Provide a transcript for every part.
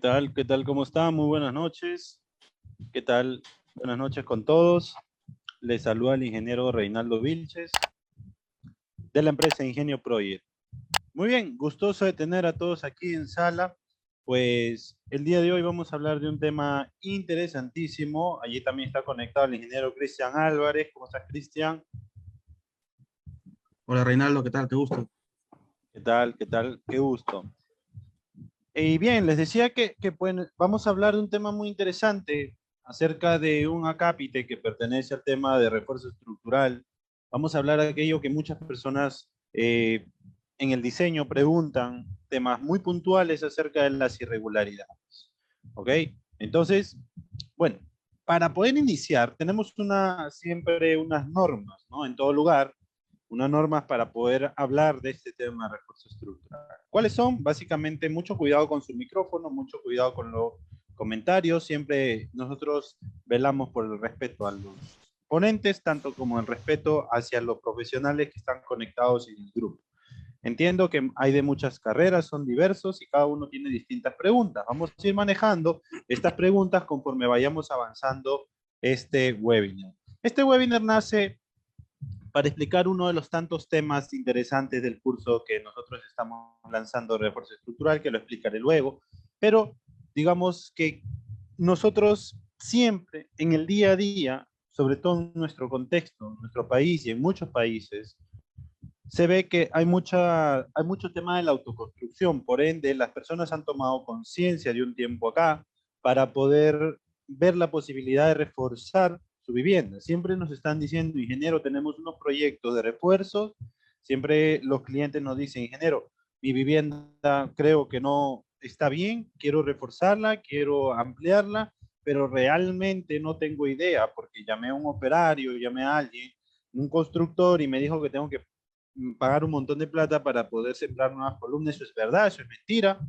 tal? ¿Qué tal? ¿Cómo están? Muy buenas noches. ¿Qué tal? Buenas noches con todos. Les saluda el ingeniero Reinaldo Vilches de la empresa Ingenio Project. Muy bien, gustoso de tener a todos aquí en sala. Pues el día de hoy vamos a hablar de un tema interesantísimo. Allí también está conectado el ingeniero Cristian Álvarez. ¿Cómo estás, Cristian? Hola Reinaldo, ¿qué tal? Qué gusto. ¿Qué tal? ¿Qué tal? Qué gusto. Y bien, les decía que pues, vamos a hablar de un tema muy interesante acerca de un acápite que pertenece al tema de refuerzo estructural. Vamos a hablar de aquello que muchas personas en el diseño preguntan, temas muy puntuales acerca de las irregularidades. ¿Ok? Entonces, bueno, para poder iniciar, tenemos siempre unas normas, ¿no? En todo lugar, unas normas para poder hablar de este tema de refuerzo estructural. ¿Cuáles son? Básicamente, mucho cuidado con su micrófono, mucho cuidado con los comentarios. Siempre nosotros velamos por el respeto a los ponentes, tanto como el respeto hacia los profesionales que están conectados en el grupo. Entiendo que hay de muchas carreras, son diversos y cada uno tiene distintas preguntas. Vamos a ir manejando estas preguntas conforme vayamos avanzando este webinar. Este webinar nace para explicar uno de los tantos temas interesantes del curso que nosotros estamos lanzando de refuerzo estructural, que lo explicaré luego, pero digamos que nosotros siempre en el día a día, sobre todo en nuestro contexto, en nuestro país y en muchos países, se ve que hay mucho tema de la autoconstrucción, por ende las personas han tomado conciencia de un tiempo acá para poder ver la posibilidad de reforzar su vivienda. Siempre nos están diciendo, ingeniero, tenemos unos proyectos de refuerzos, siempre los clientes nos dicen, ingeniero, mi vivienda creo que no está bien, quiero reforzarla, quiero ampliarla, pero realmente no tengo idea porque llamé a un operario, llamé a alguien, un constructor y me dijo que tengo que pagar un montón de plata para poder sembrar nuevas columnas. Eso es verdad, eso es mentira.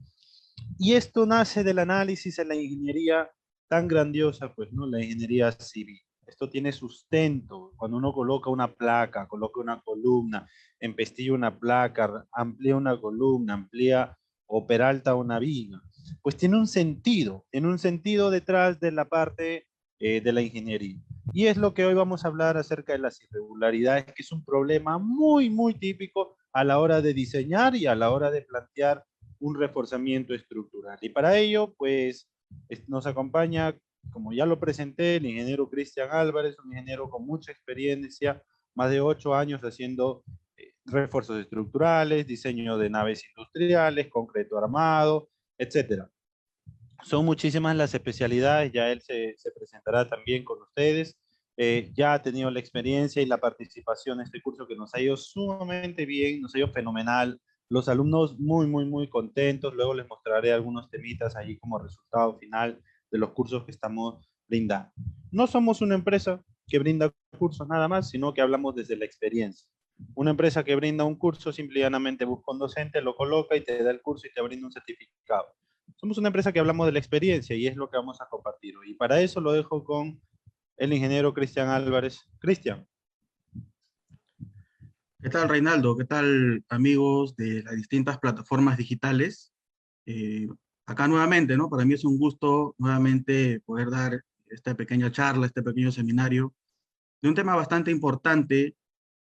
Y esto nace del análisis de la ingeniería tan grandiosa, pues, ¿no? La ingeniería civil. Esto tiene sustento. Cuando uno coloca una placa, coloca una columna, empestilla una placa, amplía una columna, amplía o peralta una viga, pues tiene un sentido detrás de la parte de la ingeniería. Y es lo que hoy vamos a hablar acerca de las irregularidades, que es un problema muy, muy típico a la hora de diseñar y a la hora de plantear un reforzamiento estructural. Y para ello, pues, nos acompaña, como ya lo presenté, el ingeniero Cristian Álvarez, un ingeniero con mucha experiencia, más de 8 años haciendo refuerzos estructurales, diseño de naves industriales, concreto armado, etcétera. Son muchísimas las especialidades, ya él se presentará también con ustedes. Ya ha tenido la experiencia y la participación en este curso que nos ha ido sumamente bien, nos ha ido fenomenal. Los alumnos muy, muy, muy contentos. Luego les mostraré algunos temitas allí como resultado final de los cursos que estamos brindando. No somos una empresa que brinda cursos nada más, sino que hablamos desde la experiencia. Una empresa que brinda un curso simplemente busca un docente, lo coloca y te da el curso y te brinda un certificado. Somos una empresa que hablamos de la experiencia y es lo que vamos a compartir hoy. Y para eso lo dejo con el ingeniero Cristian Álvarez. Cristian. ¿Qué tal Reinaldo? ¿Qué tal amigos de las distintas plataformas digitales? Eh, Acá nuevamente, ¿no? Para mí es un gusto nuevamente poder dar esta pequeña charla, este pequeño seminario de un tema bastante importante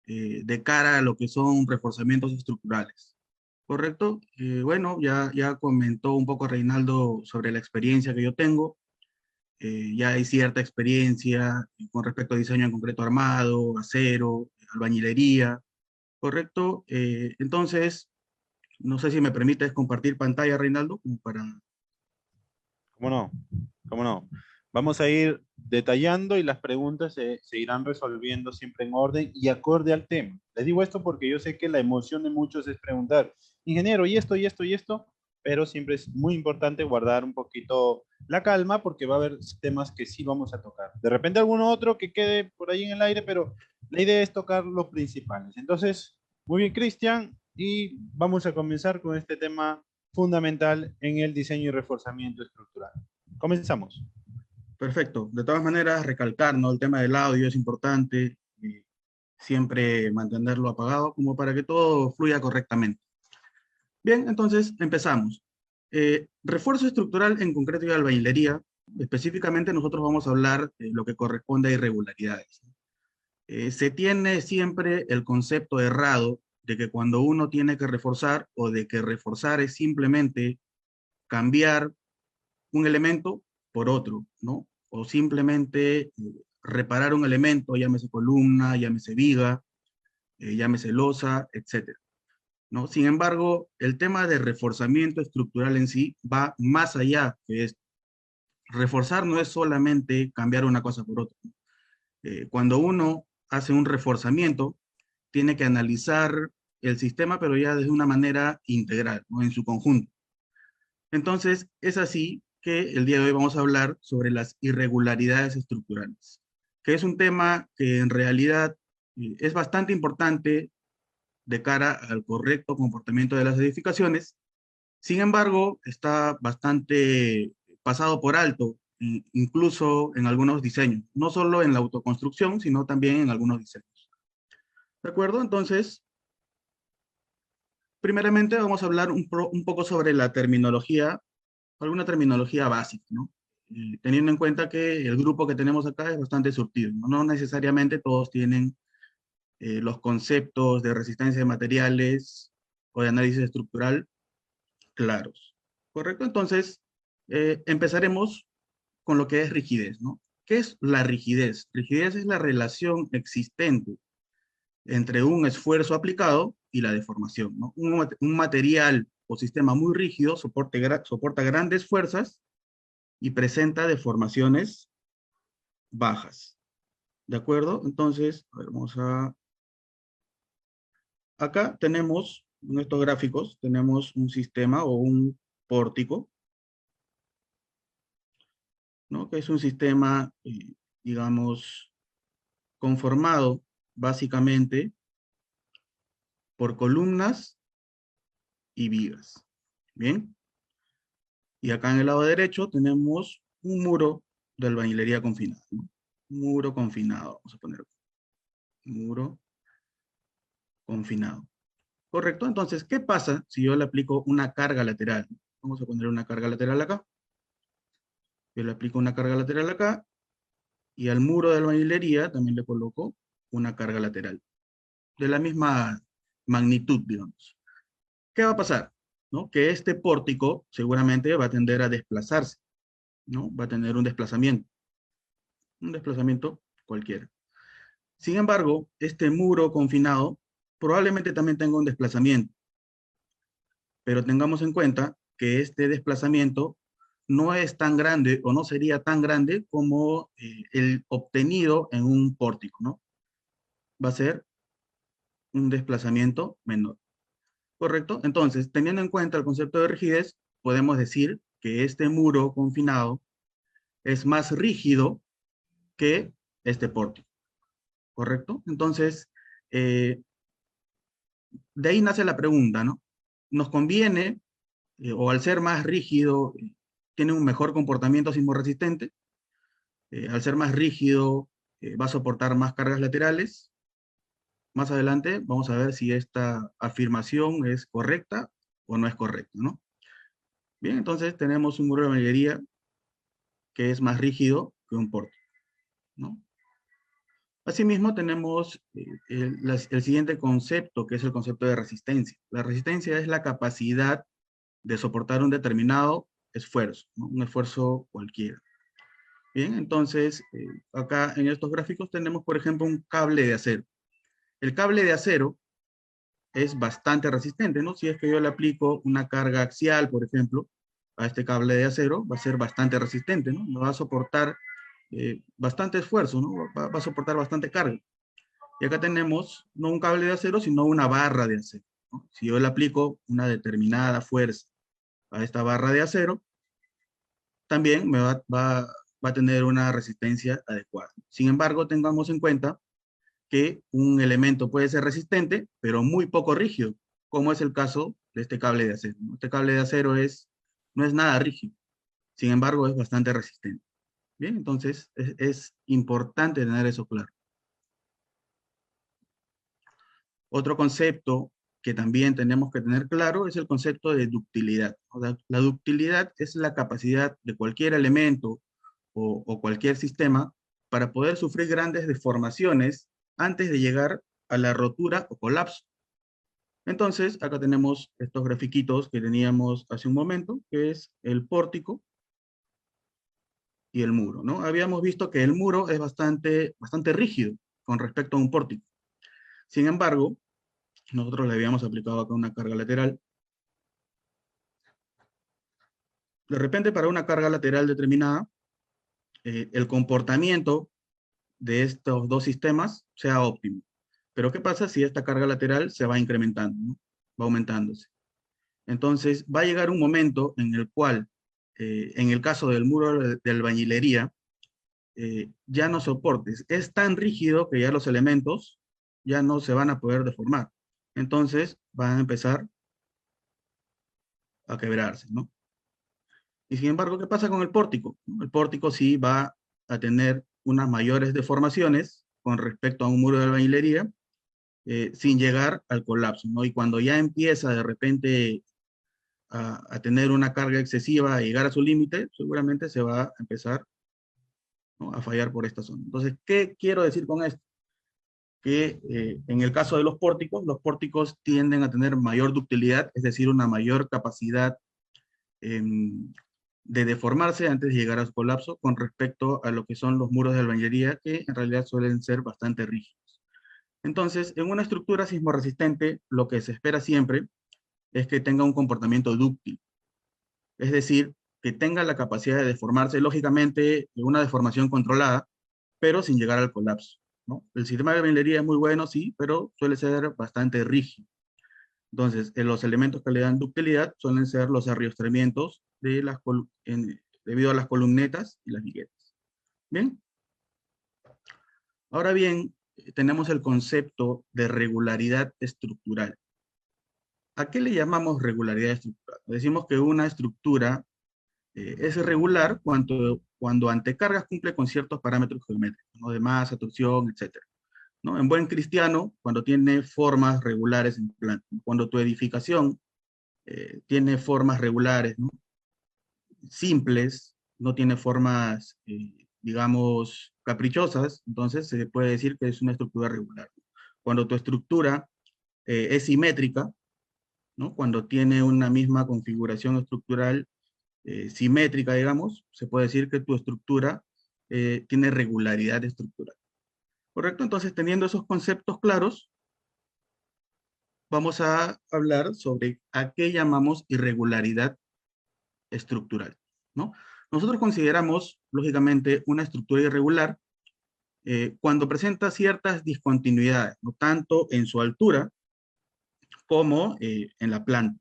de cara a lo que son reforzamientos estructurales. ¿Correcto? Bueno, ya comentó un poco Reinaldo sobre la experiencia que yo tengo. Ya hay cierta experiencia con respecto a diseño en concreto armado, acero, albañilería, ¿correcto? Entonces, no sé si me permites compartir pantalla, Reinaldo, como para... ¿Cómo no? ¿Cómo no? Vamos a ir detallando y las preguntas se irán resolviendo siempre en orden y acorde al tema. Les digo esto porque yo sé que la emoción de muchos es preguntar, ingeniero, y esto, y esto, y esto, pero siempre es muy importante guardar un poquito la calma porque va a haber temas que sí vamos a tocar. De repente alguno otro que quede por ahí en el aire, pero la idea es tocar los principales. Entonces, muy bien, Cristian, y vamos a comenzar con este tema fundamental en el diseño y reforzamiento estructural. Comenzamos. Perfecto. De todas maneras, recalcar, ¿no? El tema del audio es importante, siempre mantenerlo apagado como para que todo fluya correctamente. Bien, entonces empezamos. Refuerzo estructural en concreto y albañilería, específicamente nosotros vamos a hablar de lo que corresponde a irregularidades. Se tiene siempre el concepto errado de que cuando uno tiene que reforzar o de que reforzar es simplemente cambiar un elemento por otro, ¿no? O simplemente reparar un elemento, llámese columna, llámese viga, llámese losa, etcétera, ¿no? Sin embargo, el tema de reforzamiento estructural en sí va más allá que esto. Reforzar no es solamente cambiar una cosa por otra. Cuando uno hace un reforzamiento, tiene que analizar el sistema, pero ya de una manera integral, ¿no? En su conjunto. Entonces, es así que el día de hoy vamos a hablar sobre las irregularidades estructurales, que es un tema que en realidad es bastante importante de cara al correcto comportamiento de las edificaciones. Sin embargo, está bastante pasado por alto, incluso en algunos diseños, no solo en la autoconstrucción, sino también en algunos diseños. ¿De acuerdo? Entonces, primeramente vamos a hablar un poco sobre la terminología, alguna terminología básica, ¿no? Teniendo en cuenta que el grupo que tenemos acá es bastante surtido, ¿no? No necesariamente todos tienen los conceptos de resistencia de materiales o de análisis estructural claros. ¿Correcto? Entonces, empezaremos con lo que es rigidez, ¿no? ¿Qué es la rigidez? Rigidez es la relación existente entre un esfuerzo aplicado y la deformación, ¿no? Un material o sistema muy rígido soporta grandes fuerzas y presenta deformaciones bajas. ¿De acuerdo? Entonces, a ver, vamos a... Acá tenemos, en estos gráficos, tenemos un sistema o un pórtico, ¿no? Que es un sistema, digamos, conformado básicamente por columnas y vigas. ¿Bien? Y acá en el lado derecho tenemos un muro de albañilería confinado, ¿no? Muro confinado, vamos a poner muro confinado. Correcto, entonces, ¿qué pasa si yo le aplico una carga lateral? Vamos a poner una carga lateral acá. Yo le aplico una carga lateral acá y al muro de albañilería también le coloco una carga lateral de la misma magnitud, digamos. ¿Qué va a pasar? ¿No? Que este pórtico seguramente va a tender a desplazarse, ¿no? Va a tener un desplazamiento cualquiera. Sin embargo, este muro confinado probablemente también tenga un desplazamiento, pero tengamos en cuenta que este desplazamiento no es tan grande o no sería tan grande como el obtenido en un pórtico, ¿no? Va a ser un desplazamiento menor. ¿Correcto? Entonces, teniendo en cuenta el concepto de rigidez, podemos decir que este muro confinado es más rígido que este pórtico. ¿Correcto? Entonces, eh, de ahí nace la pregunta, ¿no? ¿Nos conviene, o al ser más rígido, tiene un mejor comportamiento sismorresistente? Al ser más rígido, va a soportar más cargas laterales. Más adelante vamos a ver si esta afirmación es correcta o no es correcta, ¿no? Bien, entonces tenemos un muro de albañilería que es más rígido que un pórtico, ¿no? Asimismo, tenemos el siguiente concepto, que es el concepto de resistencia. La resistencia es la capacidad de soportar un determinado esfuerzo, ¿no? Un esfuerzo cualquiera. Bien, entonces, acá en estos gráficos tenemos, por ejemplo, un cable de acero. El cable de acero es bastante resistente, ¿no? Si es que yo le aplico una carga axial, por ejemplo, a este cable de acero, va a ser bastante resistente, ¿no? Me va a soportar bastante esfuerzo, ¿no? Va a soportar bastante carga. Y acá tenemos no un cable de acero, sino una barra de acero, ¿no? Si yo le aplico una determinada fuerza a esta barra de acero, también va a tener una resistencia adecuada. Sin embargo, tengamos en cuenta que un elemento puede ser resistente, pero muy poco rígido, como es el caso de este cable de acero, ¿no? Este cable de acero no es nada rígido, sin embargo, es bastante resistente. Bien, entonces es importante tener eso claro. Otro concepto que también tenemos que tener claro es el concepto de ductilidad. O sea, la ductilidad es la capacidad de cualquier elemento o cualquier sistema para poder sufrir grandes deformaciones antes de llegar a la rotura o colapso. Entonces, acá tenemos estos grafiquitos que teníamos hace un momento, que es el pórtico y el muro, ¿no? Habíamos visto que el muro es bastante rígido con respecto a un pórtico. Sin embargo, nosotros le habíamos aplicado acá una carga lateral. De repente, para una carga lateral determinada, el comportamiento de estos dos sistemas sea óptimo. Pero ¿qué pasa si esta carga lateral se va incrementando, ¿no? Va aumentándose? Entonces, va a llegar un momento en el cual, en el caso del muro de albañilería, ya no soportes. Es tan rígido que ya los elementos ya no se van a poder deformar. Entonces, van a empezar a quebrarse, ¿no? Y sin embargo, ¿qué pasa con el pórtico? El pórtico sí va a tener unas mayores deformaciones con respecto a un muro de albañilería, sin llegar al colapso, ¿no? Y cuando ya empieza de repente a tener una carga excesiva, a llegar a su límite, seguramente se va a empezar, ¿no?, a fallar por esta zona. Entonces, ¿qué quiero decir con esto? Que en el caso de los pórticos tienden a tener mayor ductilidad, es decir, una mayor capacidad em, de deformarse antes de llegar a su colapso con respecto a lo que son los muros de albañilería, que en realidad suelen ser bastante rígidos. Entonces, en una estructura sismorresistente, lo que se espera siempre es que tenga un comportamiento dúctil, es decir, que tenga la capacidad de deformarse, lógicamente, una deformación controlada, pero sin llegar al colapso, ¿no? El sistema de albañilería es muy bueno, sí, pero suele ser bastante rígido. Entonces, los elementos que le dan ductilidad suelen ser los arriostramientos de debido a las columnetas y las viguetas. Bien. Ahora bien, tenemos el concepto de regularidad estructural. ¿A qué le llamamos regularidad estructural? Decimos que una estructura es regular cuando ante cargas cumple con ciertos parámetros geométricos, ¿no? De masa, torsión, etcétera, ¿no? En buen cristiano, cuando tiene formas regulares en planta, cuando tu edificación tiene formas regulares, ¿no?, simples, no tiene formas, digamos, caprichosas, entonces se puede decir que es una estructura regular. Cuando tu estructura es simétrica, ¿no?, cuando tiene una misma configuración estructural simétrica, digamos, se puede decir que tu estructura tiene regularidad estructural. ¿Correcto? Entonces, teniendo esos conceptos claros, vamos a hablar sobre a qué llamamos irregularidad estructural, ¿no? Nosotros consideramos, lógicamente, una estructura irregular cuando presenta ciertas discontinuidades, ¿no?, tanto en su altura como en la planta,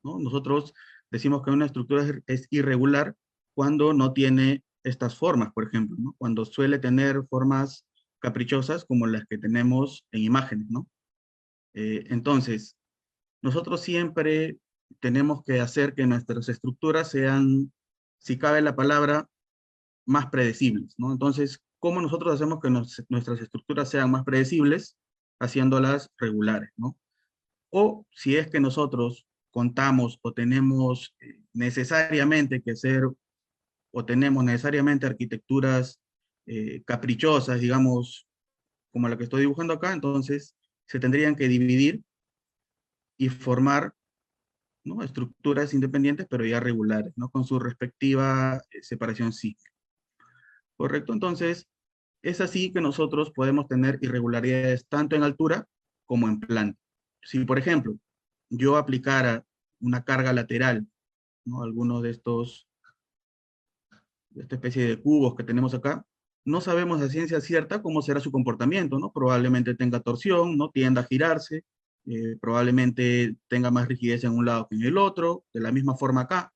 ¿no? Nosotros decimos que una estructura es irregular cuando no tiene estas formas, por ejemplo, ¿no?, cuando suele tener formas caprichosas como las que tenemos en imágenes, ¿no? Entonces, nosotros siempre tenemos que hacer que nuestras estructuras sean, si cabe la palabra, más predecibles, ¿no? Entonces, ¿cómo nosotros hacemos que nuestras estructuras sean más predecibles? Haciéndolas regulares, ¿no? O si es que nosotros contamos o tenemos necesariamente que hacer, o tenemos necesariamente arquitecturas caprichosas, digamos, como la que estoy dibujando acá, entonces se tendrían que dividir y formar, ¿no?, estructuras independientes, pero ya regulares, ¿no?, con su respectiva separación sísmica. ¿Correcto? Entonces, es así que nosotros podemos tener irregularidades tanto en altura como en planta. Si, por ejemplo, yo aplicara una carga lateral, ¿no?, algunos de esta especie de cubos que tenemos acá, no sabemos a ciencia cierta cómo será su comportamiento, ¿no? Probablemente tenga torsión, ¿no?, tienda a girarse, probablemente tenga más rigidez en un lado que en el otro, de la misma forma acá.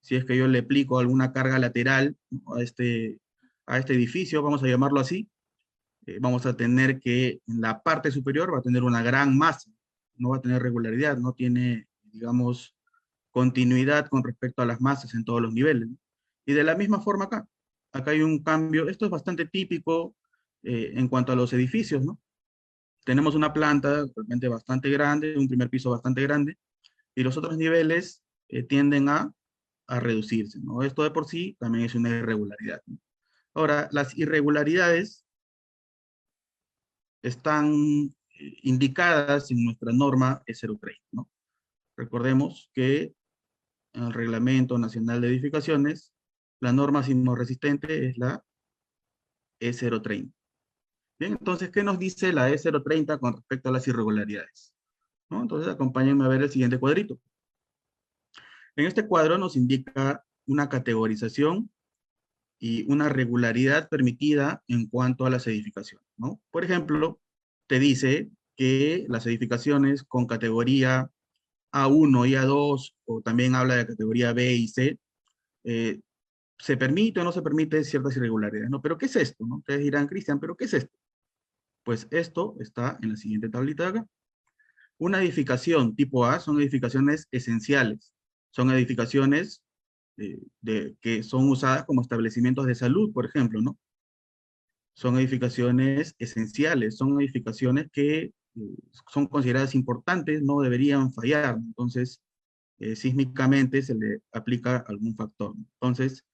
Si es que yo le aplico alguna carga lateral, ¿no?, a este edificio, vamos a llamarlo así, vamos a tener que en la parte superior va a tener una gran masa, no va a tener regularidad, no tiene, digamos, continuidad con respecto a las masas en todos los niveles, ¿no? Y de la misma forma acá, acá hay un cambio, esto es bastante típico en cuanto a los edificios, ¿no? tenemos una planta realmente bastante grande, un primer piso bastante grande, y los otros niveles tienden a reducirse, ¿no? Esto de por sí también es una irregularidad, ¿no? Ahora, las irregularidades están indicadas en nuestra norma E03, ¿no? Recordemos que en el Reglamento Nacional de Edificaciones, la norma sismorresistente es la E030. Bien, entonces, ¿qué nos dice la E030 con respecto a las irregularidades? ¿No? Entonces, acompáñenme a ver el siguiente cuadrito. En este cuadro nos indica una categorización y una regularidad permitida en cuanto a las edificaciones, ¿no? Por ejemplo, te dice que las edificaciones con categoría A1 y A2, o también habla de categoría B y C, eh, se permite o no se permite ciertas irregularidades, ¿no? Pero ¿qué es esto? ¿No? Ustedes dirán, Cristian, ¿pero qué es esto? Pues esto está en la siguiente tablita de acá. Una edificación tipo A son edificaciones esenciales, son edificaciones que son usadas como establecimientos de salud, por ejemplo, ¿no? Son edificaciones esenciales, son edificaciones que son consideradas importantes, no deberían fallar. Entonces, sísmicamente se le aplica algún factor. Entonces,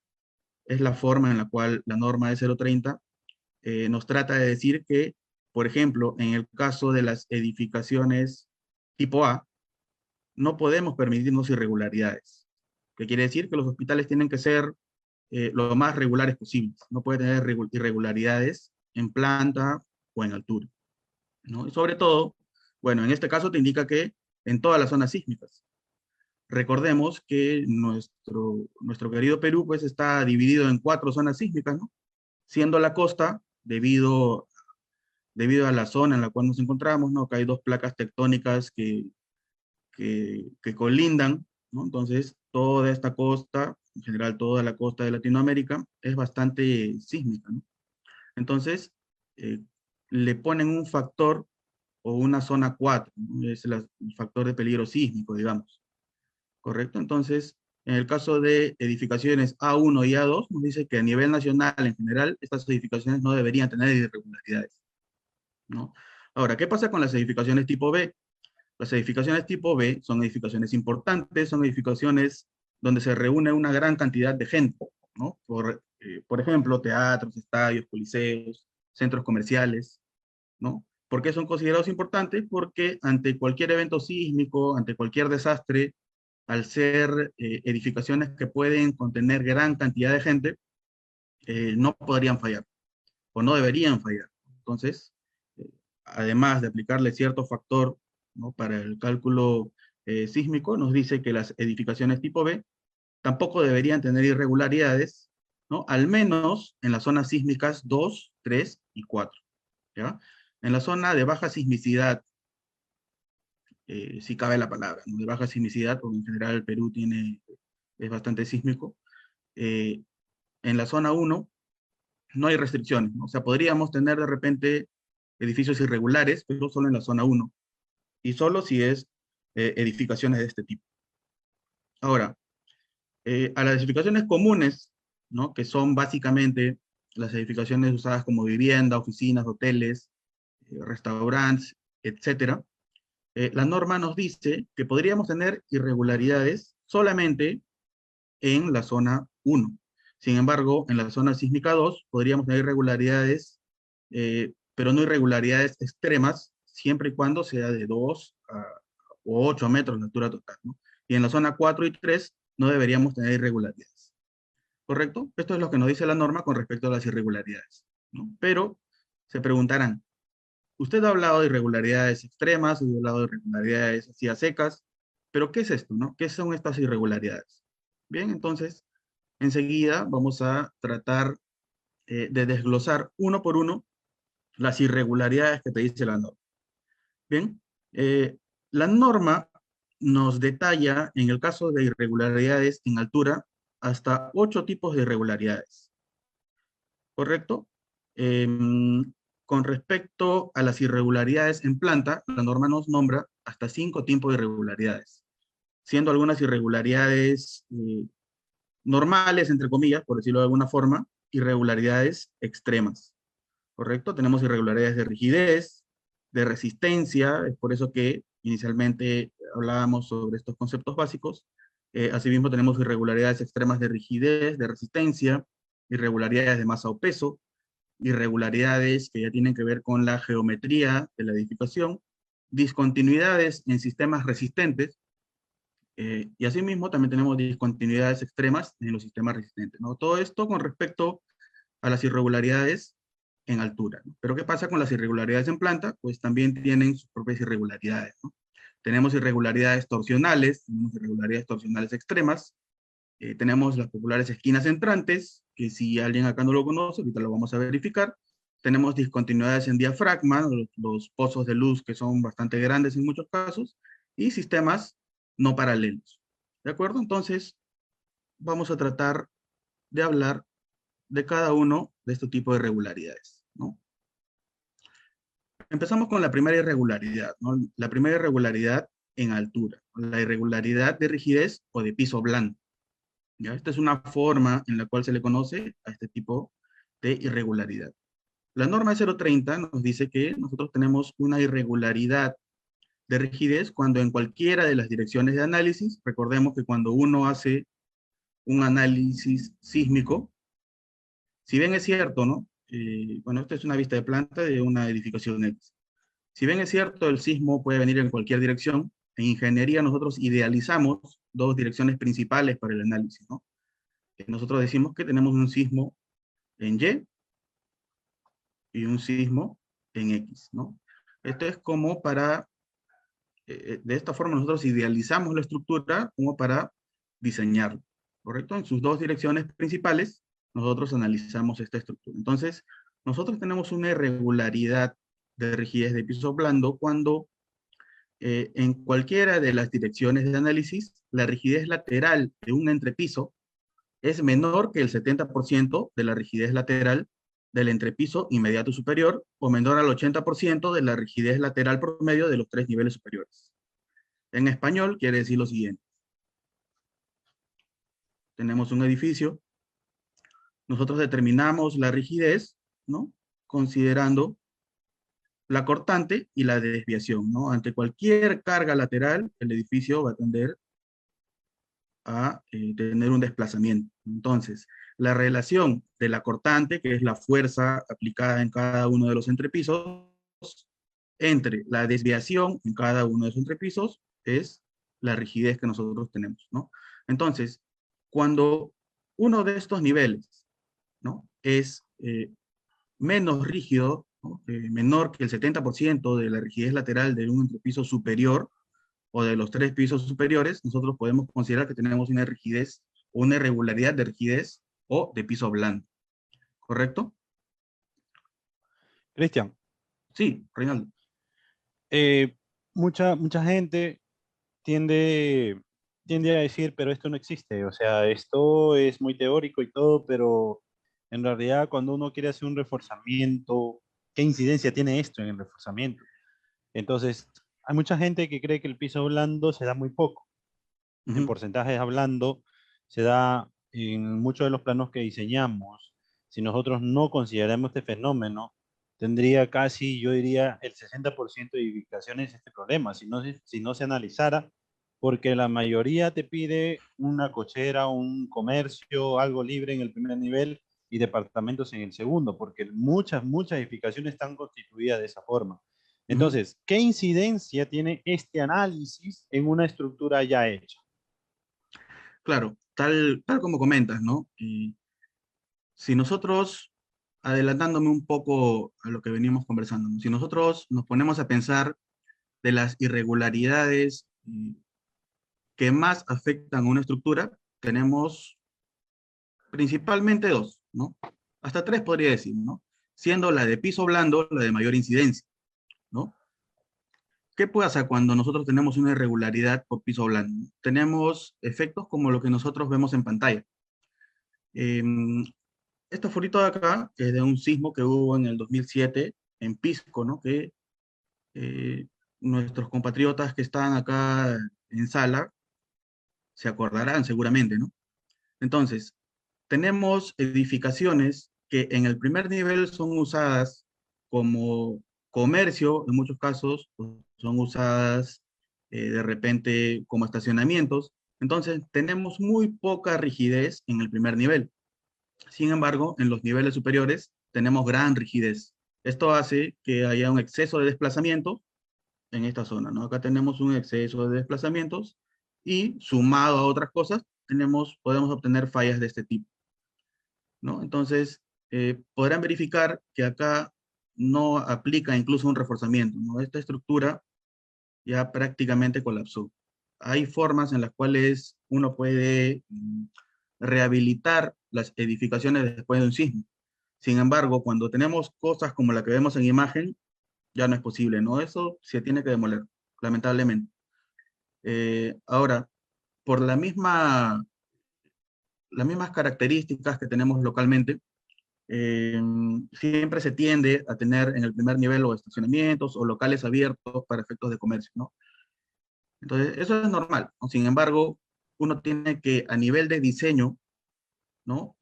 es la forma en la cual la norma de 030 nos trata de decir que, por ejemplo, en el caso de las edificaciones tipo A, no podemos permitirnos irregularidades. ¿Qué quiere decir? Que los hospitales tienen que ser lo más regulares posibles. No puede tener irregularidades en planta o en altura, ¿no? Y sobre todo, bueno, en este caso te indica que en todas las zonas sísmicas. Recordemos que nuestro querido Perú pues está dividido en 4 zonas sísmicas, ¿no? Siendo la costa, debido a la zona en la cual nos encontramos, ¿no? Que hay 2 placas tectónicas que colindan, ¿no? Entonces, toda esta costa, en general toda la costa de Latinoamérica, es bastante sísmica, ¿no? Entonces, eh, le ponen un factor o una zona 4, ¿no? Es el factor de peligro sísmico, digamos, ¿correcto? Entonces, en el caso de edificaciones A1 y A2, nos dice que a nivel nacional, en general, estas edificaciones no deberían tener irregularidades, ¿no? Ahora, ¿qué pasa con las edificaciones tipo B? Las edificaciones tipo B son edificaciones importantes, son edificaciones donde se reúne una gran cantidad de gente, ¿no? Por ejemplo, teatros, estadios, coliseos, centros comerciales, ¿no? ¿Por qué son considerados importantes? Porque ante cualquier evento sísmico, ante cualquier desastre, al ser edificaciones que pueden contener gran cantidad de gente, no podrían fallar o no deberían fallar. Entonces, eh, además de aplicarle cierto factor, ¿no? Para el cálculo sísmico, nos dice que las edificaciones tipo B tampoco deberían tener irregularidades, ¿no? Al menos en las zonas sísmicas 2, 3 y 4, ¿ya? En la zona de baja sismicidad, si cabe la palabra, ¿no? De baja sismicidad, porque en general el Perú es bastante sísmico, eh, en la zona 1 no hay restricciones, ¿no? O sea, podríamos tener de repente edificios irregulares, pero solo en la zona 1, y solo si es edificaciones de este tipo. Ahora, a las edificaciones comunes, ¿no? Que son básicamente las edificaciones usadas como vivienda, oficinas, hoteles, restaurantes, etcétera, la norma nos dice que podríamos tener irregularidades solamente en la zona 1. Sin embargo, en la zona sísmica 2 podríamos tener irregularidades, pero no irregularidades extremas, siempre y cuando sea de 2 o 8 metros de altura total, ¿no? Y en la zona 4 y 3 no deberíamos tener irregularidades. ¿Correcto? Esto es lo que nos dice la norma con respecto a las irregularidades, ¿no? Pero se preguntarán, usted ha hablado de irregularidades extremas, ha hablado de irregularidades así a secas, pero ¿qué es esto, no? ¿Qué son estas irregularidades? Bien, entonces, enseguida vamos a tratar de desglosar uno por uno las irregularidades que te dice la norma. Bien, la norma nos detalla, en el caso de irregularidades en altura, hasta 8 tipos de irregularidades, ¿correcto? Con respecto a las irregularidades en planta, la norma nos nombra hasta 5 tipos de irregularidades, siendo algunas irregularidades normales, entre comillas, por decirlo de alguna forma, irregularidades extremas, ¿correcto? Tenemos irregularidades de rigidez, de resistencia, es por eso que inicialmente hablábamos sobre estos conceptos básicos. Asimismo tenemos irregularidades extremas de rigidez, de resistencia, irregularidades de masa o peso, irregularidades que ya tienen que ver con la geometría de la edificación, discontinuidades en sistemas resistentes, y asimismo también tenemos discontinuidades extremas en los sistemas resistentes, ¿no? Todo esto con respecto a las irregularidades en altura, ¿no? Pero ¿qué pasa con las irregularidades en planta? Pues también tienen sus propias irregularidades, ¿no? Tenemos irregularidades torsionales, tenemos irregularidades torsionales extremas, tenemos las populares esquinas entrantes, que si alguien acá no lo conoce, ahorita lo vamos a verificar. Tenemos discontinuidades en diafragma, los pozos de luz que son bastante grandes en muchos casos, y sistemas no paralelos. ¿De acuerdo? Entonces, vamos a tratar de hablar de cada uno de este tipo de irregularidades, ¿no? Empezamos con la primera irregularidad, ¿no? La primera irregularidad en altura, la irregularidad de rigidez o de piso blando. ¿Ya? Esta es una forma en la cual se le conoce a este tipo de irregularidad. La norma 030 nos dice que nosotros tenemos una irregularidad de rigidez cuando en cualquiera de las direcciones de análisis, recordemos que cuando uno hace un análisis sísmico, si bien es cierto, ¿no? Bueno, esta es una vista de planta de una edificación X. Si bien es cierto, el sismo puede venir en cualquier dirección, en ingeniería nosotros idealizamos dos direcciones principales para el análisis, ¿no? Nosotros decimos que tenemos un sismo en Y y un sismo en X, ¿no? Esto es como para, de esta forma nosotros idealizamos la estructura como para diseñarla, ¿correcto? En sus dos direcciones principales, nosotros analizamos esta estructura. Entonces, nosotros tenemos una irregularidad de rigidez de piso blando cuando en cualquiera de las direcciones de análisis, la rigidez lateral de un entrepiso es menor que el 70% de la rigidez lateral del entrepiso inmediato superior o menor al 80% de la rigidez lateral promedio de los tres niveles superiores. En español quiere decir lo siguiente. Tenemos un edificio, nosotros determinamos la rigidez, ¿no? Considerando la cortante y la desviación, ¿no? Ante cualquier carga lateral, el edificio va a tender a tener un desplazamiento. Entonces, la relación de la cortante, que es la fuerza aplicada en cada uno de los entrepisos, entre la desviación en cada uno de los entrepisos, es la rigidez que nosotros tenemos, ¿no? Entonces, cuando uno de estos niveles, ¿no? Es menos rígido, ¿no? Menor que el 70% de la rigidez lateral de un entrepiso superior, o de los tres pisos superiores, nosotros podemos considerar que tenemos una rigidez o una irregularidad de rigidez o de piso blando. ¿Correcto? Cristian, Sí, Reinaldo. mucha gente tiende a decir, pero esto no existe, o sea, esto es muy teórico y todo, pero en realidad cuando uno quiere hacer un reforzamiento, ¿qué incidencia tiene esto en el reforzamiento? Entonces, hay mucha gente que cree que el piso blando se da muy poco, en Ujú. porcentajes hablando, se da en muchos de los planos que diseñamos. Si nosotros no consideramos este fenómeno, tendría casi, yo diría, el 60% de edificaciones este problema, si no se analizara, porque la mayoría te pide una cochera, un comercio, algo libre en el primer nivel y departamentos en el segundo, porque muchas edificaciones están constituidas de esa forma. Ujú. Entonces, ¿qué incidencia tiene este análisis en una estructura ya hecha? Claro, tal como comentas, ¿no? Y si nosotros, adelantándome un poco a lo que veníamos conversando, ¿no? Si nosotros nos ponemos a pensar de las irregularidades que más afectan a una estructura, tenemos principalmente dos, ¿no? Hasta tres podría decir, ¿no? Siendo la de piso blando la de mayor incidencia, ¿no? ¿Qué pasa cuando nosotros tenemos una irregularidad por piso blando? Tenemos efectos como lo que nosotros vemos en pantalla. Em, Esta fotito de acá es de un sismo que hubo en el 2007 en Pisco, ¿no? Que eh, nuestros compatriotas que están acá en sala se acordarán seguramente, ¿no? Entonces, tenemos edificaciones que en el primer nivel son usadas como comercio, en muchos casos, pues, son usadas de repente como estacionamientos. Entonces, tenemos muy poca rigidez en el primer nivel. Sin embargo, en los niveles superiores tenemos gran rigidez. Esto hace que haya un exceso de desplazamiento en esta zona, ¿no? Acá tenemos un exceso de desplazamientos y sumado a otras cosas, podemos obtener fallas de este tipo, ¿no? Entonces, podrán verificar que acá no aplica incluso un reforzamiento, ¿no? Esta estructura ya prácticamente colapsó. Hay formas en las cuales uno puede rehabilitar las edificaciones después de un sismo. Sin embargo, cuando tenemos cosas como la que vemos en imagen, ya no es posible, ¿no? Eso se tiene que demoler, lamentablemente. Ahora, por las mismas características que tenemos localmente, eh, siempre se tiende a tener en el primer nivel o estacionamientos o locales abiertos para efectos de comercio, ¿no? Entonces, eso es normal, ¿no? Sin embargo, uno tiene que, a nivel de diseño, ¿no?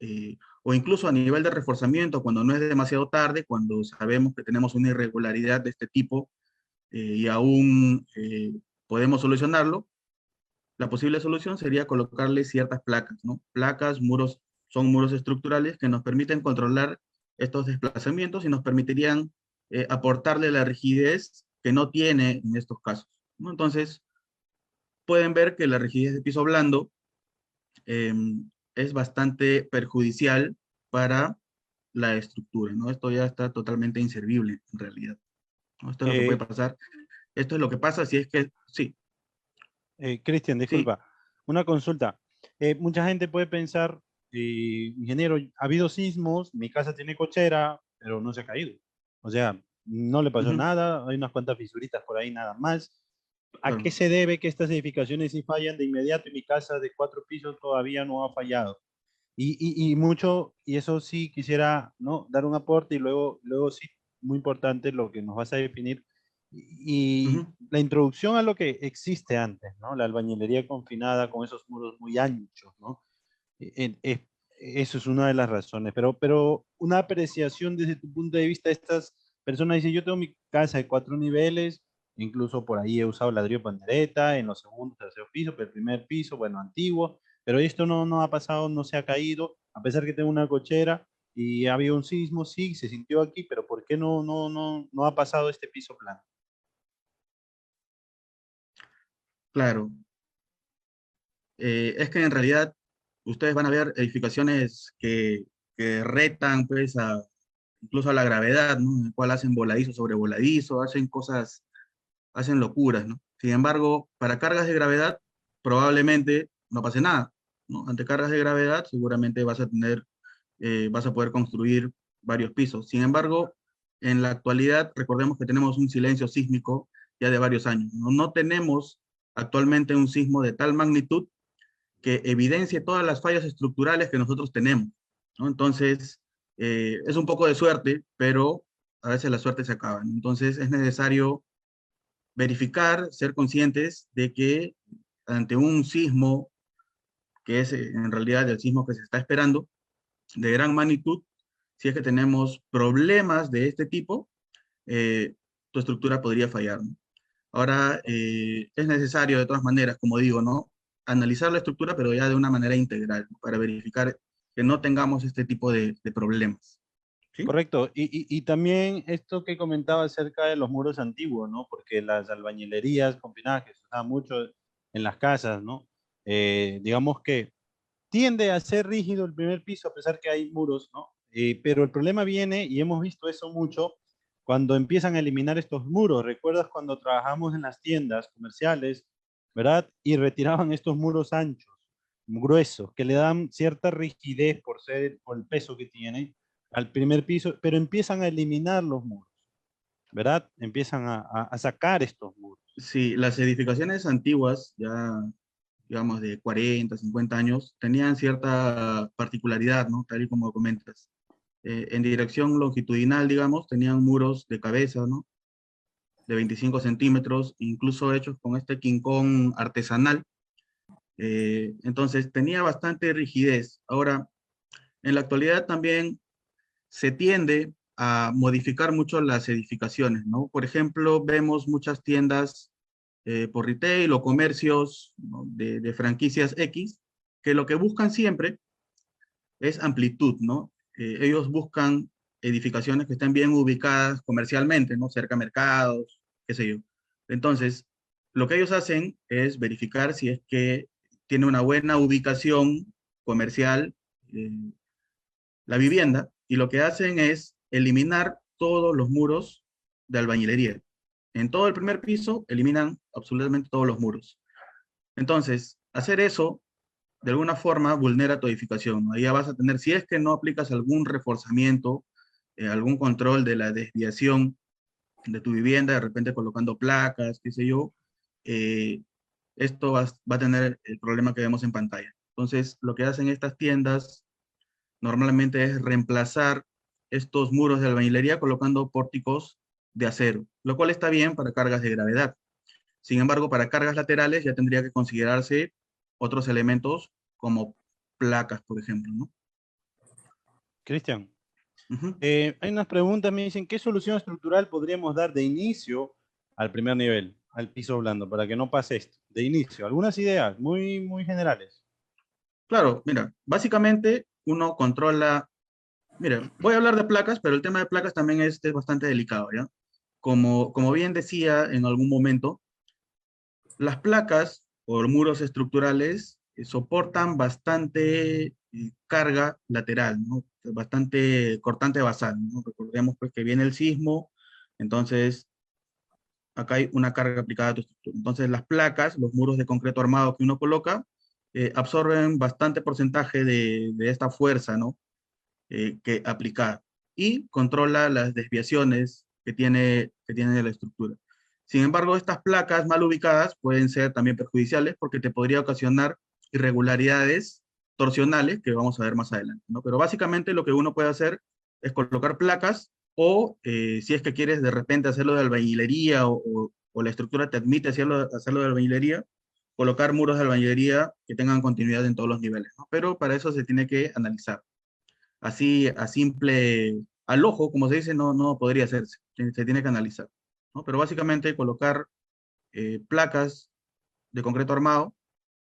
O incluso a nivel de reforzamiento, cuando no es demasiado tarde, cuando sabemos que tenemos una irregularidad de este tipo y aún podemos solucionarlo, la posible solución sería colocarle ciertas placas, ¿no? Placas, muros, son muros estructurales que nos permiten controlar estos desplazamientos y nos permitirían aportarle la rigidez que no tiene en estos casos, ¿no? Entonces, pueden ver que la rigidez de piso blando eh, es bastante perjudicial para la estructura, ¿no? Esto ya está totalmente inservible en realidad, ¿no? Esto es lo que puede Eh, pasar. Esto es lo que pasa si es que, sí, Cristian, sí, disculpa, una consulta. Mucha gente puede pensar, ingeniero, ha habido sismos, mi casa tiene cochera, pero no se ha caído. O sea, no le pasó ujú, nada, hay unas cuantas fisuritas por ahí nada más. ¿A qué claro. se debe que estas edificaciones sí fallan de inmediato y mi casa de 4 pisos todavía no ha fallado? Y mucho, y eso sí quisiera, ¿no? Dar un aporte y luego sí, muy importante lo que nos vas a definir y Ujú. la introducción a lo que existe antes, ¿no? La albañilería confinada con esos muros muy anchos, ¿no? Eso es una de las razones, pero una apreciación desde tu punto de vista, estas personas dicen, yo tengo mi casa de 4 niveles, incluso por ahí he usado ladrillo pandereta en los segundos, terceros pisos, pero el primer piso, bueno, antiguo, pero esto no ha pasado, no se ha caído, a pesar que tengo una cochera y ha habido un sismo, sí, se sintió aquí, pero ¿por qué no ha pasado este piso plano? Claro, es que en realidad ustedes van a ver edificaciones que retan pues incluso a la gravedad, ¿no? En el cual hacen voladizo sobre voladizo, hacen cosas, hacen locuras, ¿no? Sin embargo, para cargas de gravedad probablemente no pase nada, ¿no? Ante cargas de gravedad seguramente vas a poder construir varios pisos. Sin embargo, en la actualidad recordemos que tenemos un silencio sísmico ya de varios años, ¿no? No tenemos actualmente un sismo de tal magnitud que evidencie todas las fallas estructurales que nosotros tenemos, ¿no? Entonces, es un poco de suerte, pero a veces la suerte se acaba, ¿no? Entonces, es necesario verificar, ser conscientes de que ante un sismo, que es en realidad el sismo que se está esperando, de gran magnitud, si es que tenemos problemas de este tipo, tu estructura podría fallar, ¿no? Ahora, es necesario de todas maneras, como digo, ¿no? Analizar la estructura, pero ya de una manera integral, ¿no? Para verificar que no tengamos este tipo de problemas. ¿Sí? Correcto. Y también esto que comentaba acerca de los muros antiguos, ¿no? Porque las albañilerías combinadas que se usaban mucho en las casas, ¿no? Digamos que tiende a ser rígido el primer piso a pesar que hay muros, ¿no? Pero el problema viene, y hemos visto eso mucho, cuando empiezan a eliminar estos muros. ¿Recuerdas cuando trabajamos en las tiendas comerciales, ¿verdad? Y retiraban estos muros anchos, gruesos, que le dan cierta rigidez por el peso que tienen al primer piso, pero empiezan a eliminar los muros, ¿verdad? Empiezan a sacar estos muros. Sí, las edificaciones antiguas, ya digamos de 40, 50 años, tenían cierta particularidad, ¿no? Tal y como comentas. En dirección longitudinal, digamos, tenían muros de cabeza, ¿no? De 25 centímetros, incluso hechos con este quincón artesanal. Entonces, tenía bastante rigidez. Ahora, en la actualidad también se tiende a modificar mucho las edificaciones, ¿no? Por ejemplo, vemos muchas tiendas por retail o comercios, ¿no?, de franquicias X, que lo que buscan siempre es amplitud, ¿no? Ellos buscan edificaciones que estén bien ubicadas comercialmente, ¿no? Cerca a mercados, qué sé yo. Entonces, lo que ellos hacen es verificar si es que tiene una buena ubicación comercial eh, la vivienda, y lo que hacen es eliminar todos los muros de albañilería. En todo el primer piso eliminan absolutamente todos los muros. Entonces, hacer eso de alguna forma vulnera tu edificación, ¿no? Ahí ya vas a tener, si es que no aplicas algún reforzamiento, algún control de la desviación de tu vivienda, de repente colocando placas, qué sé yo, eh, esto va a tener el problema que vemos en pantalla. Entonces, lo que hacen estas tiendas normalmente es reemplazar estos muros de albañilería colocando pórticos de acero, lo cual está bien para cargas de gravedad. Sin embargo, para cargas laterales ya tendría que considerarse otros elementos como placas, por ejemplo, ¿no? Cristian, Ujú. hay unas preguntas, me dicen, ¿qué solución estructural podríamos dar de inicio al primer nivel, al piso blando, para que no pase esto? De inicio, algunas ideas muy generales. Claro, mira, básicamente uno controla, mira, voy a hablar de placas, pero el tema de placas también es bastante delicado, ¿ya? Como bien decía en algún momento, las placas o muros estructurales soportan bastante carga lateral, ¿no? Bastante cortante basal, ¿no? Recordemos pues que viene el sismo, entonces acá hay una carga aplicada a tu estructura. Entonces las placas, los muros de concreto armado que uno coloca, absorben bastante porcentaje de esta fuerza, ¿no? Que aplicada, y controla las desviaciones que tiene la estructura. Sin embargo, estas placas mal ubicadas pueden ser también perjudiciales porque te podría ocasionar irregularidades torsionales que vamos a ver más adelante, ¿no? Pero básicamente lo que uno puede hacer es colocar placas o si es que quieres de repente hacerlo de albañilería o la estructura te admite hacerlo de albañilería, colocar muros de albañilería que tengan continuidad en todos los niveles, ¿no? Pero para eso se tiene que analizar así a simple, al ojo, como se dice, no podría hacerse, se tiene que analizar, ¿no? Pero básicamente colocar placas de concreto armado,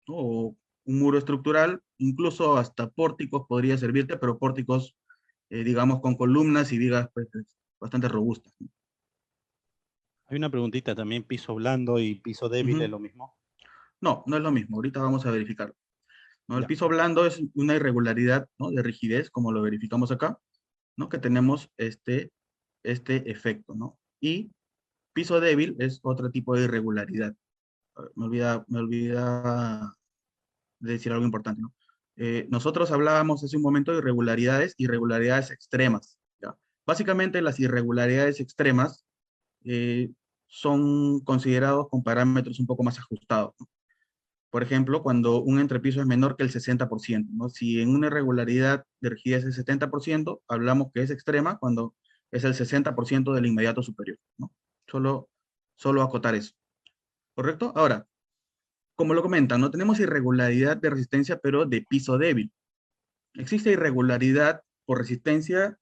¿no?, o un muro estructural, incluso hasta pórticos podría servirte, pero pórticos, digamos, con columnas y vigas pues, bastante robustas, ¿no? Hay una preguntita también, piso blando y piso débil, ¿es Ujú. lo mismo? No, no es lo mismo, ahorita vamos a verificar, ¿no? El Ya. piso blando es una irregularidad, ¿no?, de rigidez, como lo verificamos acá, ¿no?, que tenemos este efecto, ¿no? Y piso débil es otro tipo de irregularidad. Me olvida de decir algo importante, ¿no? Nosotros hablábamos hace un momento de irregularidades extremas, ¿ya? Básicamente las irregularidades extremas eh, son considerados con parámetros un poco más ajustados, ¿no? Por ejemplo, cuando un entrepiso es menor que el 60%, ¿no? Si en una irregularidad de rigidez es el 70%, hablamos que es extrema cuando es el 60% del inmediato superior, ¿no? Solo, solo acotar eso. ¿Correcto? Ahora, como lo comentan, no tenemos irregularidad de resistencia, pero de piso débil. Existe irregularidad por resistencia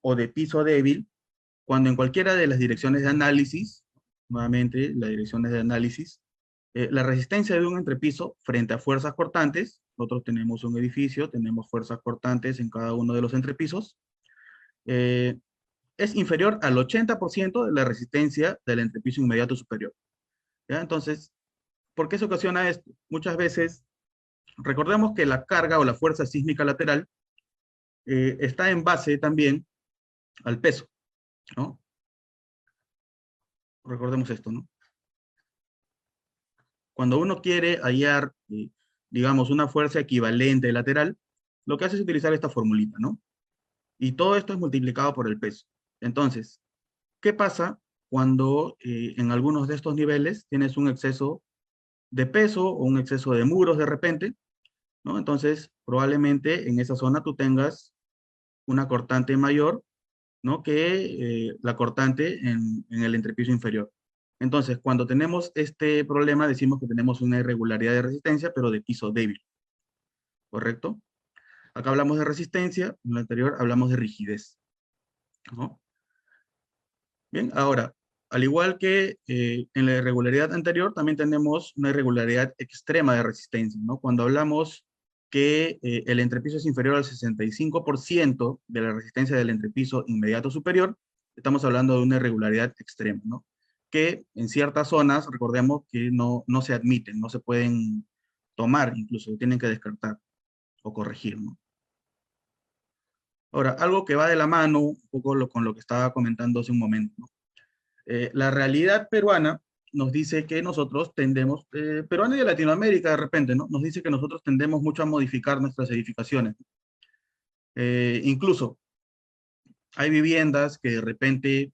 o de piso débil cuando en cualquiera de las direcciones de análisis, nuevamente las direcciones de análisis, la resistencia de un entrepiso frente a fuerzas cortantes, nosotros tenemos un edificio, tenemos fuerzas cortantes en cada uno de los entrepisos, eh, es inferior al 80% de la resistencia del entrepiso inmediato superior, ¿ya? Entonces, ¿por qué se ocasiona esto? Muchas veces, recordemos que la carga o la fuerza sísmica lateral está en base también al peso, ¿no? Recordemos esto, ¿no? Cuando uno quiere hallar, digamos, una fuerza equivalente lateral, lo que hace es utilizar esta formulita, ¿no? Y todo esto es multiplicado por el peso. Entonces, ¿qué pasa cuando en algunos de estos niveles tienes un exceso de peso o un exceso de muros de repente, ¿no? Entonces, probablemente en esa zona tú tengas una cortante mayor, ¿no?, que la cortante en el entrepiso inferior. Entonces, cuando tenemos este problema, decimos que tenemos una irregularidad de resistencia, pero de piso débil, ¿correcto? Acá hablamos de resistencia, en lo anterior hablamos de rigidez. ¿no? Bien, ahora, al igual que en la irregularidad anterior, también tenemos una irregularidad extrema de resistencia, ¿no? Cuando hablamos que el entrepiso es inferior al 65% de la resistencia del entrepiso inmediato superior, estamos hablando de una irregularidad extrema, ¿no? Que en ciertas zonas, recordemos que no se admiten, no se pueden tomar, incluso tienen que descartar o corregir, ¿no? Ahora, algo que va de la mano un poco con lo que estaba comentando hace un momento, ¿no? La realidad peruana nos dice que nosotros tendemos, peruana y de Latinoamérica de repente, ¿no? Nos dice que nosotros tendemos mucho a modificar nuestras edificaciones. Incluso hay viviendas que de repente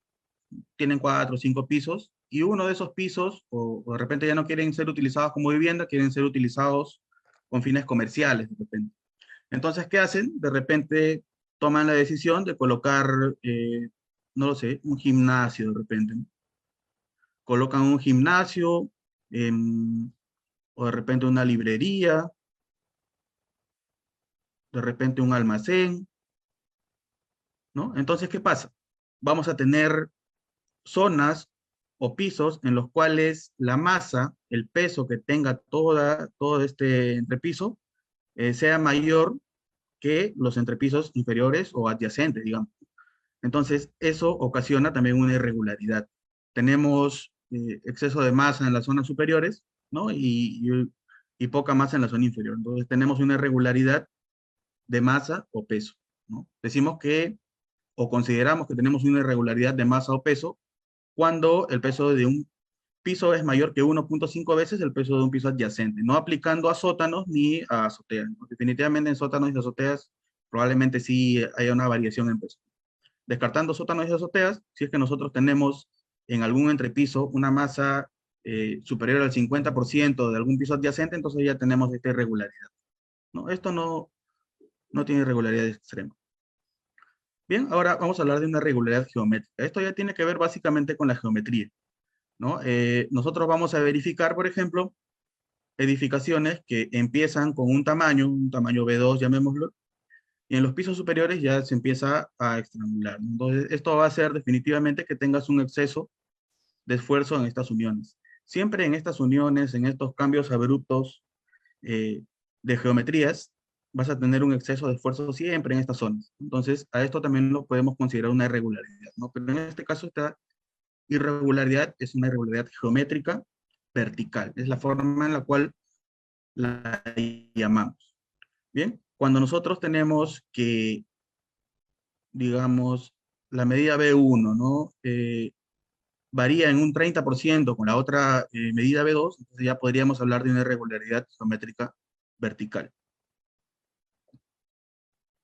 tienen 4 o 5 pisos y uno de esos pisos, o de repente ya no quieren ser utilizados como vivienda, quieren ser utilizados con fines comerciales de repente. Entonces, ¿qué hacen? De repente toman la decisión de colocar, no lo sé, un gimnasio de repente, ¿no? Colocan un gimnasio, o de repente una librería, de repente un almacén, ¿no? Entonces, ¿qué pasa? Vamos a tener zonas o pisos en los cuales la masa, el peso que tenga todo este entrepiso, sea mayor que los entrepisos inferiores o adyacentes, digamos. Entonces, eso ocasiona también una irregularidad. Tenemos exceso de masa en las zonas superiores, ¿no? Y poca masa en la zona inferior. Entonces, tenemos una irregularidad de masa o peso, ¿no? Decimos que, o consideramos que tenemos una irregularidad de masa o peso cuando el peso de un piso es mayor que 1.5 veces el peso de un piso adyacente, no aplicando a sótanos ni a azoteas, ¿no? Definitivamente en sótanos y azoteas probablemente sí haya una variación en peso. Descartando sótanos y azoteas, si es que nosotros tenemos en algún entrepiso una masa superior al 50% de algún piso adyacente, entonces ya tenemos esta irregularidad, ¿no? Esto no tiene irregularidad extrema. Bien, ahora vamos a hablar de una irregularidad geométrica. Esto ya tiene que ver básicamente con la geometría, ¿no? Nosotros vamos a verificar, por ejemplo, edificaciones que empiezan con un tamaño B2, llamémoslo, y en los pisos superiores ya se empieza a estrangular. Entonces, esto va a hacer definitivamente que tengas un exceso de esfuerzo en estas uniones. Siempre en estas uniones, en estos cambios abruptos eh, de geometrías, vas a tener un exceso de esfuerzo siempre en estas zonas. Entonces, a esto también lo podemos considerar una irregularidad, ¿no? Pero en este caso, esta irregularidad es una irregularidad geométrica vertical. Es la forma en la cual la llamamos. Bien, cuando nosotros tenemos que, digamos, la medida B1, ¿no? Varía en un 30% con la otra medida B2, entonces ya podríamos hablar de una irregularidad geométrica vertical.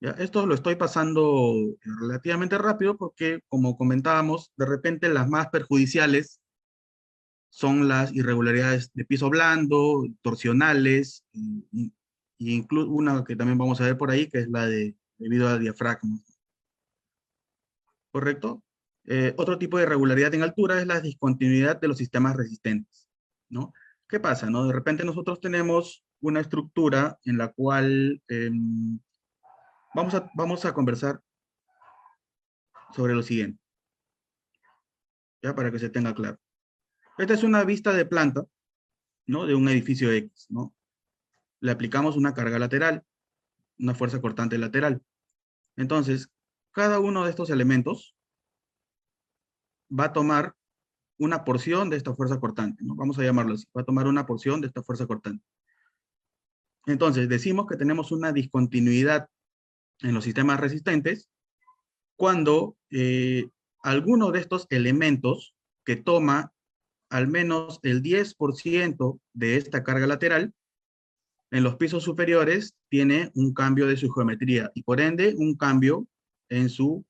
¿Ya? Esto lo estoy pasando relativamente rápido porque, como comentábamos, de repente las más perjudiciales son las irregularidades de piso blando, torsionales, y incluso una que también vamos a ver por ahí, que es la debido a diafragma. ¿Correcto? Otro tipo de irregularidad en altura es la discontinuidad de los sistemas resistentes, ¿no? ¿Qué pasa, no? De repente nosotros tenemos una estructura en la cual vamos a conversar sobre lo siguiente, ya para que se tenga claro. Esta es una vista de planta, ¿no? De un edificio X, ¿no? Le aplicamos una carga lateral, una fuerza cortante lateral. Entonces, cada uno de estos elementos va a tomar una porción de esta fuerza cortante, ¿no? Vamos a llamarlo así, va a tomar una porción de esta fuerza cortante. Entonces, decimos que tenemos una discontinuidad en los sistemas resistentes cuando alguno de estos elementos que toma al menos el 10% de esta carga lateral, en los pisos superiores tiene un cambio de su geometría y por ende un cambio en su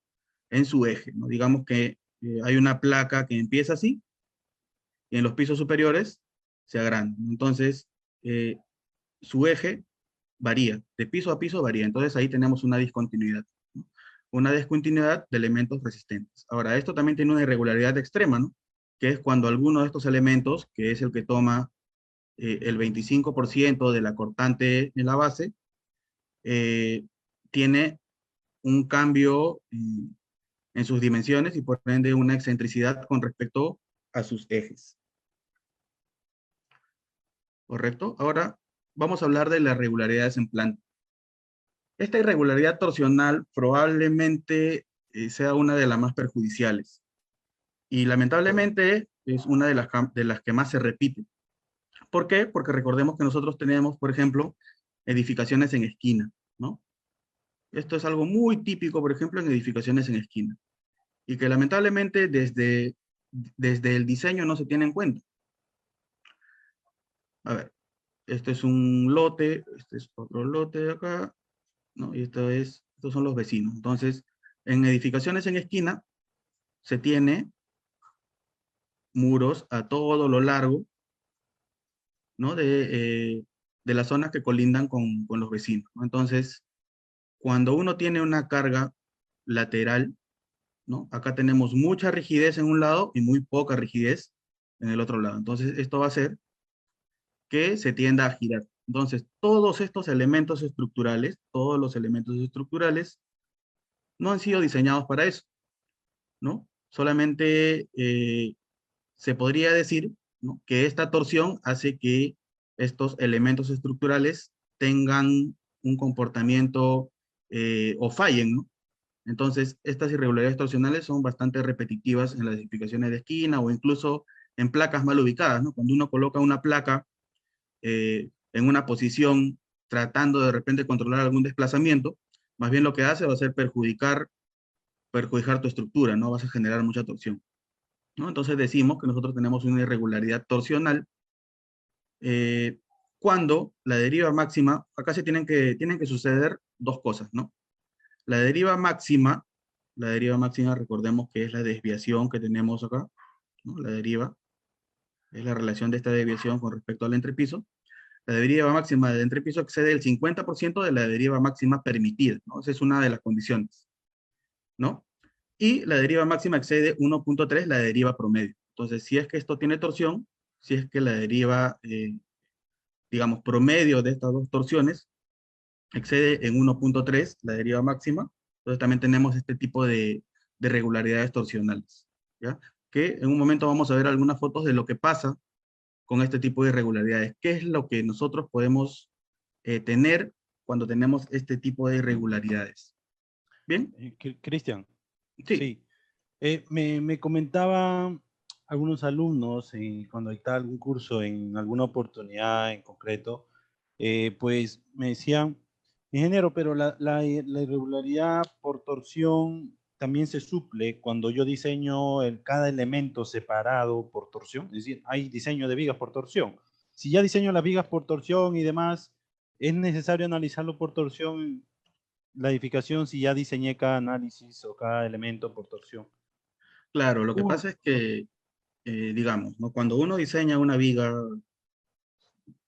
eje, ¿no? Digamos que hay una placa que empieza así y en los pisos superiores se agranda. Entonces, su eje varía, de piso a piso varía. Entonces ahí tenemos una discontinuidad, ¿no? Una discontinuidad de elementos resistentes. Ahora, esto también tiene una irregularidad extrema, ¿no? Que es cuando alguno de estos elementos, que es el que toma el 25% de la cortante en la base, tiene un cambio en sus dimensiones y por ende una excentricidad con respecto a sus ejes. ¿Correcto? Ahora vamos a hablar de las irregularidades en planta. Esta irregularidad torsional probablemente sea una de las más perjudiciales y lamentablemente es una de las que más se repite. ¿Por qué? Porque recordemos que nosotros tenemos, por ejemplo, edificaciones en esquina, ¿no? Esto es algo muy típico, por ejemplo, en edificaciones en esquina y que lamentablemente desde el diseño no se tiene en cuenta. A ver, este es un lote, este es otro lote de acá, ¿no? Y estos son los vecinos. Entonces, en edificaciones en esquina se tiene muros a todo lo largo, ¿no? De las zonas que colindan con los vecinos, ¿no? Entonces, cuando uno tiene una carga lateral, ¿no? Acá tenemos mucha rigidez en un lado y muy poca rigidez en el otro lado. Entonces, esto va a hacer que se tienda a girar. Entonces, todos estos elementos estructurales, todos los elementos estructurales no han sido diseñados para eso, ¿no? Solamente se podría decir, ¿no?, que esta torsión hace que estos elementos estructurales tengan un comportamiento o fallen, ¿no? Entonces, estas irregularidades torsionales son bastante repetitivas en las edificaciones de esquina o incluso en placas mal ubicadas, ¿no? Cuando uno coloca una placa en una posición tratando de repente controlar algún desplazamiento, más bien lo que hace va a ser perjudicar tu estructura, ¿no? Vas a generar mucha torsión, ¿no? Entonces decimos que nosotros tenemos una irregularidad torsional eh, cuando la deriva máxima, acá tienen que suceder dos cosas, ¿no? La deriva máxima, recordemos que es la desviación que tenemos acá, ¿no? La deriva es la relación de esta desviación con respecto al entrepiso. La deriva máxima del entrepiso excede el 50% de la deriva máxima permitida, ¿no? Esa es una de las condiciones, ¿no? Y la deriva máxima excede 1.3 la deriva promedio. Entonces, si es que esto tiene torsión, si es que la deriva, digamos, promedio de estas dos torsiones excede en 1.3 la deriva máxima, entonces también tenemos este tipo de regularidades torsionales, ¿ya? Que en un momento vamos a ver algunas fotos de lo que pasa con este tipo de irregularidades. ¿Qué es lo que nosotros podemos tener cuando tenemos este tipo de irregularidades? ¿Bien? Cristian, Sí, sí. Me comentaban algunos alumnos cuando dictaba algún curso en alguna oportunidad en concreto, pues me decían, ingeniero, pero la irregularidad por torsión también se suple cuando yo diseño cada elemento separado por torsión. Es decir, hay diseño de vigas por torsión. Si ya diseño las vigas por torsión y demás, ¿es necesario analizarlo por torsión, la edificación, si ya diseñé cada análisis o cada elemento por torsión? claro, lo que pasa es que, digamos, ¿no? Cuando uno diseña una viga,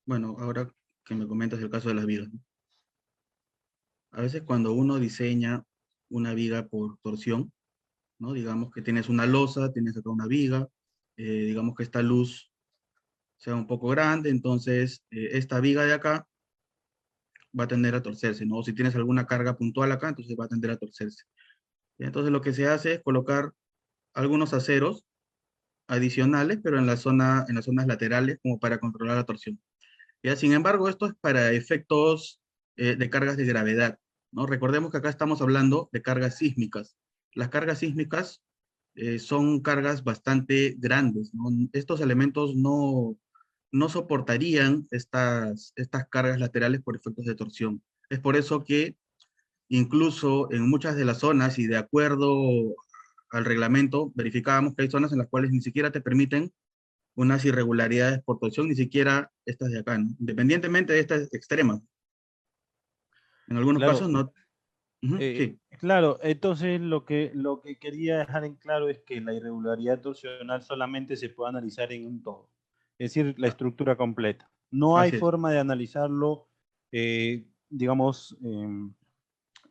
bueno, ahora que me comentas el caso de las vigas, ¿no? A veces cuando uno diseña una viga por torsión, ¿no? Digamos que tienes una losa, tienes acá una viga, digamos que esta luz sea un poco grande, entonces esta viga de acá va a tender a torcerse, ¿no? O si tienes alguna carga puntual acá, entonces va a tender a torcerse. Y entonces lo que se hace es colocar algunos aceros adicionales, pero en las zonas laterales, como para controlar la torsión. ¿Ya? Sin embargo, esto es para efectos de cargas de gravedad, ¿no? Recordemos que acá estamos hablando de cargas sísmicas. Las cargas sísmicas son cargas bastante grandes, ¿no? Estos elementos no soportarían estas cargas laterales por efectos de torsión. Es por eso que incluso en muchas de las zonas y de acuerdo al reglamento, verificábamos que hay zonas en las cuales ni siquiera te permiten unas irregularidades por torsión, ni siquiera estas de acá, ¿no? Independientemente de estas extremas. En algunos casos Claro, no. Ujú, sí, claro, entonces lo que quería dejar en claro es que la irregularidad torsional solamente se puede analizar en un todo, es decir, la ah, estructura completa. No hay así es. forma de analizarlo, digamos,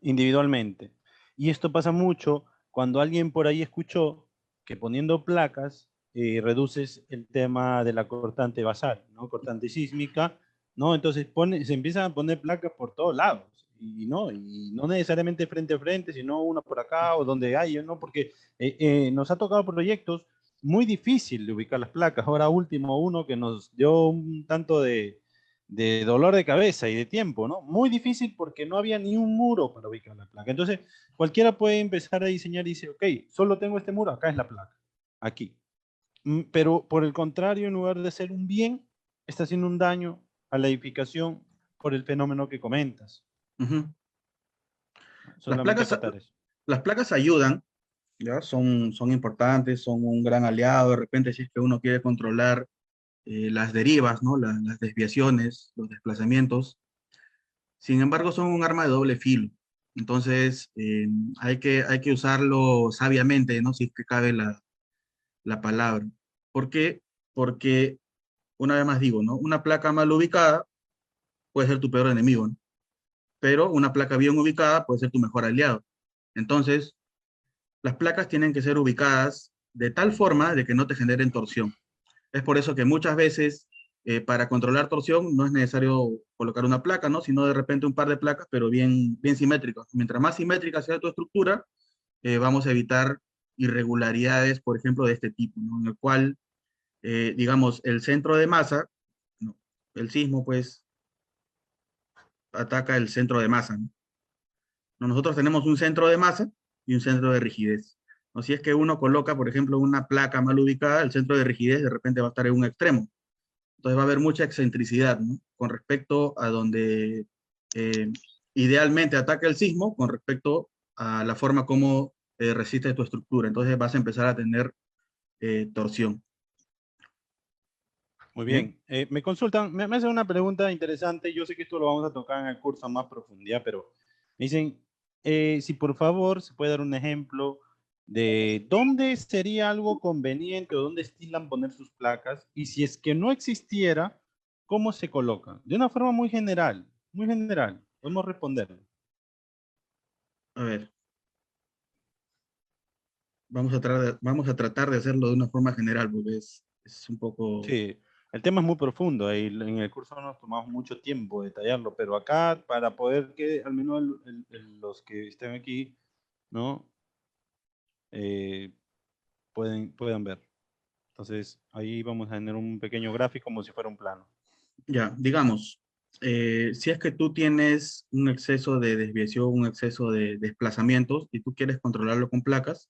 individualmente. Y esto pasa mucho cuando alguien por ahí escuchó que poniendo placas reduces el tema de la cortante basal, ¿no? Cortante sísmica, ¿no? Entonces se empiezan a poner placas por todos lados. y no necesariamente frente a frente, sino una por acá o donde hay, ¿no? Porque nos ha tocado proyectos muy difícil de ubicar las placas. Ahora último uno que nos dio un tanto de dolor de cabeza y de tiempo, ¿no? Muy difícil porque no había ni un muro para ubicar la placa. Entonces, cualquiera puede empezar a diseñar y dice, ok, solo tengo este muro, acá es la placa, aquí. Pero por el contrario, en lugar de hacer un bien, está haciendo un daño a la edificación por el fenómeno que comentas. Ujú. Las Solamente placas, acotar eso. las placas ayudan, ¿ya? Son importantes, son un gran aliado. De repente, si es que uno quiere controlar las derivas, ¿no? Las desviaciones, los desplazamientos. Sin embargo, son un arma de doble filo. Entonces, hay que usarlo sabiamente, ¿no? Si es que cabe la palabra. ¿Por qué? Porque, una vez más digo, ¿no? Una placa mal ubicada puede ser tu peor enemigo, ¿no? Pero una placa bien ubicada puede ser tu mejor aliado. Entonces, las placas tienen que ser ubicadas de tal forma de que no te generen torsión. Es por eso que muchas veces para controlar torsión no es necesario colocar una placa, ¿no? Sino de repente un par de placas, pero bien simétricas. Mientras más simétrica sea tu estructura, vamos a evitar irregularidades, por ejemplo, de este tipo, ¿no? En el cual, digamos, el centro de masa, ¿no? El sismo, pues, ataca el centro de masa, ¿no? Nosotros tenemos un centro de masa y un centro de rigidez. ¿No? Si es que uno coloca, por ejemplo, una placa mal ubicada, el centro de rigidez de repente va a estar en un extremo. Entonces va a haber mucha excentricidad, ¿no? Con respecto a donde idealmente ataca el sismo, con respecto a la forma como resiste tu estructura. Entonces vas a empezar a tener torsión. Muy ¿Bien? bien. Me consultan, me hacen una pregunta interesante. Yo sé que esto lo vamos a tocar en el curso a más profundidad, pero me dicen si por favor se puede dar un ejemplo de dónde sería algo conveniente o dónde estilan poner sus placas y si es que no existiera, ¿cómo se colocan? De una forma muy general, muy general. Podemos responder. A ver, vamos a tratar de hacerlo de una forma general, porque es un poco... Sí, el tema es muy profundo y en el curso nos tomamos mucho tiempo detallarlo, pero acá para poder que al menos los que estén aquí, ¿no? Eh, puedan ver. Entonces ahí vamos a tener un pequeño gráfico como si fuera un plano. Ya, digamos, si es que tú tienes un exceso de desviación, un exceso de desplazamientos y tú quieres controlarlo con placas,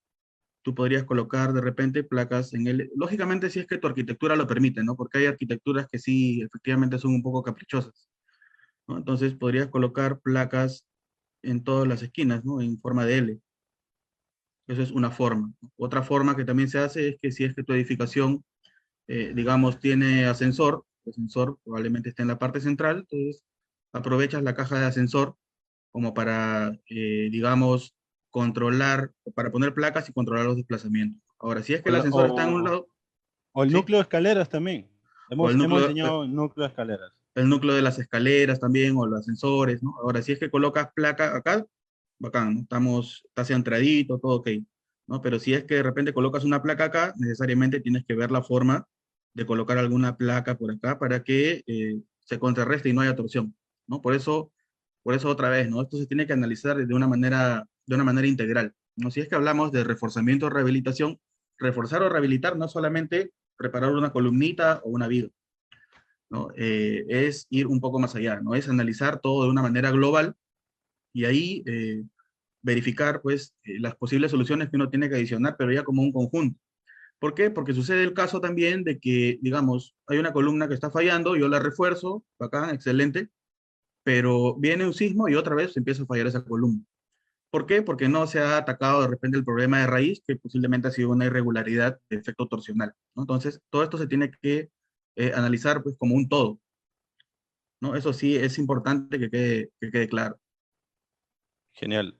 tú podrías colocar de repente placas en el... Lógicamente, si es que tu arquitectura lo permite, ¿no? Porque hay arquitecturas que sí, efectivamente son un poco caprichosas, ¿no? Entonces podrías colocar placas en todas las esquinas, ¿no? En forma de L. Eso es una forma. Otra forma que también se hace es que si es que tu edificación, digamos, tiene ascensor, el ascensor probablemente está en la parte central, entonces aprovechas la caja de ascensor como para, digamos, controlar, para poner placas y controlar los desplazamientos. Ahora, si es que O, el ascensor está en un lado, o el sí, núcleo de escaleras también. o Hemos diseñado el núcleo de escaleras. el núcleo de las escaleras también, o los ascensores, ¿no? Ahora, si es que colocas placa acá, bacán, ¿no? Está centradito, todo ok, ¿no? Pero si es que de repente colocas una placa acá, necesariamente tienes que ver la forma de colocar alguna placa por acá para que se contrarreste y no haya torsión, ¿no? Por eso otra vez, ¿no? Esto se tiene que analizar de una manera integral, ¿no? Si es que hablamos de reforzamiento o rehabilitación, reforzar o rehabilitar no solamente preparar una columnita o una viga, ¿no? Es ir un poco más allá, ¿no? Es analizar todo de una manera global y ahí verificar, pues, las posibles soluciones que uno tiene que adicionar, pero ya como un conjunto. ¿Por qué? Porque sucede el caso también de que, digamos, hay una columna que está fallando, yo la refuerzo, bacán, excelente, pero viene un sismo y otra vez empieza a fallar esa columna. ¿Por qué? Porque no se ha atacado de repente el problema de raíz, que posiblemente ha sido una irregularidad de efecto torsional, ¿no? Entonces, todo esto se tiene que analizar pues como un todo, ¿no? Eso sí es importante que quede claro. Genial.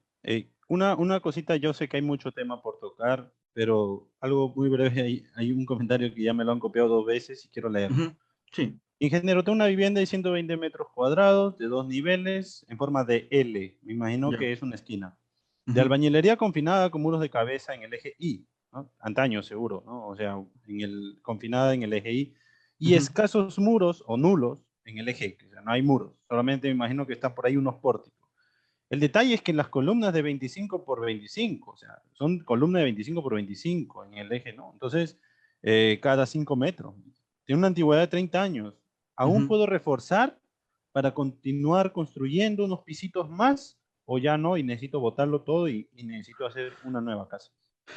Una cosita, yo sé que hay mucho tema por tocar, pero algo muy breve, hay un comentario que ya me lo han copiado dos veces y quiero leerlo. Ujú. Sí, Ingeniero, tengo una vivienda de 120 metros cuadrados, de dos niveles, en forma de L. Me imagino ya. que es una esquina. De Ujú, albañilería confinada con muros de cabeza en el eje I, ¿no? Antaño seguro, ¿no? O sea, confinada en el eje I. Y ujú, escasos muros o nulos en el eje X. O sea, no hay muros. Solamente me imagino que están por ahí unos pórticos. El detalle es que las columnas de 25 por 25, o sea, son columnas de 25 por 25 en el eje, ¿no? Entonces, cada 5 metros. Tiene una antigüedad de 30 años. ¿Aún Ujú. puedo reforzar para continuar construyendo unos pisitos más? ¿O ya no? Y necesito botarlo todo y necesito hacer una nueva casa.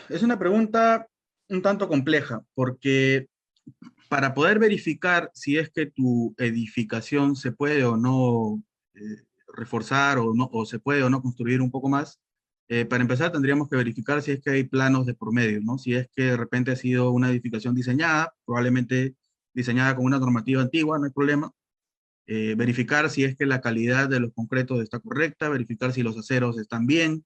Es una pregunta un tanto compleja, porque para poder verificar si es que tu edificación se puede o no reforzar o, no, o se puede o no construir un poco más, para empezar tendríamos que verificar si es que hay planos de por medio, ¿no? Si es que de repente ha sido una edificación diseñada, probablemente diseñada con una normativa antigua, no hay problema. Verificar si es que la calidad de los concretos está correcta, verificar si los aceros están bien,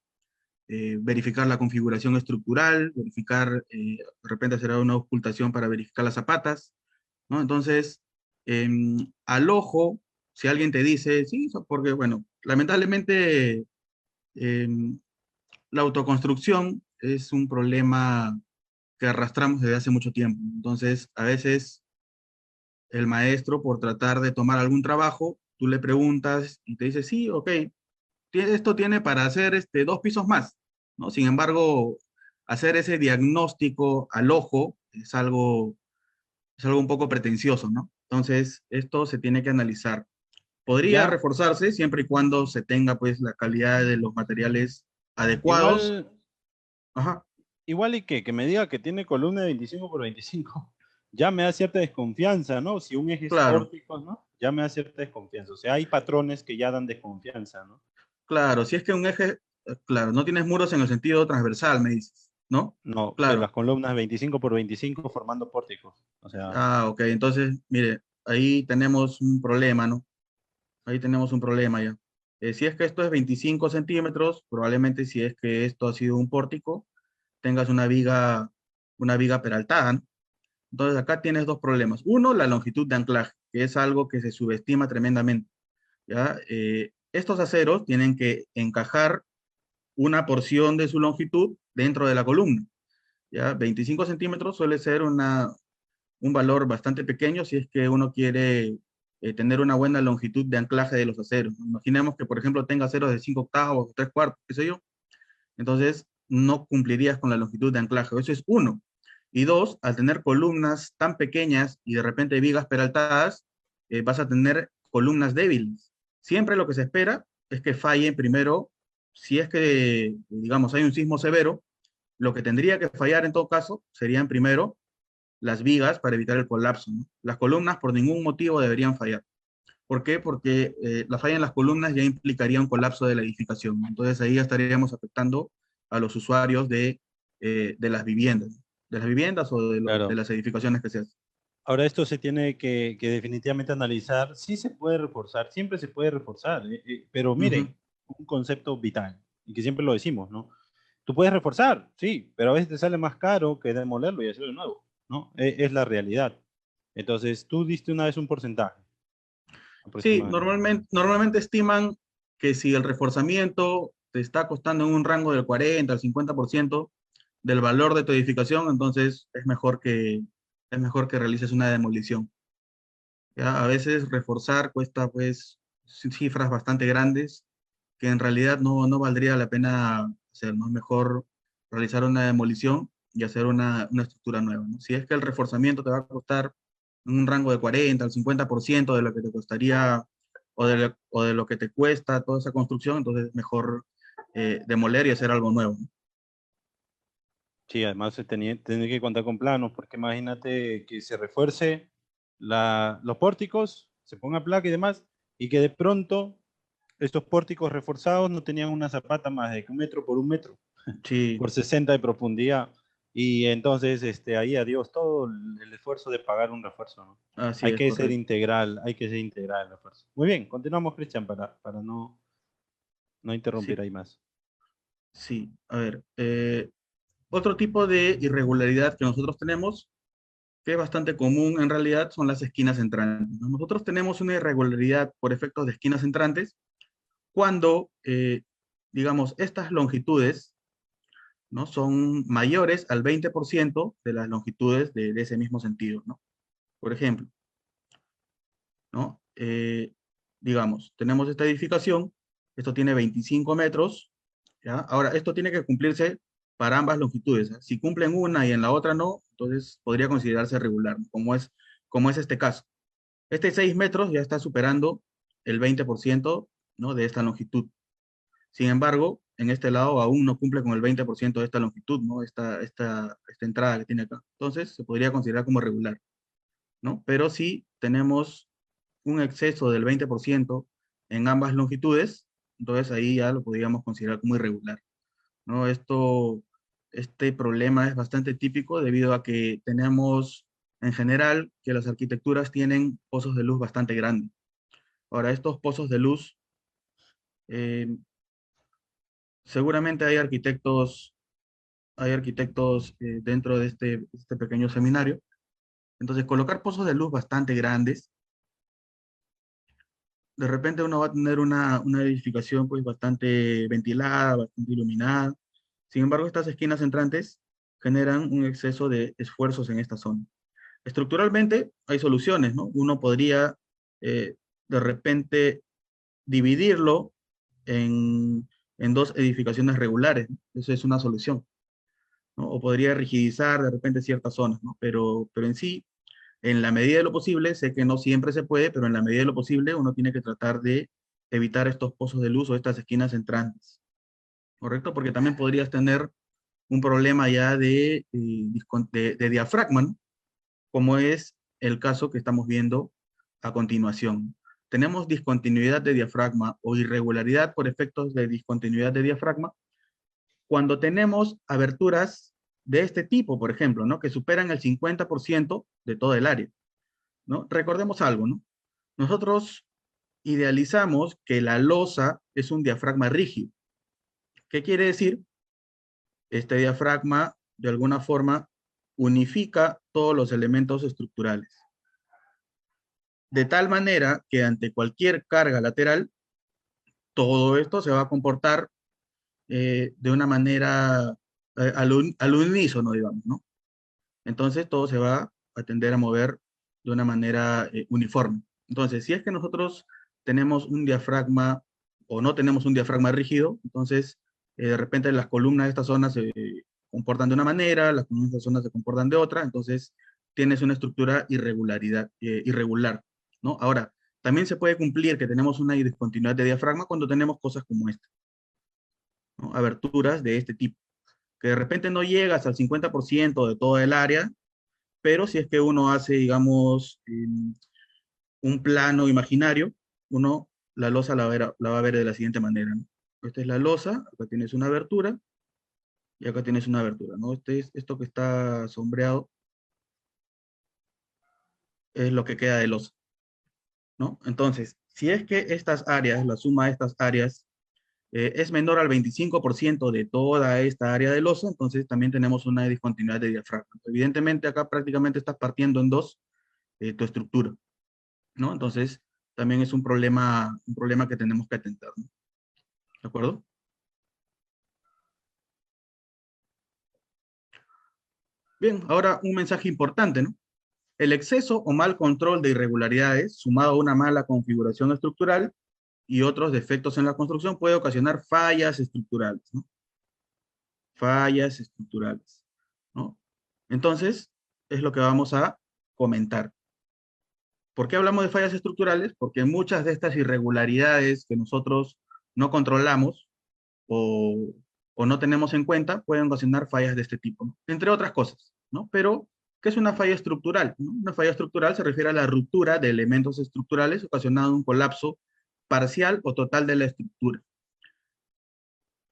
verificar la configuración estructural, verificar, de repente hacer una ocultación para verificar las zapatas, ¿no? Entonces, al ojo, si alguien te dice, sí, porque, bueno, lamentablemente em, la autoconstrucción es un problema que arrastramos desde hace mucho tiempo. Entonces, a veces el maestro, por tratar de tomar algún trabajo, tú le preguntas y te dice, sí, ok, esto tiene para hacer 2 pisos más, ¿no? Sin embargo, hacer ese diagnóstico al ojo es algo un poco pretencioso, ¿no? Entonces, esto se tiene que analizar. Podría Ya, reforzarse siempre y cuando se tenga, pues, la calidad de los materiales adecuados. igual, Ajá, igual y que me diga que tiene columna de 25 por 25, ya me da cierta desconfianza, ¿no? Si un eje es claro, pórtico, ¿no? Ya me da cierta desconfianza. O sea, hay patrones que ya dan desconfianza, ¿no? claro. Si es que un eje, claro, no tienes muros en el sentido transversal, me dices, ¿no? No, que las Claro. columnas 25 por 25 formando pórticos. O sea, Ah, ok. Entonces, mire, ahí tenemos un problema, ¿no? Ahí tenemos un problema ya. Si es que esto es 25 centímetros, probablemente si es que esto ha sido un pórtico, tengas una viga peraltada, ¿no? Entonces acá tienes dos problemas. Uno, la longitud de anclaje, que es algo que se subestima tremendamente, ¿ya? Estos aceros tienen que encajar una porción de su longitud dentro de la columna, ¿ya? 25 centímetros suele ser un valor bastante pequeño si es que uno quiere tener una buena longitud de anclaje de los aceros. Imaginemos que, por ejemplo, tenga aceros de 5 octavos o 3 cuartos, qué sé yo. Entonces, no cumplirías con la longitud de anclaje. Eso es uno. Y dos, al tener columnas tan pequeñas y de repente vigas peraltadas, vas a tener columnas débiles. Siempre lo que se espera es que fallen primero, si es que, digamos, hay un sismo severo, lo que tendría que fallar en todo caso serían primero las vigas para evitar el colapso, ¿no? Las columnas por ningún motivo deberían fallar. ¿Por qué? Porque la falla en las columnas ya implicaría un colapso de la edificación, ¿no? Entonces ahí ya estaríamos afectando a los usuarios de las viviendas, ¿no? De las viviendas o de claro. las edificaciones que se hacen. Ahora esto se tiene que definitivamente analizar. Sí se puede reforzar, siempre se puede reforzar, pero Ujú. miren, un concepto vital, y que siempre lo decimos, ¿no? Tú puedes reforzar, sí, pero a veces te sale más caro que demolerlo y hacerlo de nuevo, ¿no? Es la realidad. Entonces, tú diste una vez un porcentaje Sí, aproximadamente. normalmente estiman que si el reforzamiento te está costando en un rango del 40 al 50% del valor de tu edificación, entonces es mejor que realices una demolición. ¿Ya? A veces reforzar cuesta pues cifras bastante grandes que en realidad no valdría la pena hacer, ¿no? Es mejor realizar una demolición y hacer una estructura nueva, ¿no? Si es que el reforzamiento te va a costar en un rango de 40 al 50% de lo que te costaría o de lo que te cuesta toda esa construcción, entonces es mejor demoler y hacer algo nuevo, ¿no? Sí, además se tenía que contar con planos, porque imagínate que se refuerce los pórticos, se ponga placa y demás, y que de pronto estos pórticos reforzados no tenían una zapata más de 1 metro por 1 metro, Sí, por 60 de profundidad. Y entonces ahí adiós todo el esfuerzo de pagar un refuerzo, ¿no? así es, correcto. Hay que ser integral el refuerzo. Muy bien, continuamos, Cristian, para no Sí, interrumpir ahí más. sí. A ver, otro tipo de irregularidad que nosotros tenemos que es bastante común en realidad, son las esquinas entrantes, ¿no? Nosotros tenemos una irregularidad por efectos de esquinas entrantes cuando, digamos, estas longitudes, ¿no? Son mayores al 20% de las longitudes de ese mismo sentido, ¿no? Por ejemplo, ¿no? Digamos, tenemos esta edificación esto tiene 25 metros, ¿ya? Ahora, esto tiene que cumplirse para ambas longitudes, ¿eh? Si cumplen una y en la otra no, entonces podría considerarse regular, ¿no? Como es este caso. Este 6 metros ya está superando el 20%, ¿no? De esta longitud. Sin embargo, en este lado aún no cumple con el 20% de esta longitud, ¿no? Esta entrada que tiene acá. Entonces, se podría considerar como regular, ¿no? Pero si tenemos un exceso del 20% en ambas longitudes, entonces ahí ya lo podríamos considerar como irregular, ¿no? Este problema es bastante típico debido a que tenemos en general que las arquitecturas tienen pozos de luz bastante grandes. Ahora, estos pozos de luz, eh, seguramente hay arquitectos dentro de este pequeño seminario. Entonces, colocar pozos de luz bastante grandes, de repente uno va a tener una edificación pues bastante ventilada, bastante iluminada. Sin embargo, estas esquinas entrantes generan un exceso de esfuerzos en esta zona. Estructuralmente hay soluciones, ¿no? Uno podría de repente dividirlo en dos edificaciones regulares, ¿no? Eso es una solución, ¿no? O podría rigidizar de repente ciertas zonas, ¿no? Pero en sí, en la medida de lo posible, sé que no siempre se puede, pero en la medida de lo posible uno tiene que tratar de evitar estos pozos de luz o estas esquinas entrantes, ¿correcto? Porque también podrías tener un problema ya de diafragma, ¿no? Como es el caso que estamos viendo a continuación. Tenemos discontinuidad de diafragma o irregularidad por efectos de discontinuidad de diafragma cuando tenemos aberturas de este tipo, por ejemplo, ¿no? Que superan el 50% de todo el área, ¿no? Recordemos algo, ¿no? Nosotros idealizamos que la losa es un diafragma rígido. ¿Qué quiere decir? Este diafragma, de alguna forma, unifica todos los elementos estructurales. De tal manera que ante cualquier carga lateral, todo esto se va a comportar de una manera al unísono, digamos, ¿no? Entonces todo se va a tender a mover de una manera uniforme. Entonces, si es que nosotros tenemos un diafragma o no tenemos un diafragma rígido, entonces de repente las columnas de esta zona se comportan de una manera, las columnas de esta zona se comportan de otra, entonces tienes una estructura irregular, ¿no? Ahora, también se puede cumplir que tenemos una discontinuidad de diafragma cuando tenemos cosas como esta, ¿no? Aberturas de este tipo, que de repente no llegas al 50% de toda el área, pero si es que uno hace, digamos, un plano imaginario, uno la losa la va a ver de la siguiente manera, ¿no? Esta es la losa, acá tienes una abertura, y acá tienes una abertura, ¿no? Esto que está sombreado es lo que queda de losa, ¿no? Entonces, si es que estas áreas, la suma de estas áreas, es menor al 25% de toda esta área de losa, entonces también tenemos una discontinuidad de diafragma. Evidentemente acá prácticamente estás partiendo en dos tu estructura, ¿no? Entonces también es un problema que tenemos que atentar, ¿no? ¿De acuerdo? Bien, ahora un mensaje importante, ¿no? El exceso o mal control de irregularidades, sumado a una mala configuración estructural y otros defectos en la construcción, puede ocasionar fallas estructurales, ¿no? Fallas estructurales, ¿no? Entonces, es lo que vamos a comentar. ¿Por qué hablamos de fallas estructurales? Porque muchas de estas irregularidades que nosotros no controlamos o, o no tenemos en cuenta pueden ocasionar fallas de este tipo, ¿no? Entre otras cosas, ¿no? Pero, ¿qué es una falla estructural? ¿No? Una falla estructural se refiere a la ruptura de elementos estructurales ocasionando un colapso parcial o total de la estructura,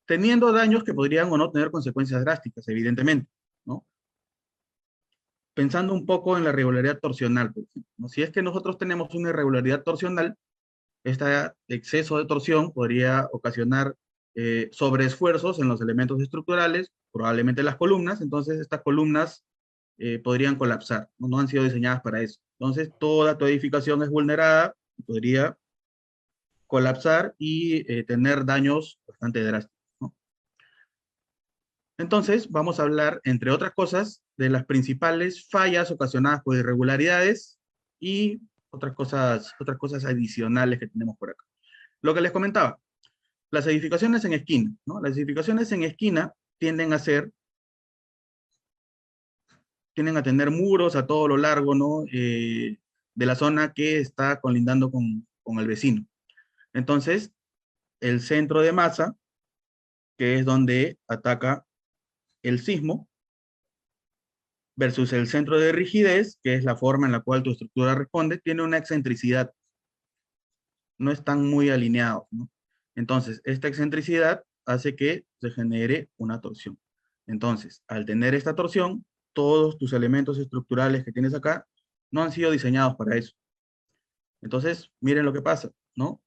teniendo daños que podrían o no tener consecuencias drásticas, evidentemente, ¿no? Pensando un poco en la irregularidad torsional, por ejemplo, ¿no? Si es que nosotros tenemos una irregularidad torsional, este exceso de torsión podría ocasionar sobreesfuerzos en los elementos estructurales, probablemente las columnas, entonces estas columnas podrían colapsar, ¿no? No han sido diseñadas para eso. Entonces toda tu edificación es vulnerada, podría colapsar y tener daños bastante drásticos, ¿no? Entonces vamos a hablar, entre otras cosas, de las principales fallas ocasionadas por irregularidades y otras cosas adicionales que tenemos por acá. Lo que les comentaba, las edificaciones en esquina, ¿no? Las edificaciones en esquina tienden a tener muros a todo lo largo, ¿no? De la zona que está colindando con el vecino. Entonces, el centro de masa, que es donde ataca el sismo, versus el centro de rigidez, que es la forma en la cual tu estructura responde, tiene una excentricidad, no están muy alineados, ¿no? Entonces, esta excentricidad hace que se genere una torsión. Entonces, al tener esta torsión, todos tus elementos estructurales que tienes acá no han sido diseñados para eso. Entonces, miren lo que pasa, ¿no?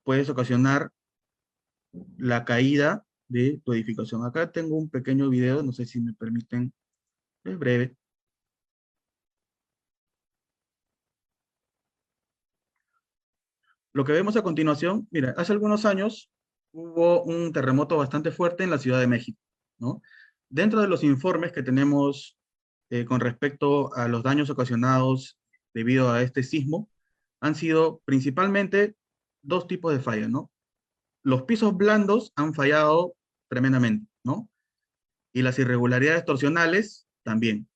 Puedes ocasionar la caída de tu edificación. Acá tengo un pequeño video, no sé si me permiten, es breve. Lo que vemos a continuación, mira, hace algunos años hubo un terremoto bastante fuerte en la Ciudad de México, ¿no? Dentro de los informes que tenemos con respecto a los daños ocasionados debido a este sismo, han sido principalmente dos tipos de fallas, ¿no? Los pisos blandos han fallado tremendamente, ¿no? Y las irregularidades torsionales también.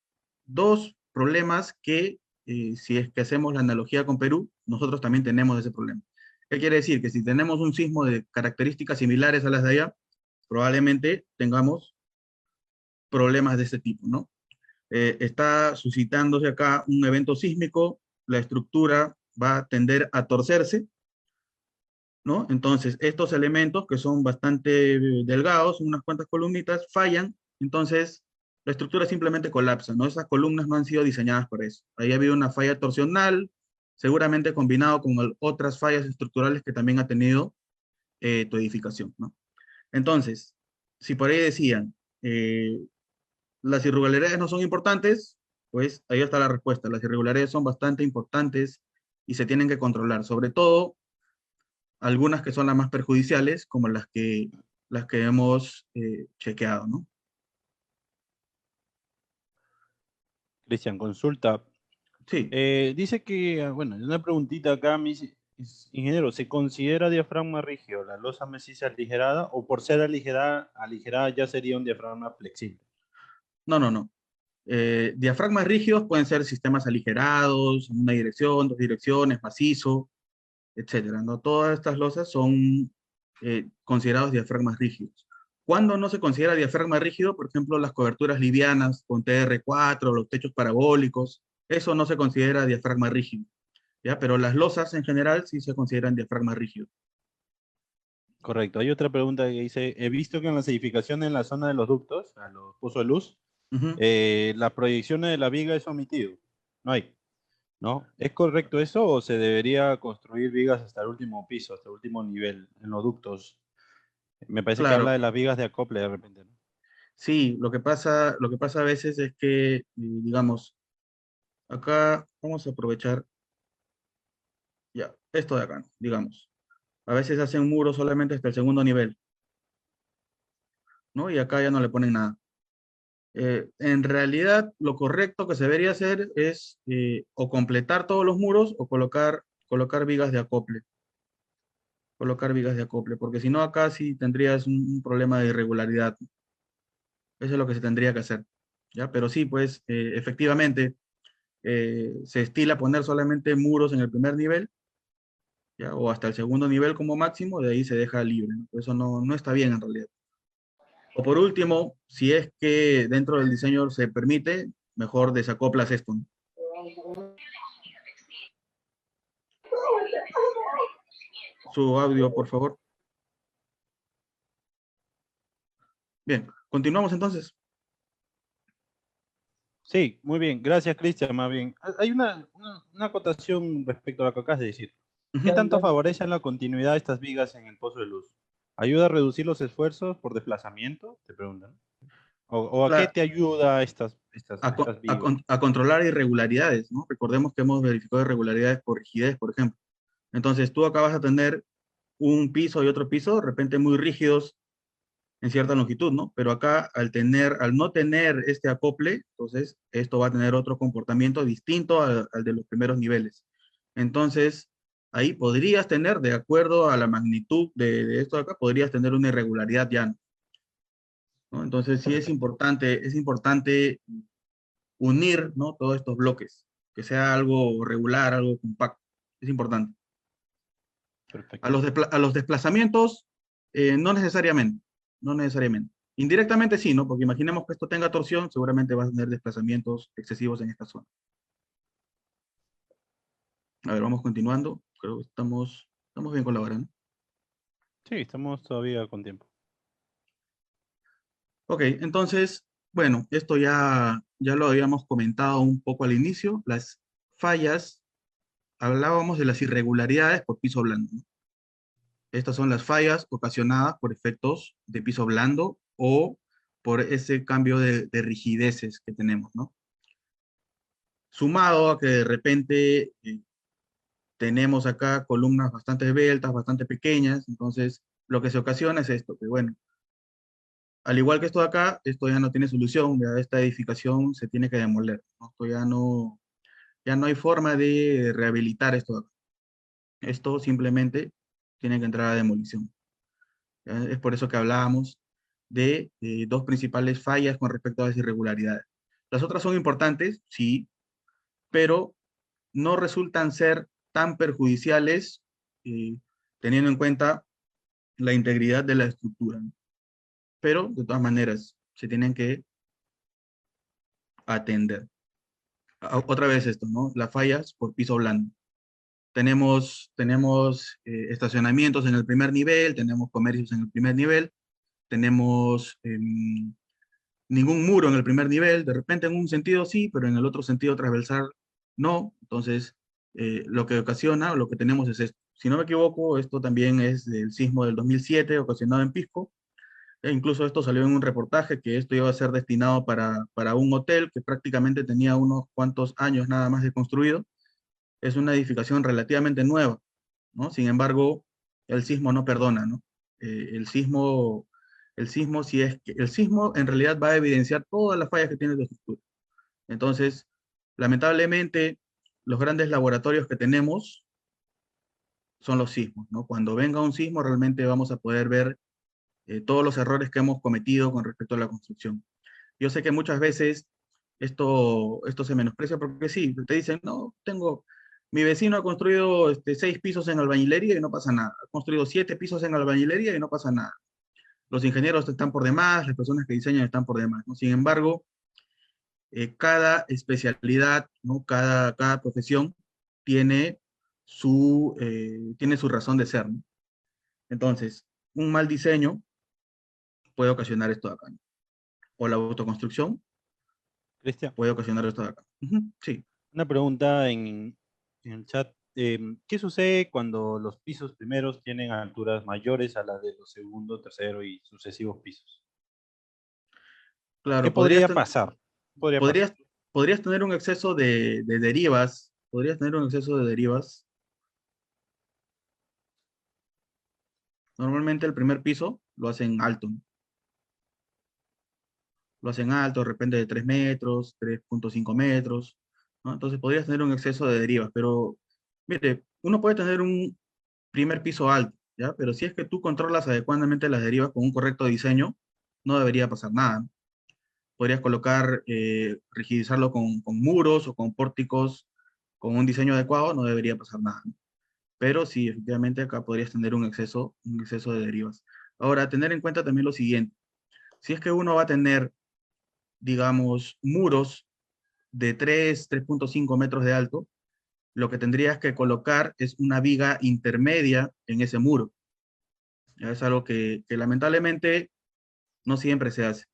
Dos problemas que, si es que hacemos la analogía con Perú, nosotros también tenemos ese problema. ¿Qué quiere decir? Que si tenemos un sismo de características similares a las de allá, probablemente tengamos problemas de este tipo, ¿no? Está suscitándose acá un evento sísmico, la estructura va a tender a torcerse, ¿no? Entonces, estos elementos que son bastante delgados, unas cuantas columnitas, fallan, entonces la estructura simplemente colapsa, ¿no? Esas columnas no han sido diseñadas para eso. Ahí ha habido una falla torsional, seguramente combinado con otras fallas estructurales que también ha tenido tu edificación, ¿no? Entonces, si por ahí decían, las irregularidades no son importantes, pues ahí está la respuesta. Las irregularidades son bastante importantes y se tienen que controlar, sobre todo algunas que son las más perjudiciales, como las que hemos chequeado, ¿no? Cristian, consulta. Sí, Dice que, bueno, una preguntita acá, me dice, ingeniero, ¿se considera diafragma rígido la losa maciza aligerada o por ser aligerada ya sería un diafragma flexible? no, no, no. Diafragmas rígidos pueden ser sistemas aligerados, en una dirección, dos direcciones, macizo, etcétera, ¿no? Todas estas losas son considerados diafragmas rígidos. ¿Cuándo no se considera diafragma rígido? Por ejemplo, las coberturas livianas con TR4, los techos parabólicos, eso no se considera diafragma rígido, ¿ya? Pero las losas en general sí se consideran diafragma rígido. Correcto. Hay otra pregunta que dice, he visto que en las edificaciones en la zona de los ductos, a los pozos de luz, Ujú. las proyecciones de la viga es omitido. No hay, ¿no? ¿Es correcto eso o se debería construir vigas hasta el último piso, hasta el último nivel en los ductos? Me parece que habla Claro, de las vigas de acople de repente, ¿no? sí, lo que pasa a veces es que, digamos, acá vamos a aprovechar ya, esto de acá, ¿no? Digamos. A veces hacen muros solamente hasta el segundo nivel, ¿no? Y acá ya no le ponen nada. En realidad, lo correcto que se debería hacer es o completar todos los muros o colocar vigas de acople. Colocar vigas de acople, porque si no, acá sí tendrías un problema de irregularidad. Eso es lo que se tendría que hacer. ¿Ya? Pero sí, pues, efectivamente, se estila poner solamente muros en el primer nivel, ¿ya? O hasta el segundo nivel como máximo, de ahí se deja libre, ¿no? Eso no está bien en realidad. O por último, si es que dentro del diseño se permite, mejor desacoplas esto, ¿no? Su audio, por favor. Bien, continuamos entonces. Sí, muy bien. Gracias, Cristian. Más bien, hay una acotación respecto a lo que acabas de decir. ¿Qué tanto Ujú. favorecen la continuidad de estas vigas en el pozo de luz? ¿Ayuda a reducir los esfuerzos por desplazamiento? Te preguntan. ¿O a qué La- te ayuda a, co- estas a vigas? con- a controlar irregularidades, ¿no? Recordemos que hemos verificado irregularidades por rigidez, por ejemplo. Entonces, tú acá vas a tener un piso y otro piso, de repente muy rígidos en cierta longitud, ¿no? Pero acá, al no tener este acople, entonces esto va a tener otro comportamiento distinto al de los primeros niveles. Entonces, ahí podrías tener, de acuerdo a la magnitud de esto de acá, podrías tener una irregularidad ya, ¿no? Entonces sí es importante unir, ¿no? Todos estos bloques, que sea algo regular, algo compacto, es importante. Perfecto. A los desplazamientos, no necesariamente, no necesariamente. Indirectamente sí, ¿no? Porque imaginemos que esto tenga torsión, seguramente vas a tener desplazamientos excesivos en esta zona. A ver, vamos continuando. Creo que estamos bien con la hora, ¿no? Sí, estamos todavía con tiempo. Ok, entonces, bueno, esto ya lo habíamos comentado un poco al inicio. Las fallas, hablábamos de las irregularidades por piso blando, ¿no? Estas son las fallas ocasionadas por efectos de piso blando o por ese cambio de rigideces que tenemos, ¿no? Sumado a que de repente tenemos acá columnas bastante esbeltas, bastante pequeñas, entonces lo que se ocasiona es esto, que bueno, al igual que esto de acá, esto ya no tiene solución, ya esta edificación se tiene que demoler, ¿no? Esto ya no hay forma de rehabilitar esto de acá. Esto simplemente tiene que entrar a demolición. ¿Ya? Es por eso que hablábamos de dos principales fallas con respecto a las irregularidades. Las otras son importantes, sí, pero no resultan ser tan perjudiciales eh, teniendo en cuenta la integridad de la estructura, ¿no? Pero de todas maneras se tienen que atender. Otra vez esto, ¿no? Las fallas por piso blando. Tenemos estacionamientos en el primer nivel, tenemos comercios en el primer nivel, tenemos ningún muro en el primer nivel, de repente en un sentido sí, pero en el otro sentido transversal no. Entonces, lo que ocasiona, lo que tenemos es esto. Si no me equivoco, esto también es del sismo del 2007 ocasionado en Pisco. E incluso esto salió en un reportaje que esto iba a ser destinado para un hotel que prácticamente tenía unos cuantos años nada más de construido. Es una edificación relativamente nueva, ¿no? Sin embargo, el sismo no perdona, ¿no? El sismo, si es que el sismo en realidad va a evidenciar todas las fallas que tiene la estructura. Entonces, lamentablemente, los grandes laboratorios que tenemos son los sismos, ¿no? Cuando venga un sismo, realmente vamos a poder ver todos los errores que hemos cometido con respecto a la construcción. Yo sé que muchas veces esto se menosprecia porque sí, te dicen, no, mi vecino ha construido 6 pisos en albañilería y no pasa nada. Ha construido 7 pisos en albañilería y no pasa nada. Los ingenieros están por demás, las personas que diseñan están por demás, ¿no? Sin embargo, cada especialidad, ¿no? Cada profesión tiene tiene su razón de ser, ¿no? Entonces, un mal diseño puede ocasionar esto de acá, ¿no? O la autoconstrucción Cristian, puede ocasionar esto de acá. Ujú, sí. una pregunta en el chat. ¿Qué sucede cuando los pisos primeros tienen alturas mayores a las de los segundo, tercero y sucesivos pisos? ¿Qué Claro, podría pasar? Podría pasar. podrías, podrías tener un exceso de derivas, podrías tener un exceso de derivas. Normalmente el primer piso lo hacen alto, ¿no? Lo hacen alto, de repente de 3 metros, 3,5 metros, ¿no? Entonces podrías tener un exceso de derivas, pero mire, uno puede tener un primer piso alto, ¿ya? Pero si es que tú controlas adecuadamente las derivas con un correcto diseño, no debería pasar nada, ¿no? Podrías colocar, rigidizarlo con muros o con pórticos con un diseño adecuado, no debería pasar nada, ¿no? Pero sí, efectivamente acá podrías tener un exceso de derivas. Ahora, tener en cuenta también lo siguiente. Si es que uno va a tener, digamos, muros de 3,5 metros de alto, lo que tendrías que colocar es una viga intermedia en ese muro. Ya es algo que lamentablemente no siempre se hace.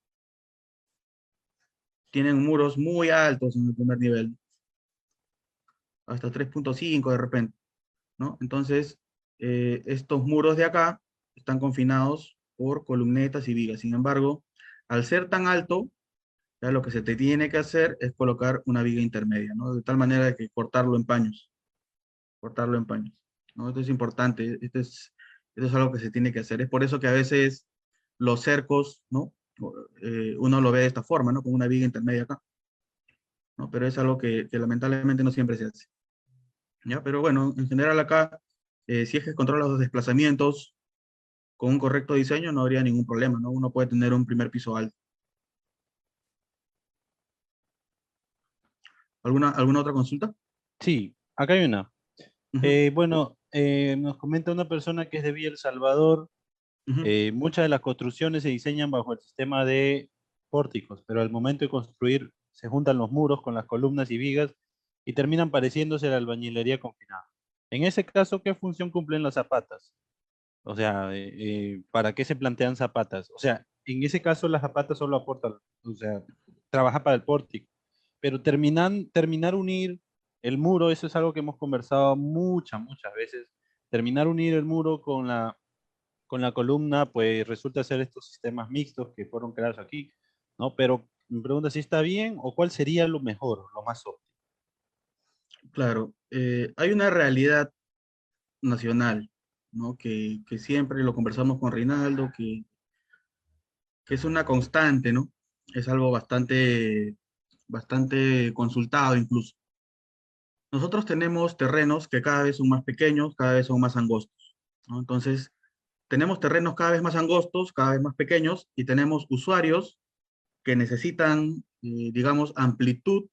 Tienen muros muy altos en el primer nivel, hasta 3,5 de repente, ¿no? Entonces, estos muros de acá están confinados por columnetas y vigas. Sin embargo, al ser tan alto, ya lo que se te tiene que hacer es colocar una viga intermedia, ¿no? De tal manera que cortarlo en paños, ¿no? Esto es importante, esto es algo que se tiene que hacer. Es por eso que a veces los cercos, ¿no? Uno lo ve de esta forma, ¿no? Con una viga intermedia acá, ¿no? Pero es algo que lamentablemente no siempre se hace, ¿ya? Pero bueno, en general acá Si es que controla los desplazamientos con un correcto diseño, no habría ningún problema, ¿no? Uno puede tener un primer piso alto. ¿Alguna otra consulta? Sí, acá hay una. Ujú, Bueno, nos comenta una persona que es de Villa El Salvador. ujú. Muchas de las construcciones se diseñan bajo el sistema de pórticos, pero al momento de construir se juntan los muros con las columnas y vigas y terminan pareciéndose a la albañilería confinada. En ese caso, ¿qué función cumplen las zapatas? O sea, ¿para qué se plantean zapatas? O sea, en ese caso las zapatas solo aportan, o sea, trabaja para el pórtico, pero terminar unir el muro, eso es algo que hemos conversado muchas veces, terminar unir el muro con la columna, pues resulta ser estos sistemas mixtos que fueron creados aquí, ¿no? Pero me pregunta si está bien o cuál sería lo mejor, lo más óptimo. Claro, hay una realidad nacional, ¿no? Que siempre lo conversamos con Rinaldo, que es una constante, ¿no? Es algo bastante consultado incluso. Nosotros tenemos terrenos que cada vez son más pequeños, cada vez son más angostos, ¿no? Entonces, tenemos terrenos cada vez más angostos, cada vez más pequeños, y tenemos usuarios que necesitan, digamos, amplitud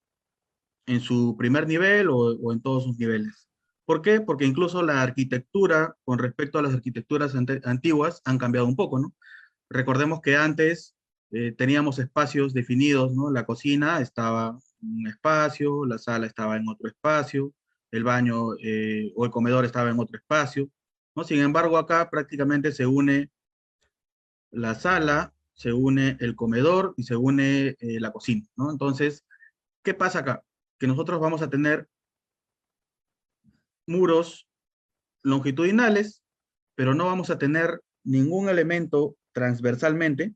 en su primer nivel o en todos sus niveles. ¿Por qué? Porque incluso la arquitectura con respecto a las arquitecturas antiguas han cambiado un poco, ¿no? Recordemos que antes teníamos espacios definidos, ¿no? La cocina estaba en un espacio, la sala estaba en otro espacio, el baño o el comedor estaba en otro espacio, ¿no? Sin embargo, acá prácticamente se une la sala, se une el comedor y se une la cocina, ¿no? Entonces, ¿qué pasa acá? Que nosotros vamos a tener muros longitudinales, pero no vamos a tener ningún elemento transversalmente,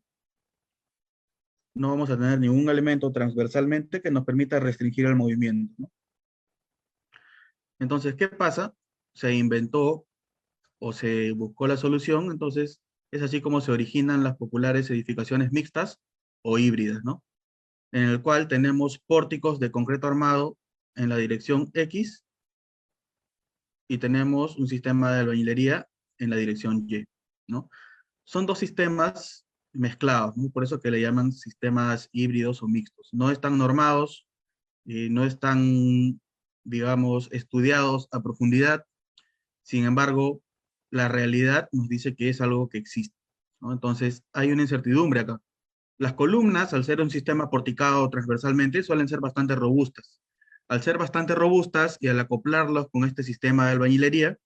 no vamos a tener ningún elemento transversalmente que nos permita restringir el movimiento, ¿no? Entonces, ¿qué pasa? Se inventó o se buscó la solución, entonces es así como se originan las populares edificaciones mixtas o híbridas, ¿no? En el cual tenemos pórticos de concreto armado en la dirección X y tenemos un sistema de albañilería en la dirección Y, ¿no? Son dos sistemas mezclados, ¿no? Por eso que le llaman sistemas híbridos o mixtos. No están normados, no están, digamos, estudiados a profundidad. Sin embargo, la realidad nos dice que es algo que existe, ¿no? Entonces, hay una incertidumbre acá. Las columnas, al ser un sistema porticado transversalmente, suelen ser bastante robustas. Al ser bastante robustas y al acoplarlos con este sistema de albañilería,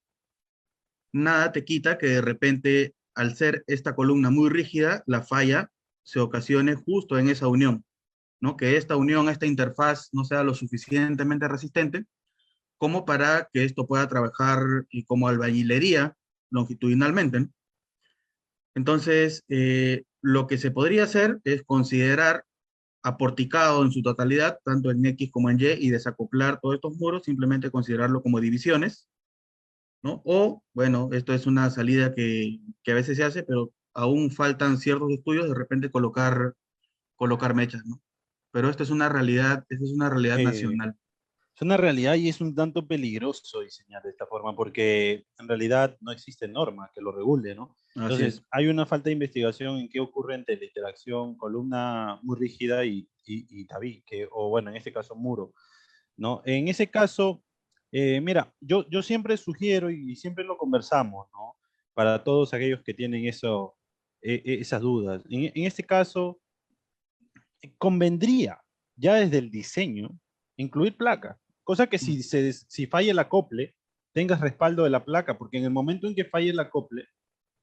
nada te quita que de repente, al ser esta columna muy rígida, la falla se ocasione justo en esa unión, ¿no? Que esta unión, esta interfaz no sea lo suficientemente resistente como para que esto pueda trabajar como albañilería longitudinalmente, ¿no? Entonces, lo que se podría hacer es considerar aporticado en su totalidad, tanto en X como en Y, y desacoplar todos estos muros, simplemente considerarlo como divisiones, ¿no? O, bueno, esto es una salida que a veces se hace, pero aún faltan ciertos estudios, de repente colocar mechas, ¿no? Pero esta es una realidad Eh, nacional. es una realidad y es un tanto peligroso diseñar de esta forma porque en realidad no existe norma que lo regule, ¿no? Así es. Entonces, hay una falta de investigación en qué ocurre entre la interacción columna muy rígida y tabique, o bueno, en este caso muro, ¿no? En ese caso, mira, yo siempre sugiero y siempre lo conversamos, ¿no? Para todos aquellos que tienen esas dudas. En este caso, convendría ya desde el diseño incluir placa, cosa que si falla el acople, tengas respaldo de la placa, porque en el momento en que falle el acople,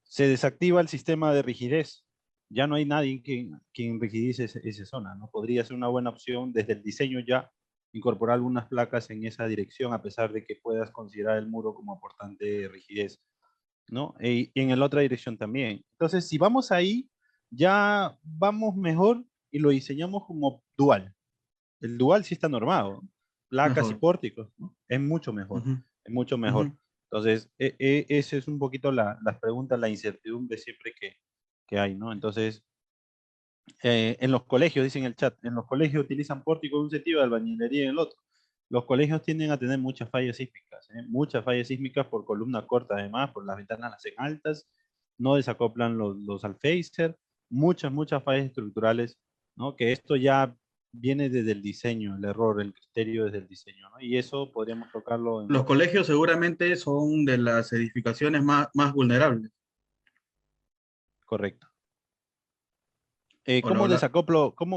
se desactiva el sistema de rigidez. Ya no hay nadie quien rigidice esa zona, ¿no? Podría ser una buena opción desde el diseño ya incorporar algunas placas en esa dirección, a pesar de que puedas considerar el muro como aportante de rigidez, ¿no? Y en la otra dirección también. Entonces, si vamos ahí, ya vamos mejor y lo diseñamos como dual. El dual sí está normado, ¿no? Placas y Mejor. pórticos, ¿no? Ujú, es mucho mejor. ujú. Entonces, esa es un poquito las preguntas, la incertidumbre siempre que hay, ¿no? Entonces, en los colegios, dicen en el chat, en los colegios utilizan pórtico en un sentido y albañilería en el otro. los colegios tienden a tener muchas fallas sísmicas, ¿eh? Muchas fallas sísmicas por columna corta, además, por las ventanas las hacen altas, no desacoplan los alféizar, muchas fallas estructurales, ¿no? Que esto ya viene desde el diseño, el error, el criterio desde el diseño, ¿no? Y eso podríamos tocarlo en Los otro. colegios seguramente son de las edificaciones más vulnerables. Correcto. Hola, hola.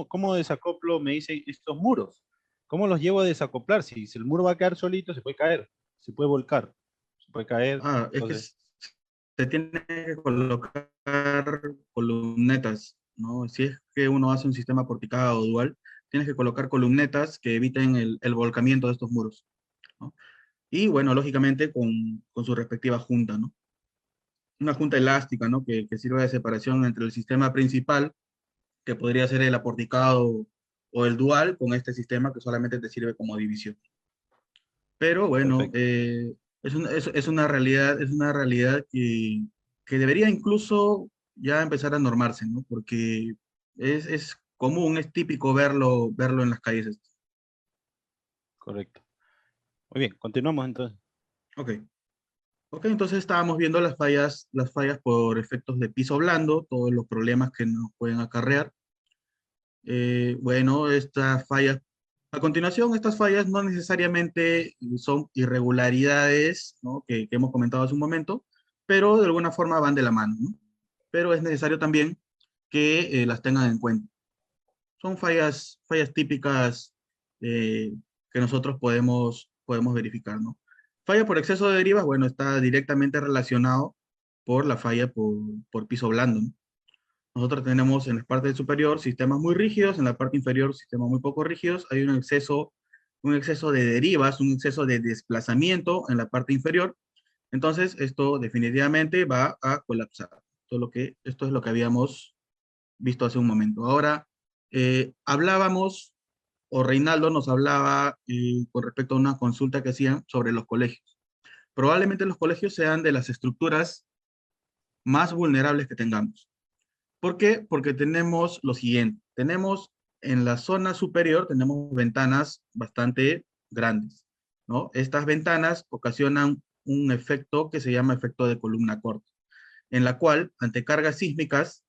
¿Cómo desacoplo, me dicen, estos muros? ¿Cómo los llevo a desacoplar? Si el muro va a caer solito, se puede caer, se puede volcar, se puede caer. Es que Entonces, se tiene que colocar columnetas, ¿no? Si es que uno hace un sistema porticado o dual, tienes que colocar columnetas que eviten el volcamiento de estos muros, ¿no? Y bueno, lógicamente con su respectiva junta, ¿no? Una junta elástica, ¿no? Que sirva de separación entre el sistema principal, que podría ser el aporticado o el dual, con este sistema que solamente te sirve como división. Pero bueno, perfecto. es una realidad que debería incluso ya empezar a normarse, ¿no? Porque es común, es típico verlo en las calles. Correcto. Muy bien, continuamos entonces. Ok, ok, entonces estábamos viendo las fallas por efectos de piso blando, todos los problemas que nos pueden acarrear. Bueno, estas fallas, a continuación, estas fallas no necesariamente son irregularidades, ¿no? Que hemos comentado hace un momento, pero de alguna forma van de la mano, ¿no? Pero es necesario también que las tengan en cuenta. Son fallas típicas que nosotros podemos verificar, ¿no? Falla por exceso de derivas, bueno, está directamente relacionado por la falla por piso blando, ¿no? Nosotros tenemos en la parte superior sistemas muy rígidos, en la parte inferior sistemas muy poco rígidos. Hay un exceso de derivas, un exceso de desplazamiento en la parte inferior. Entonces, esto definitivamente va a colapsar. Esto es lo que habíamos visto hace un momento. Ahora, hablábamos, o Reinaldo nos hablaba con respecto a una consulta que hacían sobre los colegios. Probablemente los colegios sean de las estructuras más vulnerables que tengamos. ¿Por qué? Porque tenemos lo siguiente. Tenemos en la zona superior, tenemos ventanas bastante grandes, ¿no? Estas ventanas ocasionan un efecto que se llama efecto de columna corta, en la cual, ante cargas sísmicas,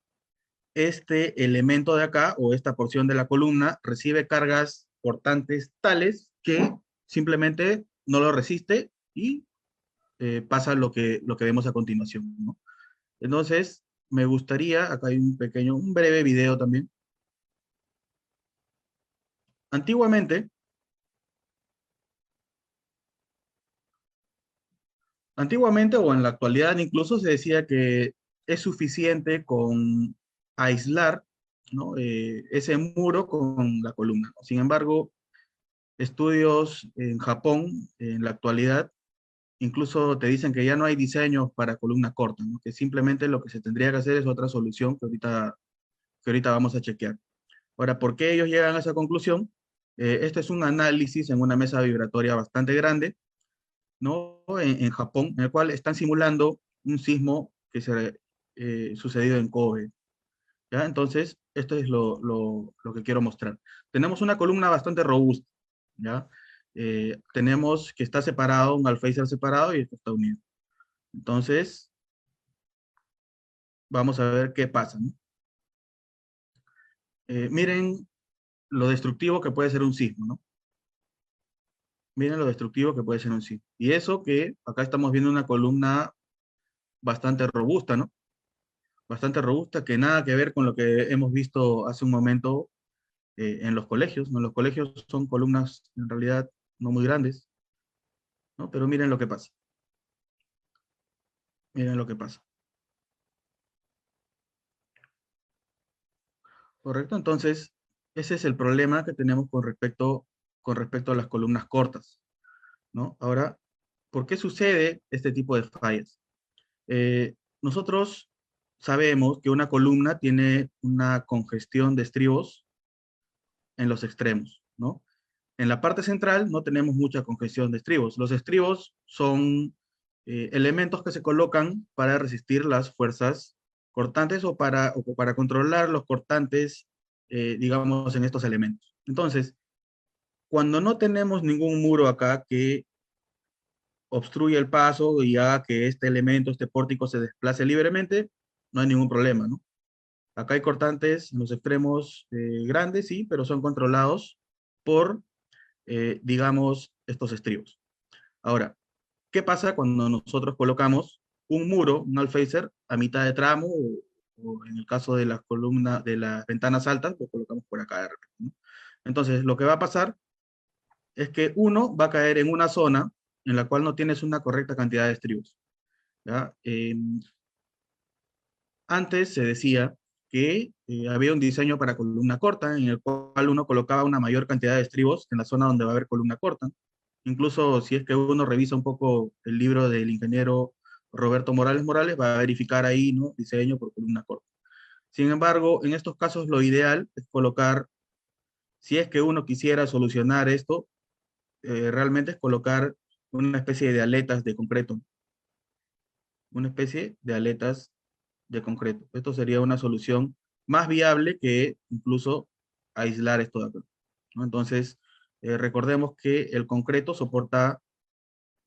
este elemento de acá o esta porción de la columna recibe cargas cortantes tales que simplemente no lo resiste y pasa lo que vemos a continuación, ¿no? Entonces, me gustaría, acá hay un breve video también. Antiguamente, antiguamente o en la actualidad incluso se decía que es suficiente con aislar, ¿no? Ese muro con la columna, ¿no? Sin embargo, estudios en Japón en la actualidad incluso te dicen que ya no hay diseños para columna corta, ¿no? Que simplemente lo que se tendría que hacer es otra solución que ahorita vamos a chequear. Ahora, ¿por qué ellos llegan a esa conclusión? Este es un análisis en una mesa vibratoria bastante grande, ¿no? En Japón, en el cual están simulando un sismo que se sucedido en Kobe, ¿ya? Entonces, esto es lo que quiero mostrar. Tenemos una columna bastante robusta, ¿ya? Tenemos que está separado, un alféizar separado y esto está unido. Entonces, vamos a ver qué pasa, ¿no? Miren lo destructivo que puede ser un sismo, ¿no? Miren lo destructivo que puede ser un sismo. Y eso que acá estamos viendo una columna bastante robusta, ¿no? Bastante robusta, que nada que ver con lo que hemos visto hace un momento en los colegios, ¿no? Los colegios son columnas en realidad no muy grandes, ¿no? Pero miren lo que pasa. Miren lo que pasa. ¿Correcto? Entonces, ese es el problema que tenemos con respecto a las columnas cortas, ¿no? Ahora, ¿por qué sucede este tipo de fallas? Nosotros sabemos que una columna tiene una congestión de estribos en los extremos, ¿no? En la parte central no tenemos mucha congestión de estribos. Los estribos son elementos que se colocan para resistir las fuerzas cortantes o para controlar los cortantes, digamos, en estos elementos. Entonces, cuando no tenemos ningún muro acá que obstruya el paso y haga que este elemento, este pórtico se desplace libremente, no hay ningún problema, ¿no? Acá hay cortantes en los extremos grandes, sí, pero son controlados por, digamos, estos estribos. Ahora, ¿qué pasa cuando nosotros colocamos un muro, un alféizar, a mitad de tramo o en el caso de las columnas, de las ventanas altas, lo colocamos por acá de repente, ¿no? Entonces, lo que va a pasar es que uno va a caer en una zona en la cual no tienes una correcta cantidad de estribos, ¿ya? Antes se decía que había un diseño para columna corta en el cual uno colocaba una mayor cantidad de estribos en la zona donde va a haber columna corta. Incluso si es que uno revisa un poco el libro del ingeniero Roberto Morales Morales, va a verificar ahí, ¿no? Diseño por columna corta. Sin embargo, en estos casos lo ideal es colocar, si es que uno quisiera solucionar esto, realmente es colocar una especie de aletas de concreto, una especie de aletas de concreto. Esto sería una solución más viable que incluso aislar esto de acá, ¿no? Entonces, recordemos que el concreto soporta,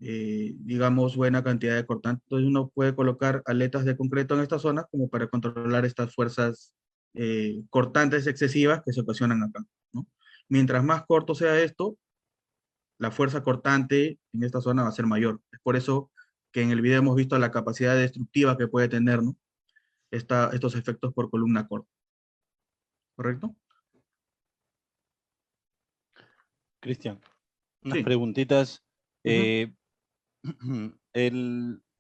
digamos, buena cantidad de cortantes. Entonces, uno puede colocar aletas de concreto en esta zona como para controlar estas fuerzas cortantes excesivas que se ocasionan acá, ¿no? Mientras más corto sea esto, la fuerza cortante en esta zona va a ser mayor. Es por eso que en el video hemos visto la capacidad destructiva que puede tener, ¿no? Estos efectos por columna corta, ¿correcto? Cristian, unas Sí. preguntitas. Ujú, Eh,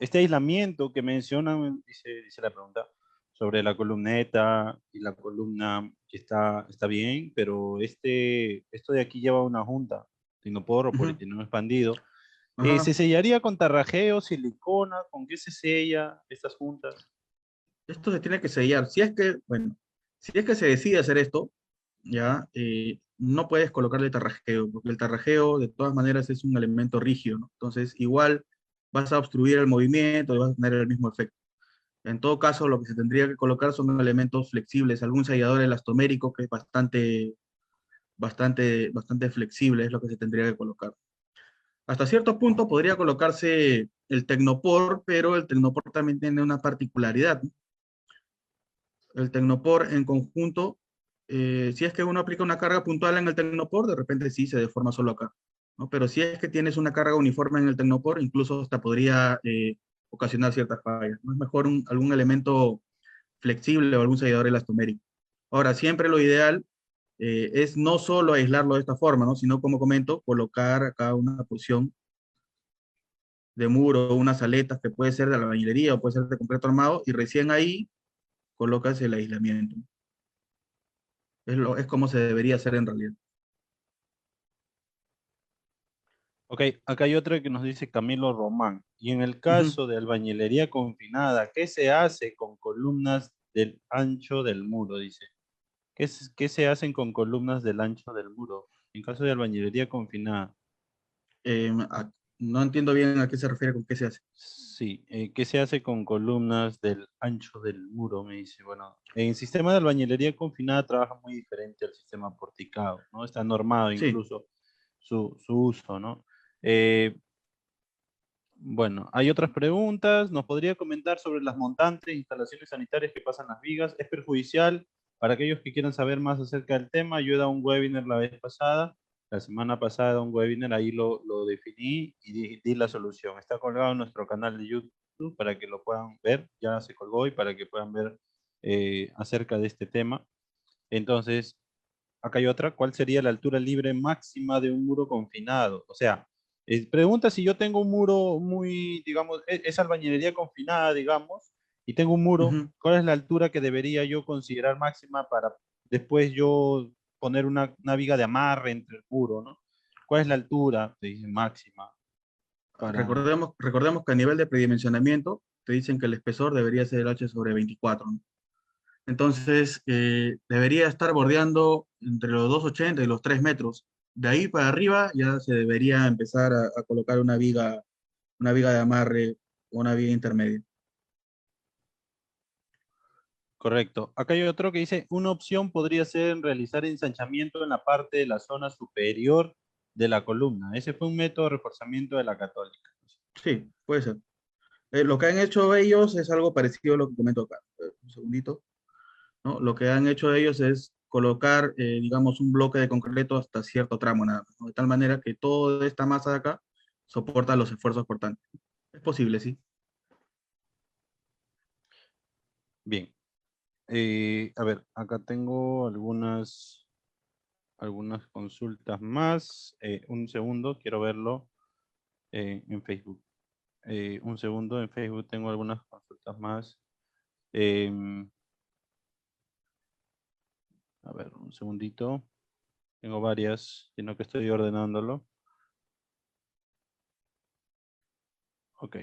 este aislamiento que mencionan, dice la pregunta, sobre la columneta y la columna que está bien, pero esto de aquí lleva una junta, tinopor o ujú, politinón expandido. ¿Se ajá. sellaría con tarrajeo, silicona? ¿Con qué se sella estas juntas? Esto se tiene que sellar. Si es que, bueno, si es que se decide hacer esto, ya, no puedes colocarle tarrajeo, porque el tarrajeo de todas maneras es un elemento rígido, ¿no? Entonces, igual vas a obstruir el movimiento y vas a tener el mismo efecto. En todo caso, lo que se tendría que colocar son elementos flexibles, algún sellador elastomérico que es bastante flexible, es lo que se tendría que colocar. Hasta cierto punto podría colocarse el Tecnopor, pero el Tecnopor también tiene una particularidad, ¿no? El Tecnopor en conjunto, si es que uno aplica una carga puntual en el Tecnopor, de repente sí se deforma solo acá, ¿no? Pero si es que tienes una carga uniforme en el Tecnopor, incluso hasta podría ocasionar ciertas fallas, ¿no? Es mejor algún elemento flexible o algún sellador elastomérico. Ahora, siempre lo ideal es no solo aislarlo de esta forma, ¿no? Sino, como comento, colocar acá una porción de muro, unas aletas que puede ser de albañilería o puede ser de concreto armado, y recién ahí colocas el aislamiento. Es como se debería hacer en realidad. Ok, acá hay otra que nos dice Camilo Román. Y en el Ujú. caso de albañilería confinada, ¿qué se hace con columnas del ancho del muro? Dice. ¿Qué se hacen con columnas del ancho del muro? En caso de albañilería confinada. Eh, a- no entiendo bien a qué se refiere con qué se hace. Sí, ¿qué se hace con columnas del ancho del muro? Me dice. Bueno, en sistema de albañilería confinada trabaja muy diferente al sistema porticado, ¿no? Está normado Sí. incluso su uso, ¿no? Eh, Bueno, hay otras preguntas. ¿Nos podría comentar sobre las montantes, instalaciones sanitarias que pasan las vigas? ¿Es perjudicial? Para aquellos que quieran saber más acerca del tema, yo he dado un webinar la vez pasada, la semana pasada, un webinar, ahí lo definí y di la solución. Está colgado en nuestro canal de YouTube para que lo puedan ver, ya se colgó y para que puedan ver acerca de este tema. Entonces, acá hay otra. ¿Cuál sería la altura libre máxima de un muro confinado? O sea, pregunta si yo tengo un muro muy, digamos, es albañilería confinada, digamos, y tengo un muro, Ujú. ¿cuál es la altura que debería yo considerar máxima para después yo poner una viga de amarre entre el muro, ¿no? ¿Cuál es la altura, te dicen, máxima para... Recordemos que a nivel de predimensionamiento te dicen que el espesor debería ser el H sobre 24, ¿no? Entonces, debería estar bordeando entre los 2,80 y los 3 metros. De ahí para arriba ya se debería empezar a colocar una viga de amarre o una viga intermedia. Correcto. Acá hay otro que dice, una opción podría ser realizar ensanchamiento en la parte de la zona superior de la columna. Ese fue un método de reforzamiento de la Católica. Sí, puede ser. Lo que han hecho ellos es algo parecido a lo que comento acá. Un segundito, ¿no? Lo que han hecho ellos es colocar, digamos, un bloque de concreto hasta cierto tramo nada más, ¿no? De tal manera que toda esta masa de acá soporta los esfuerzos cortantes. Es posible, sí. Bien. A ver, acá tengo algunas consultas más. Un segundo, quiero verlo en Facebook. Un segundo, en Facebook tengo algunas consultas más. Em, a ver, un segundito. Tengo varias, sino que estoy ordenándolo. Ok.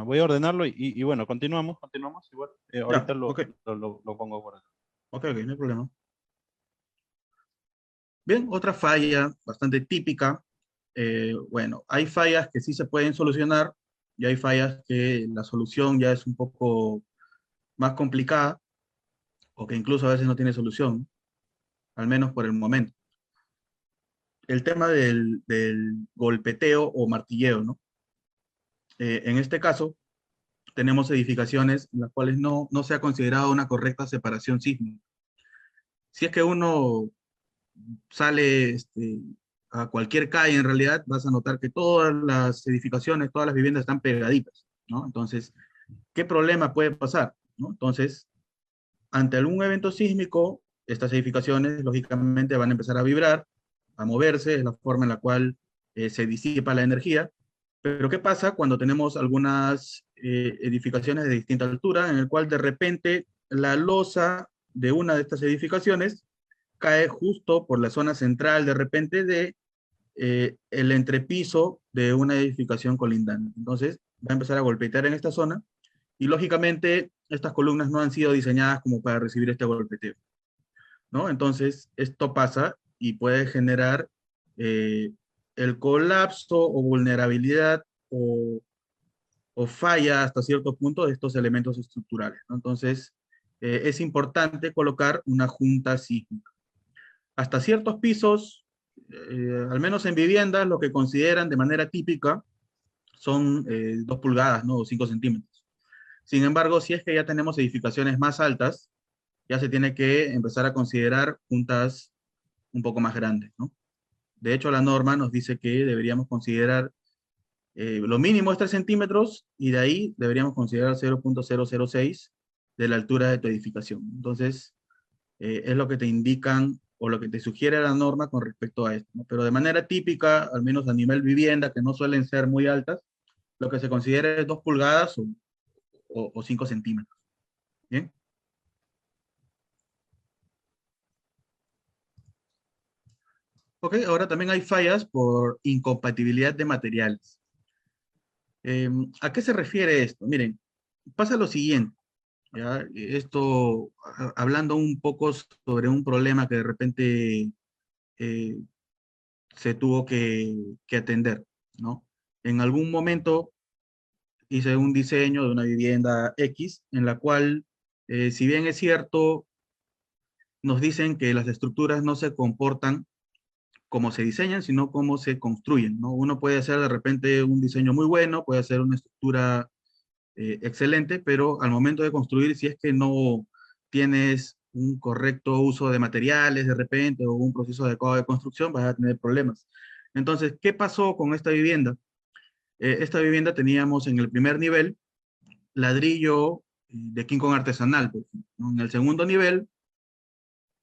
Voy a ordenarlo y bueno, continuamos igual. Ya, Ahorita ok, lo pongo por acá. ok, ok, no hay problema. Bien, otra falla bastante típica. Bueno, hay fallas que sí se pueden solucionar y hay fallas que la solución ya es un poco más complicada o que incluso a veces no tiene solución, ¿no? Al menos por el momento. El tema del golpeteo o martilleo, ¿no? En este caso, tenemos edificaciones en las cuales no se ha considerado una correcta separación sísmica. Si es que uno sale a cualquier calle, en realidad vas a notar que todas las edificaciones, todas las viviendas están pegaditas, ¿no? Entonces, ¿qué problema puede pasar? ¿No? Entonces, ante algún evento sísmico, estas edificaciones lógicamente van a empezar a vibrar, a moverse, es la forma en la cual se disipa la energía. Pero ¿qué pasa cuando tenemos algunas edificaciones de distinta altura, en el cual de repente la losa de una de estas edificaciones cae justo por la zona central de repente de el entrepiso de una edificación colindante? Entonces va a empezar a golpetear en esta zona y lógicamente estas columnas no han sido diseñadas como para recibir este golpeteo, ¿no? Entonces esto pasa y puede generar eh, el colapso o vulnerabilidad o falla hasta cierto punto de estos elementos estructurales, ¿no? Entonces es importante colocar una junta sísmica. Hasta ciertos pisos, al menos en viviendas, lo que consideran de manera típica son 2 pulgadas, ¿no? O 5 centímetros. Sin embargo, si es que ya tenemos edificaciones más altas, ya se tiene que empezar a considerar juntas un poco más grandes, ¿no? De hecho, la norma nos dice que deberíamos considerar lo mínimo es 3 centímetros y de ahí deberíamos considerar 0,006 de la altura de tu edificación. Entonces, es lo que te indican o lo que te sugiere la norma con respecto a esto, ¿no? Pero de manera típica, al menos a nivel vivienda, que no suelen ser muy altas, lo que se considera es 2 pulgadas o 5 centímetros. ¿Bien? Ok, ahora también hay fallas por incompatibilidad de materiales. ¿A qué se refiere esto? Miren, pasa lo siguiente, ¿ya? Esto, hablando un poco sobre un problema que de repente eh, se tuvo que atender, ¿no? En algún momento hice un diseño de una vivienda X en la cual, si bien es cierto, nos dicen que las estructuras no se comportan como se diseñan, sino cómo se construyen, ¿no? Uno puede hacer de repente un diseño muy bueno, puede hacer una estructura excelente, pero al momento de construir, si es que no tienes un correcto uso de materiales de repente o un proceso adecuado de construcción, vas a tener problemas. Entonces, ¿qué pasó con esta vivienda? Esta vivienda teníamos en el primer nivel ladrillo de King Kong artesanal, por ejemplo, ¿no? En el segundo nivel,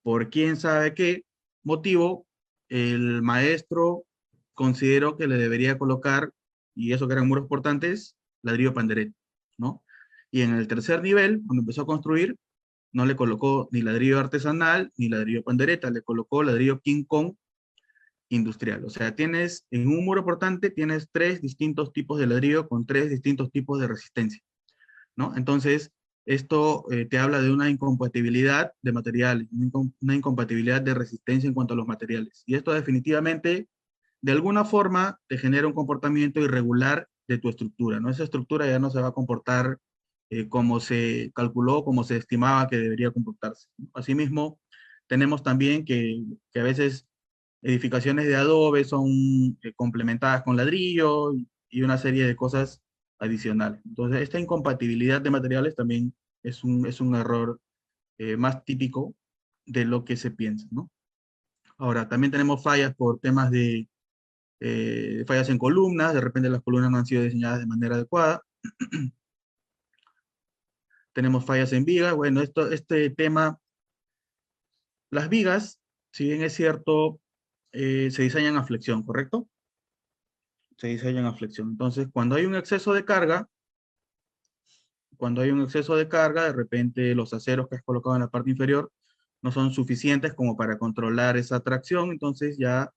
por quién sabe qué motivo, el maestro consideró que le debería colocar, y eso que eran muros portantes, ladrillo pandereta, ¿no? Y en el tercer nivel, cuando empezó a construir, no le colocó ni ladrillo artesanal ni ladrillo pandereta, le colocó ladrillo King Kong industrial. O sea, tienes en un muro portante, tienes 3 distintos tipos de ladrillo con 3 distintos tipos de resistencia, ¿no? Entonces, esto te habla de una incompatibilidad de materiales, una incompatibilidad de resistencia en cuanto a los materiales. Y esto definitivamente, de alguna forma, te genera un comportamiento irregular de tu estructura, ¿no? Esa estructura ya no se va a comportar como se calculó, como se estimaba que debería comportarse, ¿no? Asimismo, tenemos también que a veces edificaciones de adobe son complementadas con ladrillo y una serie de cosas adicionales. Entonces, esta incompatibilidad de materiales también es un error más típico de lo que se piensa, ¿no? Ahora, también tenemos fallas por temas de fallas en columnas, de repente las columnas no han sido diseñadas de manera adecuada. Tenemos fallas en vigas. Bueno, este tema, las vigas, si bien es cierto, se diseñan a flexión, ¿correcto? Se diseñan a flexión. Entonces, cuando hay un exceso de carga, de repente los aceros que has colocado en la parte inferior no son suficientes como para controlar esa tracción, entonces ya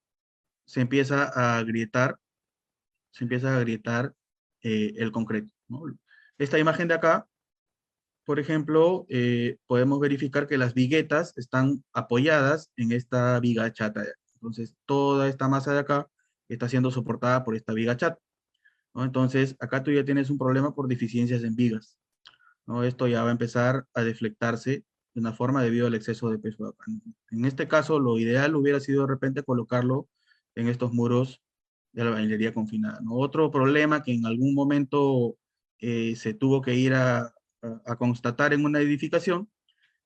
se empieza a agrietar, se empieza a agrietar el concreto, ¿no? Esta imagen de acá, por ejemplo, podemos verificar que las viguetas están apoyadas en esta viga chata. Entonces, toda esta masa de acá está siendo soportada por esta viga chata, ¿no? Entonces, acá tú ya tienes un problema por deficiencias en vigas, ¿no? Esto ya va a empezar a deflectarse de una forma debido al exceso de peso de acá. En este caso, lo ideal hubiera sido de repente colocarlo en estos muros de la albañilería confinada, ¿no? Otro problema que en algún momento se tuvo que ir a constatar en una edificación,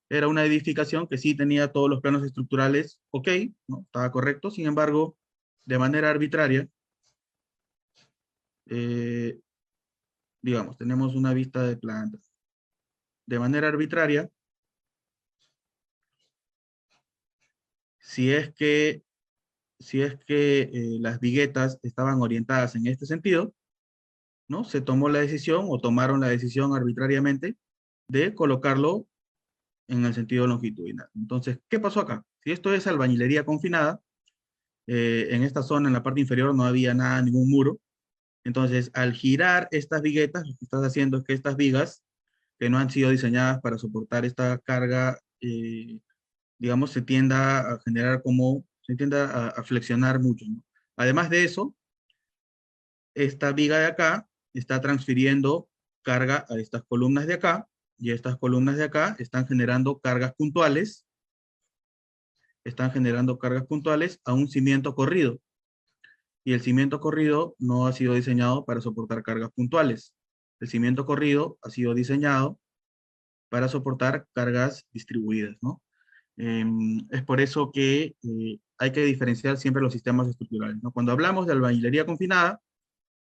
era una edificación que sí tenía todos los planos estructurales ok, ¿no? Estaba correcto, sin embargo, de manera arbitraria, eh, digamos, tenemos una vista de planta. De manera arbitraria, si es que, si es que las viguetas estaban orientadas en este sentido, ¿no? Se tomó la decisión o tomaron la decisión arbitrariamente de colocarlo en el sentido longitudinal. Entonces, ¿qué pasó acá? Si esto es albañilería confinada, en esta zona, en la parte inferior, no había nada, ningún muro. Entonces, al girar estas viguetas, lo que estás haciendo es que estas vigas, que no han sido diseñadas para soportar esta carga, digamos, se tienda a generar como, se tienda a flexionar mucho, ¿no? Además de eso, esta viga de acá está transfiriendo carga a estas columnas de acá, y estas columnas de acá están generando cargas puntuales a un cimiento corrido, y el cimiento corrido no ha sido diseñado para soportar cargas puntuales. El cimiento corrido ha sido diseñado para soportar cargas distribuidas, ¿no? Es por eso que hay que diferenciar siempre los sistemas estructurales, ¿no? Cuando hablamos de albañilería confinada,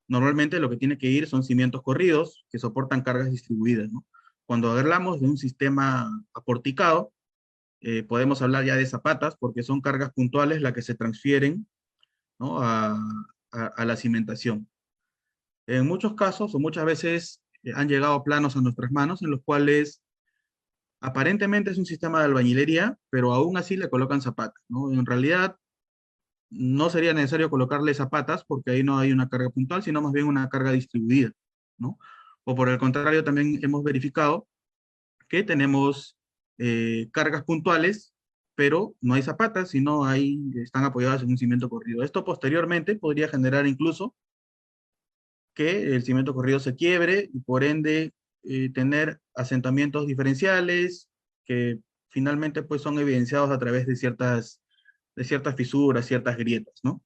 normalmente lo que tiene que ir son cimientos corridos que soportan cargas distribuidas, ¿no? Cuando hablamos de un sistema aporticado, podemos hablar ya de zapatas porque son cargas puntuales las que se transfieren, ¿no? A la cimentación. En muchos casos o muchas veces han llegado planos a nuestras manos en los cuales aparentemente es un sistema de albañilería, pero aún así le colocan zapatas, ¿no? En realidad no sería necesario colocarle zapatas porque ahí no hay una carga puntual, sino más bien una carga distribuida, ¿no? O por el contrario, también hemos verificado que tenemos cargas puntuales, pero no hay zapatas, sino están apoyadas en un cimiento corrido. Esto posteriormente podría generar incluso que el cimiento corrido se quiebre y por ende tener asentamientos diferenciales que finalmente pues son evidenciados a través de ciertas fisuras, ciertas grietas, ¿no?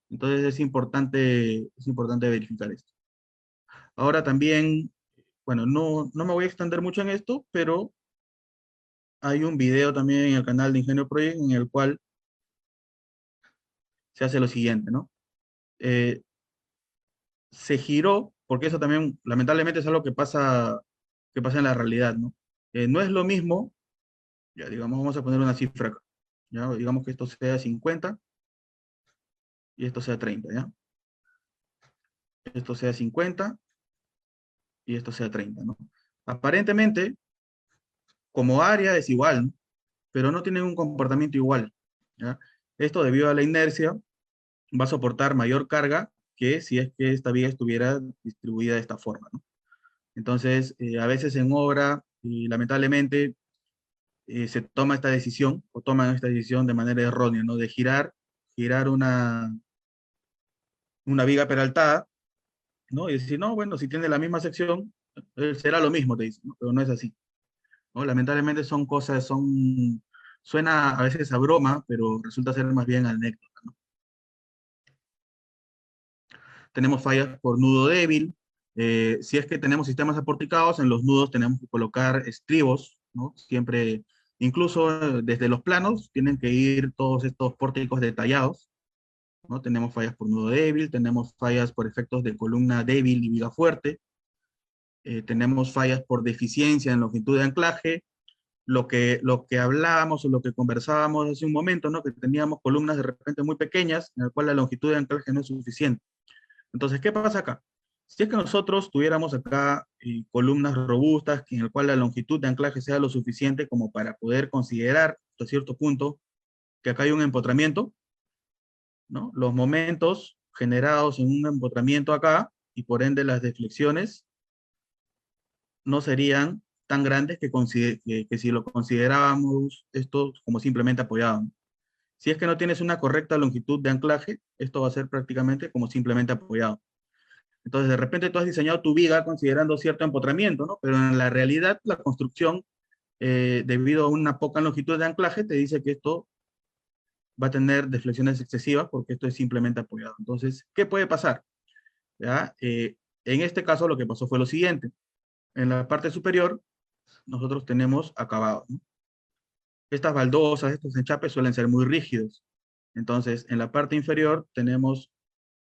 Entonces es importante verificar esto. Ahora también, bueno, no me voy a extender mucho en esto, pero hay un video también en el canal de Ingenio Project en el cual se hace lo siguiente, ¿no? Eh, Se giró, porque eso también lamentablemente es algo que pasa en la realidad, ¿no? No es lo mismo, ya digamos, vamos a poner una cifra acá, ¿ya? Digamos que esto sea 50 y esto sea 30, ¿ya? Esto sea 50 y esto sea 30, ¿no? Aparentemente, como área es igual, ¿no? Pero no tienen un comportamiento igual, ¿ya? Esto debido a la inercia va a soportar mayor carga que si es que esta vía estuviera distribuida de esta forma, ¿no? Entonces, a veces en obra, lamentablemente, se toma esta decisión o toman esta decisión de manera errónea, ¿no? De girar una viga peraltada, ¿no? Y decir, no, bueno, si tiene la misma sección, será lo mismo, te dicen, ¿no? Pero no es así, ¿no? Lamentablemente son cosas, son suena a veces a broma, pero resulta ser más bien anécdota, ¿no? Tenemos fallas por nudo débil. Si es que tenemos sistemas aporticados, en los nudos tenemos que colocar estribos, ¿no? Siempre, incluso desde los planos, tienen que ir todos estos pórticos detallados, ¿no? Tenemos fallas por nudo débil, tenemos fallas por efectos de columna débil y viga fuerte, tenemos fallas por deficiencia en longitud de anclaje, lo que hablábamos o lo que conversábamos hace un momento, ¿no? Que teníamos columnas de repente muy pequeñas, en el cual la longitud de anclaje no es suficiente. Entonces, ¿qué pasa acá? Si es que nosotros tuviéramos acá columnas robustas, en el cual la longitud de anclaje sea lo suficiente como para poder considerar hasta cierto punto que acá hay un empotramiento, ¿no? Los momentos generados en un empotramiento acá, y por ende las deflexiones, no serían tan grandes que si lo considerábamos esto como simplemente apoyado. Si es que no tienes una correcta longitud de anclaje, esto va a ser prácticamente como simplemente apoyado. Entonces, de repente tú has diseñado tu viga considerando cierto empotramiento, ¿no? Pero en la realidad, la construcción, debido a una poca longitud de anclaje, te dice que esto va a tener deflexiones excesivas porque esto es simplemente apoyado. Entonces, ¿qué puede pasar? ¿Ya? En este caso, lo que pasó fue lo siguiente. En la parte superior, nosotros tenemos acabado, ¿no? Estas baldosas, estos enchapes suelen ser muy rígidos. Entonces, en la parte inferior tenemos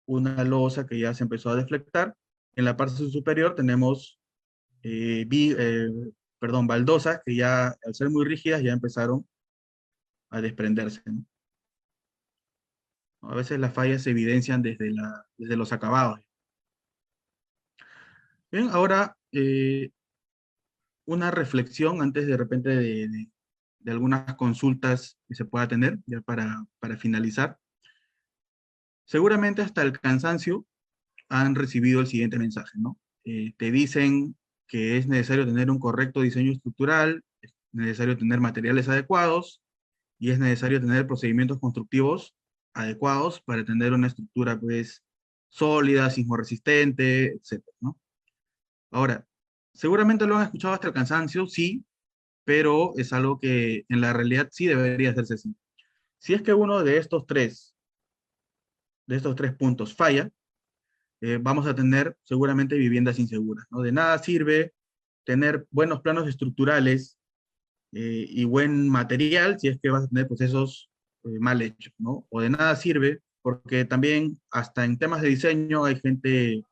una losa que ya se empezó a deflectar. En la parte superior tenemos baldosas que ya, al ser muy rígidas, ya empezaron a desprenderse, ¿no? A veces las fallas se evidencian desde los acabados. Bien, ahora una reflexión antes de repente de algunas consultas que se pueda tener, ya para finalizar. Seguramente hasta el cansancio han recibido el siguiente mensaje, ¿no? Te dicen que es necesario tener un correcto diseño estructural, es necesario tener materiales adecuados y es necesario tener procedimientos constructivos adecuados para tener una estructura, pues, sólida, sismorresistente, etcétera, ¿no? Ahora, seguramente lo han escuchado hasta el cansancio, sí, pero es algo que en la realidad sí debería hacerse así. Si es que uno de estos tres puntos falla, vamos a tener seguramente viviendas inseguras, ¿no? De nada sirve tener buenos planos estructurales y buen material si es que vas a tener procesos mal hechos, ¿no? O de nada sirve porque también hasta en temas de diseño hay gente,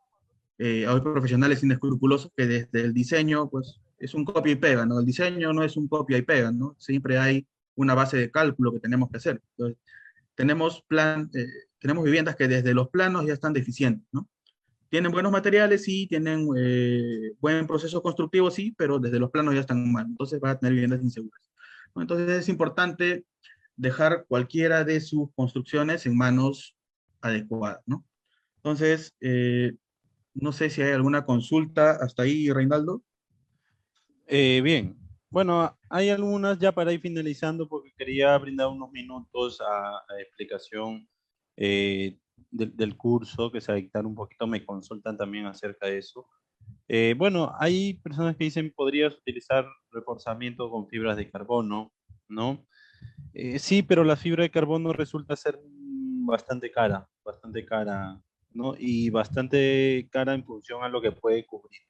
hay profesionales inescrupulosos que desde el diseño, pues, es un copia y pega, ¿no? El diseño no es un copia y pega, ¿no? Siempre hay una base de cálculo que tenemos que hacer. Entonces, tenemos viviendas que desde los planos ya están deficientes, ¿no? Tienen buenos materiales, sí, tienen buen proceso constructivo, sí, pero desde los planos ya están mal. Entonces van a tener viviendas inseguras, ¿no? Entonces es importante dejar cualquiera de sus construcciones en manos adecuadas, ¿no? Entonces, no sé si hay alguna consulta hasta ahí, Reinaldo. Bien, bueno, hay algunas ya para ir finalizando porque quería brindar unos minutos a explicación del curso que se va a dictar un poquito, me consultan también acerca de eso. Bueno, hay personas que dicen podrías utilizar reforzamiento con fibras de carbono, ¿no? Sí, pero la fibra de carbono resulta ser bastante cara, ¿no? Y bastante cara en función a lo que puede cubrir.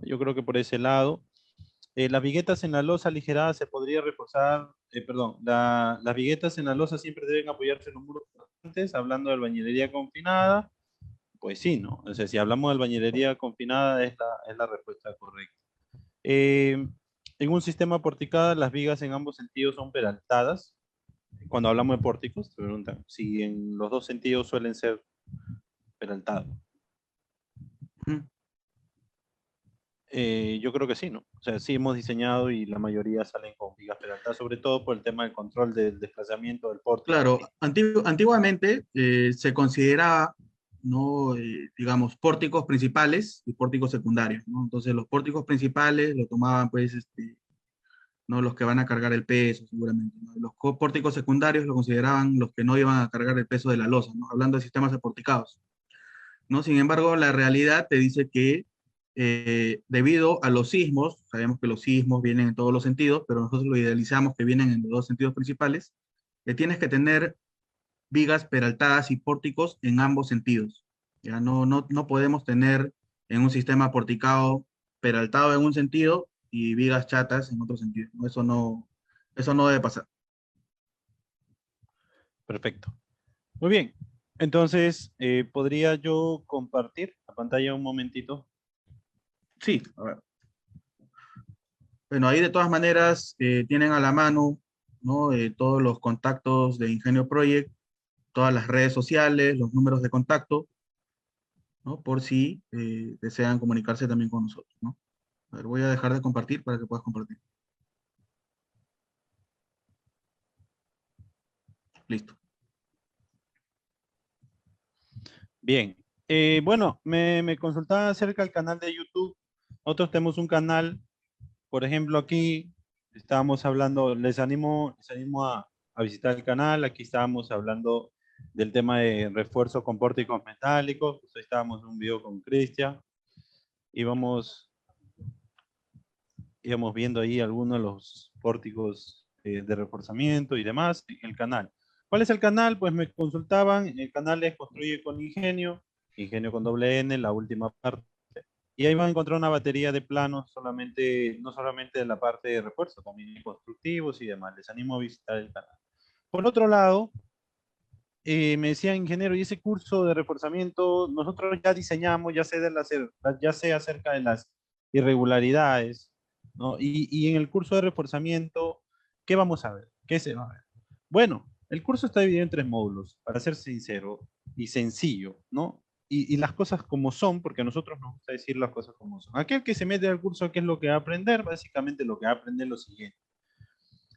Yo creo que por ese lado. Las viguetas en la losa aligerada se podría reforzar, perdón, las viguetas en la losa siempre deben apoyarse en los muros flotantes, hablando de albañilería confinada, pues sí, ¿no? O sea, si hablamos de albañilería confinada es la respuesta correcta. En un sistema porticado, las vigas en ambos sentidos son peraltadas. Cuando hablamos de pórticos, te preguntan si en los dos sentidos suelen ser peraltados. Ujú. Yo creo que sí, ¿no? O sea, sí hemos diseñado y la mayoría salen con vigas peraltadas, sobre todo por el tema del control del desplazamiento del pórtico. Claro, antiguamente se consideraba, ¿no? Digamos, pórticos principales y pórticos secundarios, ¿no? Entonces los pórticos principales lo tomaban, pues, ¿no? Los que van a cargar el peso, seguramente, ¿no? Los pórticos secundarios lo consideraban los que no iban a cargar el peso de la losa, ¿no? Hablando de sistemas aporticados, ¿no? Sin embargo, la realidad te dice que debido a los sismos, sabemos que los sismos vienen en todos los sentidos, pero nosotros lo idealizamos que vienen en los dos sentidos principales, tienes que tener vigas peraltadas y pórticos en ambos sentidos. Ya no podemos tener en un sistema porticado peraltado en un sentido y vigas chatas en otro sentido. ¿No? Eso no debe pasar. Perfecto. Muy bien. Entonces, ¿podría yo compartir la pantalla un momentito? Sí, a ver. Bueno, ahí de todas maneras tienen a la mano, ¿no? Todos los contactos de Ingenio Project, todas las redes sociales, los números de contacto, ¿no? Por si desean comunicarse también con nosotros, ¿no? A ver, voy a dejar de compartir para que puedas compartir. Listo. Bien. Bueno, me consultaba acerca del canal de YouTube. Nosotros tenemos un canal, por ejemplo, aquí estábamos hablando, les animo a visitar el canal. Aquí estábamos hablando del tema de refuerzo con pórticos metálicos. Pues, estábamos en un video con Cristian. Íbamos viendo ahí algunos de los pórticos de reforzamiento y demás en el canal. ¿Cuál es el canal? Pues me consultaban, el canal es Construye con Ingenio, Ingenio con doble N, la última parte. Y ahí van a encontrar una batería de planos, no solamente de la parte de refuerzo, también constructivos y demás. Les animo a visitar el canal. Por otro lado, me decía ingeniero, y ese curso de reforzamiento, nosotros ya diseñamos, ya sé acerca de las irregularidades, ¿no? Y en el curso de reforzamiento, ¿qué vamos a ver? ¿Qué se va a ver? Bueno, el curso está dividido en 3 módulos, para ser sincero y sencillo, ¿no? Y las cosas como son, porque a nosotros nos gusta decir las cosas como son. Aquel que se mete al curso, ¿qué es lo que va a aprender? Básicamente lo que va a aprender es lo siguiente.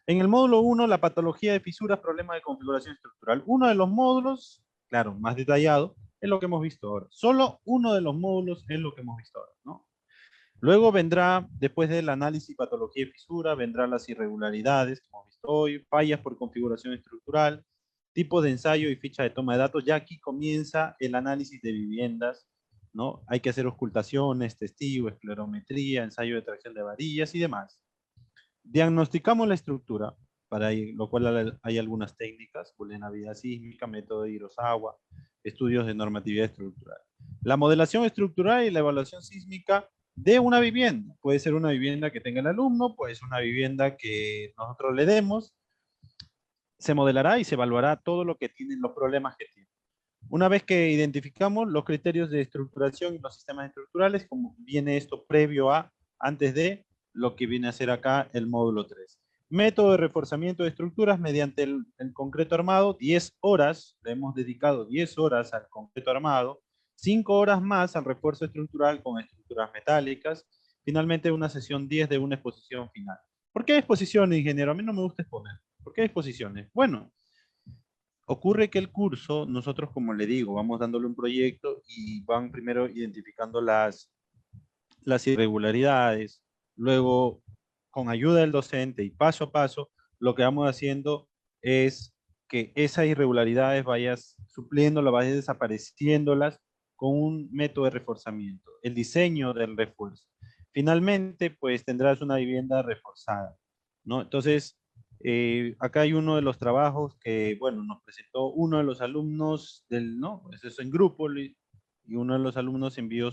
En el módulo 1, la patología de fisuras, problema de configuración estructural. Uno de los módulos, claro, más detallado, es lo que hemos visto ahora. Solo uno de los módulos es lo que hemos visto ahora, ¿no? Luego vendrá, después del análisis patología de fisura, vendrán las irregularidades, que hemos visto hoy, fallas por configuración estructural, tipo de ensayo y ficha de toma de datos. Ya aquí comienza el análisis de viviendas, ¿no? Hay que hacer ocultaciones, testigo, esclerometría, ensayo de tracción de varillas y demás. Diagnosticamos la estructura, para lo cual hay algunas técnicas, vulnerabilidad sísmica, método de Hirosagua, estudios de normatividad estructural. La modelación estructural y la evaluación sísmica de una vivienda. Puede ser una vivienda que tenga el alumno, puede ser una vivienda que nosotros le demos. Se modelará y se evaluará todo lo que tienen, los problemas que tiene. Una vez que identificamos los criterios de estructuración y los sistemas estructurales, como viene esto previo a, antes de lo que viene a ser acá el módulo 3. Método de reforzamiento de estructuras mediante el concreto armado, 10 horas, le hemos dedicado 10 horas al concreto armado, 5 horas más al refuerzo estructural con estructuras metálicas, finalmente una sesión 10 de una exposición final. ¿Por qué exposiciones, ingeniero? A mí no me gusta exponer. ¿Por qué exposiciones? Bueno, ocurre que el curso, nosotros como le digo, vamos dándole un proyecto y van primero identificando las irregularidades, luego con ayuda del docente y paso a paso, lo que vamos haciendo es que esas irregularidades vayas supliéndolas, vayas desapareciéndolas con un método de reforzamiento, el diseño del refuerzo. Finalmente, pues tendrás una vivienda reforzada, ¿no? Entonces, acá hay uno de los trabajos que, bueno, nos presentó uno de los alumnos ¿no? Pues eso en grupo, y uno de los alumnos envió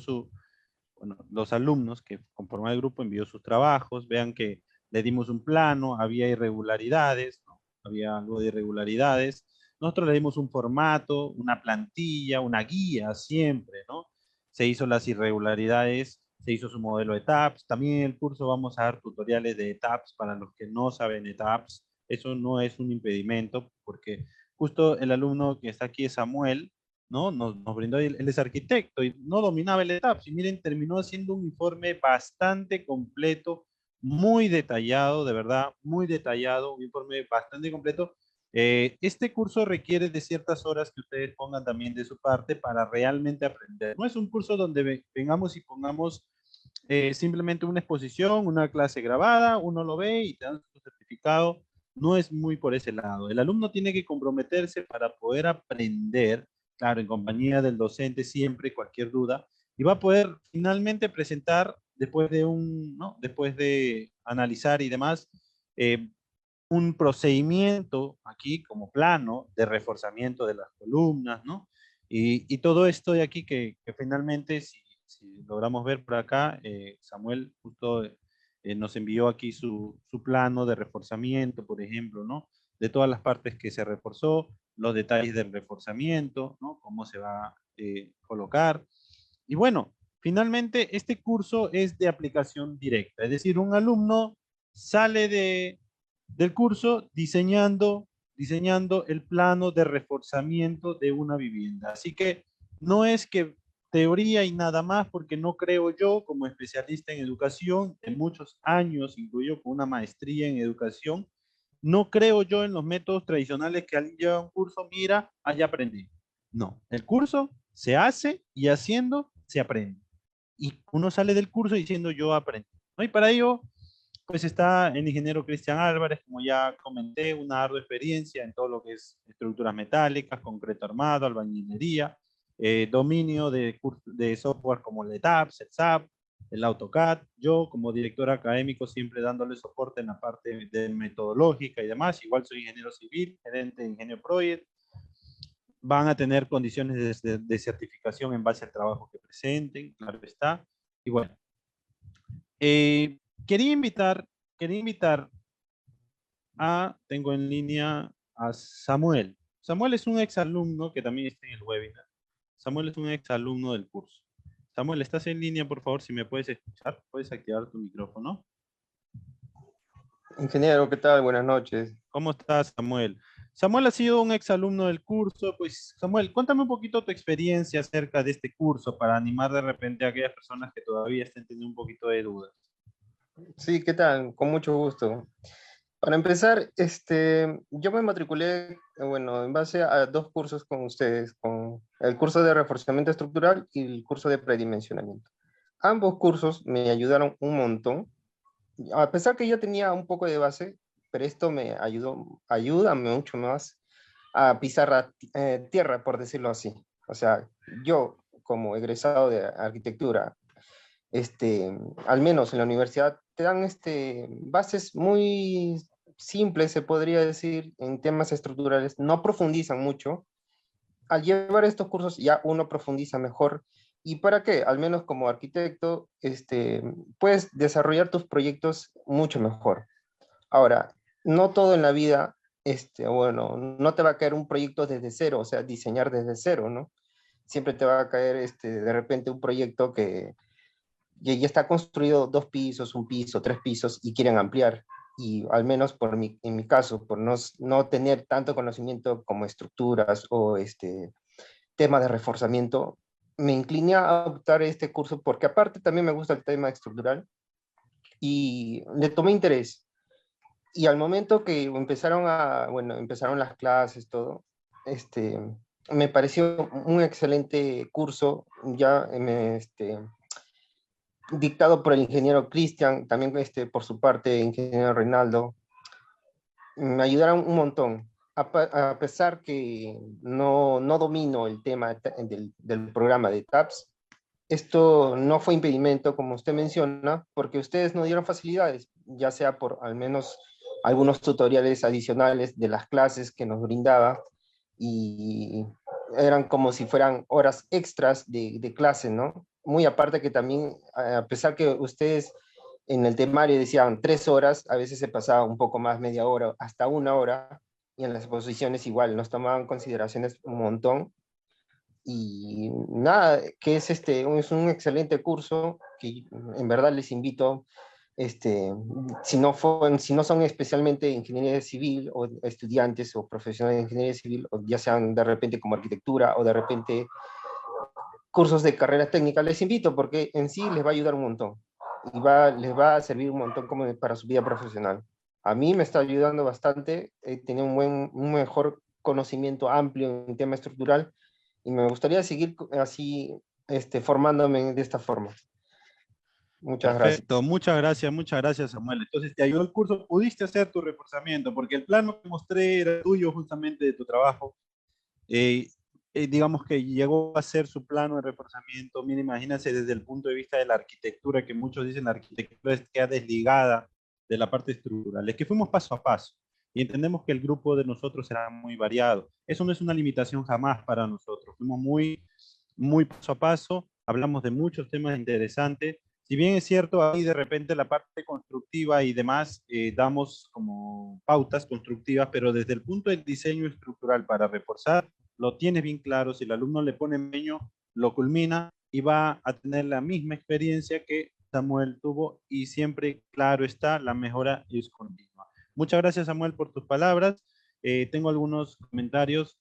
bueno, los alumnos que conforman el grupo envió sus trabajos, vean que le dimos un plano, había irregularidades, ¿no? Había algo de irregularidades. Nosotros le dimos un formato, una plantilla, una guía siempre, ¿no? Se hizo las irregularidades, se hizo su modelo de TAPS. También en el curso vamos a dar tutoriales de TAPS para los que no saben de TAPS. Eso no es un impedimento porque justo el alumno que está aquí es Samuel, ¿no? Nos brindó, él es arquitecto y no dominaba el ETAPS. Y miren, terminó haciendo un informe bastante completo, muy detallado, de verdad, muy detallado, un informe bastante completo. Este curso requiere de ciertas horas que ustedes pongan también de su parte para realmente aprender. No es un curso donde vengamos y pongamos simplemente una exposición, una clase grabada, uno lo ve y te dan su certificado. No es muy por ese lado. El alumno tiene que comprometerse para poder aprender, claro, en compañía del docente siempre, cualquier duda, y va a poder finalmente presentar, después de ¿no? Después de analizar y demás, eh, un procedimiento aquí como plano de reforzamiento de las columnas, ¿no? Y todo esto de aquí que finalmente, si logramos ver por acá, Samuel justo nos envió aquí su plano de reforzamiento, por ejemplo, ¿no? De todas las partes que se reforzó, los detalles del reforzamiento, ¿no? Cómo se va a colocar. Y bueno, finalmente este curso es de aplicación directa, es decir, un alumno sale del curso diseñando el plano de reforzamiento de una vivienda. Así que no es que teoría y nada más, porque no creo yo, como especialista en educación, de muchos años, incluyo con una maestría en educación, no creo yo en los métodos tradicionales que alguien lleva un curso, mira, allá aprendí. No, el curso se hace y haciendo se aprende. Y uno sale del curso diciendo yo aprendí, ¿no? Y para ello pues está el ingeniero Cristian Álvarez, como ya comenté, una ardua experiencia en todo lo que es estructuras metálicas, concreto armado, albañilería, dominio de software como el ETAPS, el SAP, el AutoCAD. Yo como director académico siempre dándole soporte en la parte de metodológica y demás. Igual soy ingeniero civil, gerente de Ingenio Project. Van a tener condiciones de certificación en base al trabajo que presenten, claro está. Y bueno, eh, quería invitar, quería invitar tengo en línea a Samuel. Samuel es un exalumno que también está en el webinar. Samuel es un exalumno del curso. Samuel, ¿estás en línea, por favor? Si me puedes escuchar, puedes activar tu micrófono. Ingeniero, ¿qué tal? Buenas noches. ¿Cómo estás, Samuel? Samuel ha sido un exalumno del curso. Pues, Samuel, cuéntame un poquito tu experiencia acerca de este curso para animar de repente a aquellas personas que todavía estén teniendo un poquito de dudas. Sí, ¿qué tal? Con mucho gusto. Para empezar, yo me matriculé, bueno, en base a dos cursos con ustedes, con el curso de reforzamiento estructural y el curso de predimensionamiento. Ambos cursos me ayudaron un montón, a pesar que yo tenía un poco de base, pero esto me ayuda mucho más a pisar tierra, por decirlo así. O sea, yo como egresado de arquitectura, al menos en la universidad, te dan bases muy simples, se podría decir, en temas estructurales, no profundizan mucho. Al llevar estos cursos ya uno profundiza mejor. ¿Y para qué? Al menos como arquitecto, puedes desarrollar tus proyectos mucho mejor. Ahora, no todo en la vida, bueno, no te va a caer un proyecto desde cero, o sea, diseñar desde cero, ¿no? Siempre te va a caer de repente un proyecto que ya está construido 2 pisos, 1 piso, 3 pisos y quieren ampliar. Y al menos en mi caso, por no tener tanto conocimiento como estructuras o temas de reforzamiento, me incliné a optar este curso porque aparte también me gusta el tema estructural y le tomé interés. Y al momento que empezaron las clases, todo, me pareció un excelente curso, ya dictado por el ingeniero Cristian, también por su parte, ingeniero Reinaldo, me ayudaron un montón. A pesar que no domino el tema del programa de TAPS, esto no fue impedimento, como usted menciona, porque ustedes nos dieron facilidades, ya sea por al menos algunos tutoriales adicionales de las clases que nos brindaba, y eran como si fueran horas extras de clase, ¿no? Muy aparte que también, a pesar que ustedes en el temario decían 3 horas, a veces se pasaba un poco más, media hora, hasta 1 hora, y en las exposiciones igual, nos tomaban consideraciones un montón. Y nada, que es un excelente curso que en verdad les invito, si no son especialmente ingeniería civil o estudiantes o profesionales de ingeniería civil, o ya sean de repente como arquitectura o de repente cursos de carreras técnicas, les invito porque en sí les va a ayudar un montón y les va a servir un montón como para su vida profesional. A mí me está ayudando bastante, tener un mejor conocimiento amplio en tema estructural y me gustaría seguir así formándome de esta forma. Muchas gracias. Perfecto, muchas gracias, Samuel. Entonces, te ayudó el curso, pudiste hacer tu reforzamiento, porque el plano que mostré era tuyo justamente de tu trabajo. Eh, digamos que llegó a hacer su plano de reforzamiento. Mira, imagínense desde el punto de vista de la arquitectura, que muchos dicen la arquitectura queda desligada de la parte estructural. Es que fuimos paso a paso y entendemos que el grupo de nosotros será muy variado. Eso no es una limitación jamás para nosotros. Fuimos muy paso a paso, hablamos de muchos temas interesantes. Si bien es cierto, ahí de repente la parte constructiva y demás, damos como pautas constructivas, pero desde el punto del diseño estructural para reforzar, lo tienes bien claro. Si el alumno le pone empeño, lo culmina y va a tener la misma experiencia que Samuel tuvo, y siempre, claro está, la mejora es continua. Muchas gracias, Samuel, por tus palabras. Tengo algunos comentarios.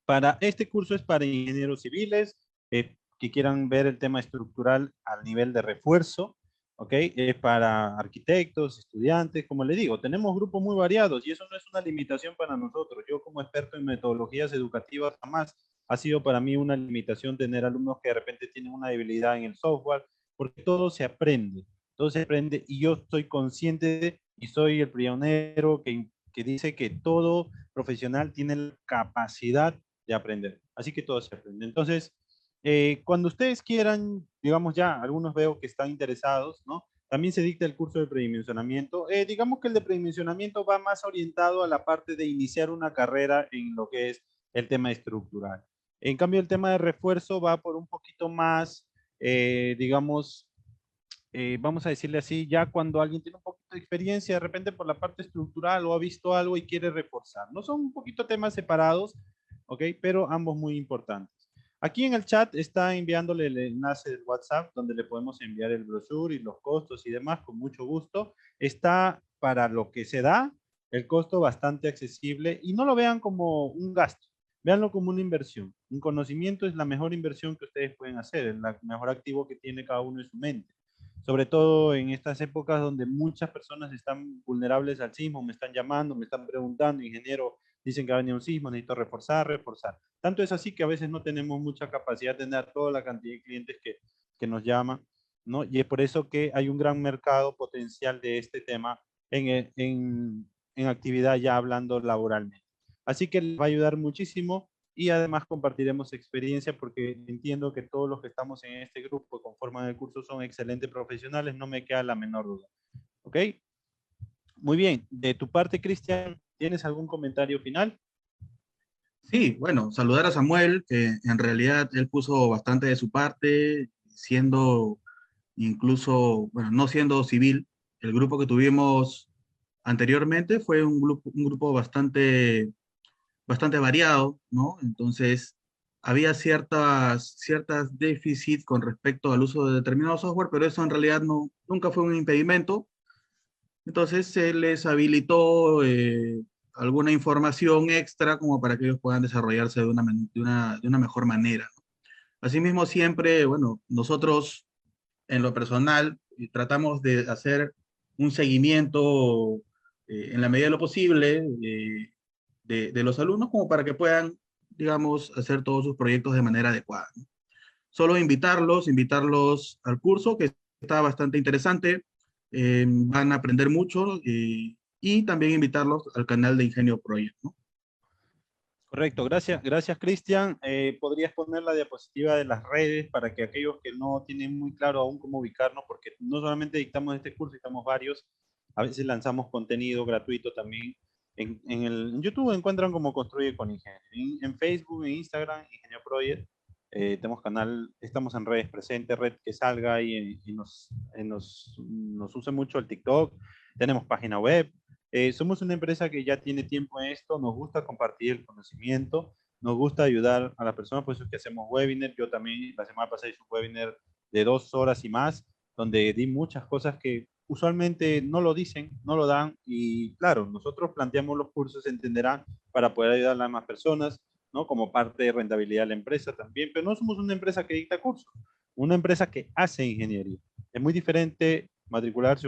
Para este curso es para ingenieros civiles que quieran ver el tema estructural al nivel de refuerzo, ¿ok? Es para arquitectos, estudiantes, como le digo, tenemos grupos muy variados y eso no es una limitación para nosotros. Yo como experto en metodologías educativas jamás ha sido para mí una limitación tener alumnos que de repente tienen una debilidad en el software, porque todo se aprende y yo estoy consciente y soy el pionero que dice que todo profesional tiene la capacidad de aprender. Así que todo se aprende. Entonces, cuando ustedes quieran, digamos ya, algunos veo que están interesados, ¿no? También se dicta el curso de predimensionamiento. Digamos que el de predimensionamiento va más orientado a la parte de iniciar una carrera en lo que es el tema estructural. En cambio, el tema de refuerzo va por un poquito más, digamos, vamos a decirle así, ya cuando alguien tiene un poquito de experiencia, de repente por la parte estructural o ha visto algo y quiere reforzar. No son un poquito temas separados, ¿ok? Pero ambos muy importantes. Aquí en el chat está enviándole el enlace del WhatsApp donde le podemos enviar el brochure y los costos y demás con mucho gusto. Está para lo que se da, el costo bastante accesible y no lo vean como un gasto. Véanlo como una inversión. Un conocimiento es la mejor inversión que ustedes pueden hacer, el mejor activo que tiene cada uno en su mente, sobre todo en estas épocas donde muchas personas están vulnerables al sismo, me están llamando, me están preguntando, ingeniero, dicen que va a venir un sismo, necesito reforzar. Tanto es así que a veces no tenemos mucha capacidad de tener toda la cantidad de clientes que nos llaman, ¿no? Y es por eso que hay un gran mercado potencial de este tema en actividad ya hablando laboralmente. Así que les va a ayudar muchísimo y además compartiremos experiencia porque entiendo que todos los que estamos en este grupo que conforman el curso son excelentes profesionales, no me queda la menor duda. ¿Ok? Muy bien. De tu parte, Cristian, ¿tienes algún comentario final? Sí, bueno, saludar a Samuel, que en realidad él puso bastante de su parte, siendo incluso, bueno, no siendo civil. El grupo que tuvimos anteriormente fue un grupo bastante variado, ¿no? Entonces, había ciertas déficits con respecto al uso de determinado software, pero eso en realidad nunca fue un impedimento. Entonces, se les habilitó alguna información extra como para que ellos puedan desarrollarse de una mejor manera, ¿no? Asimismo, siempre, bueno, nosotros en lo personal tratamos de hacer un seguimiento en la medida de lo posible de los alumnos como para que puedan, digamos, hacer todos sus proyectos de manera adecuada, ¿no? Solo invitarlos al curso, que está bastante interesante, van a aprender mucho, y también invitarlos al canal de Ingenio Project, ¿no? Correcto, gracias Cristian. ¿Podrías poner la diapositiva de las redes para que aquellos que no tienen muy claro aún cómo ubicarnos, porque no solamente dictamos este curso, dictamos varios, a veces lanzamos contenido gratuito también. En YouTube encuentran como Construye con Ingenio. En Facebook, en Instagram, Ingenio Project. Tenemos canal, estamos en redes presentes, red que salga y nos use mucho el TikTok. Tenemos página web. Somos una empresa que ya tiene tiempo en esto, nos gusta compartir el conocimiento, nos gusta ayudar a las personas, por eso es que hacemos webinars. Yo también la semana pasada hice un webinar de 2 horas y más, donde di muchas cosas que usualmente no lo dicen, no lo dan, y claro, nosotros planteamos los cursos, entenderán, para poder ayudar a las más personas, ¿no? Como parte de rentabilidad de la empresa también, pero no somos una empresa que dicta cursos, una empresa que hace ingeniería. Es muy diferente matricularse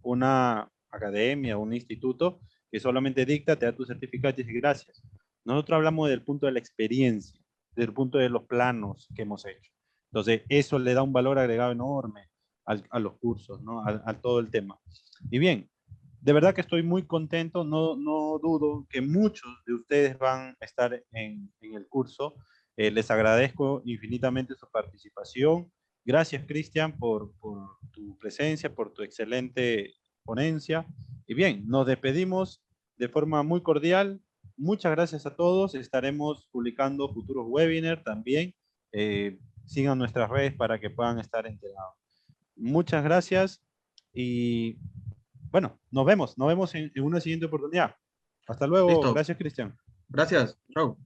una academia o un instituto que solamente dicta, te da tu certificado y dice gracias. Nosotros hablamos del punto de la experiencia, del punto de los planos que hemos hecho. Entonces, eso le da un valor agregado enorme a los cursos, ¿no? A todo el tema. Y bien, de verdad que estoy muy contento, no dudo que muchos de ustedes van a estar en el curso. Les agradezco infinitamente su participación. Gracias, Cristian, por tu presencia, por tu excelente ponencia. Y bien, nos despedimos de forma muy cordial. Muchas gracias a todos. Estaremos publicando futuros webinars también. Sigan nuestras redes para que puedan estar enterados. Muchas gracias y bueno, nos vemos en una siguiente oportunidad. Hasta luego. Listo. Gracias, Cristian. Gracias. Chao.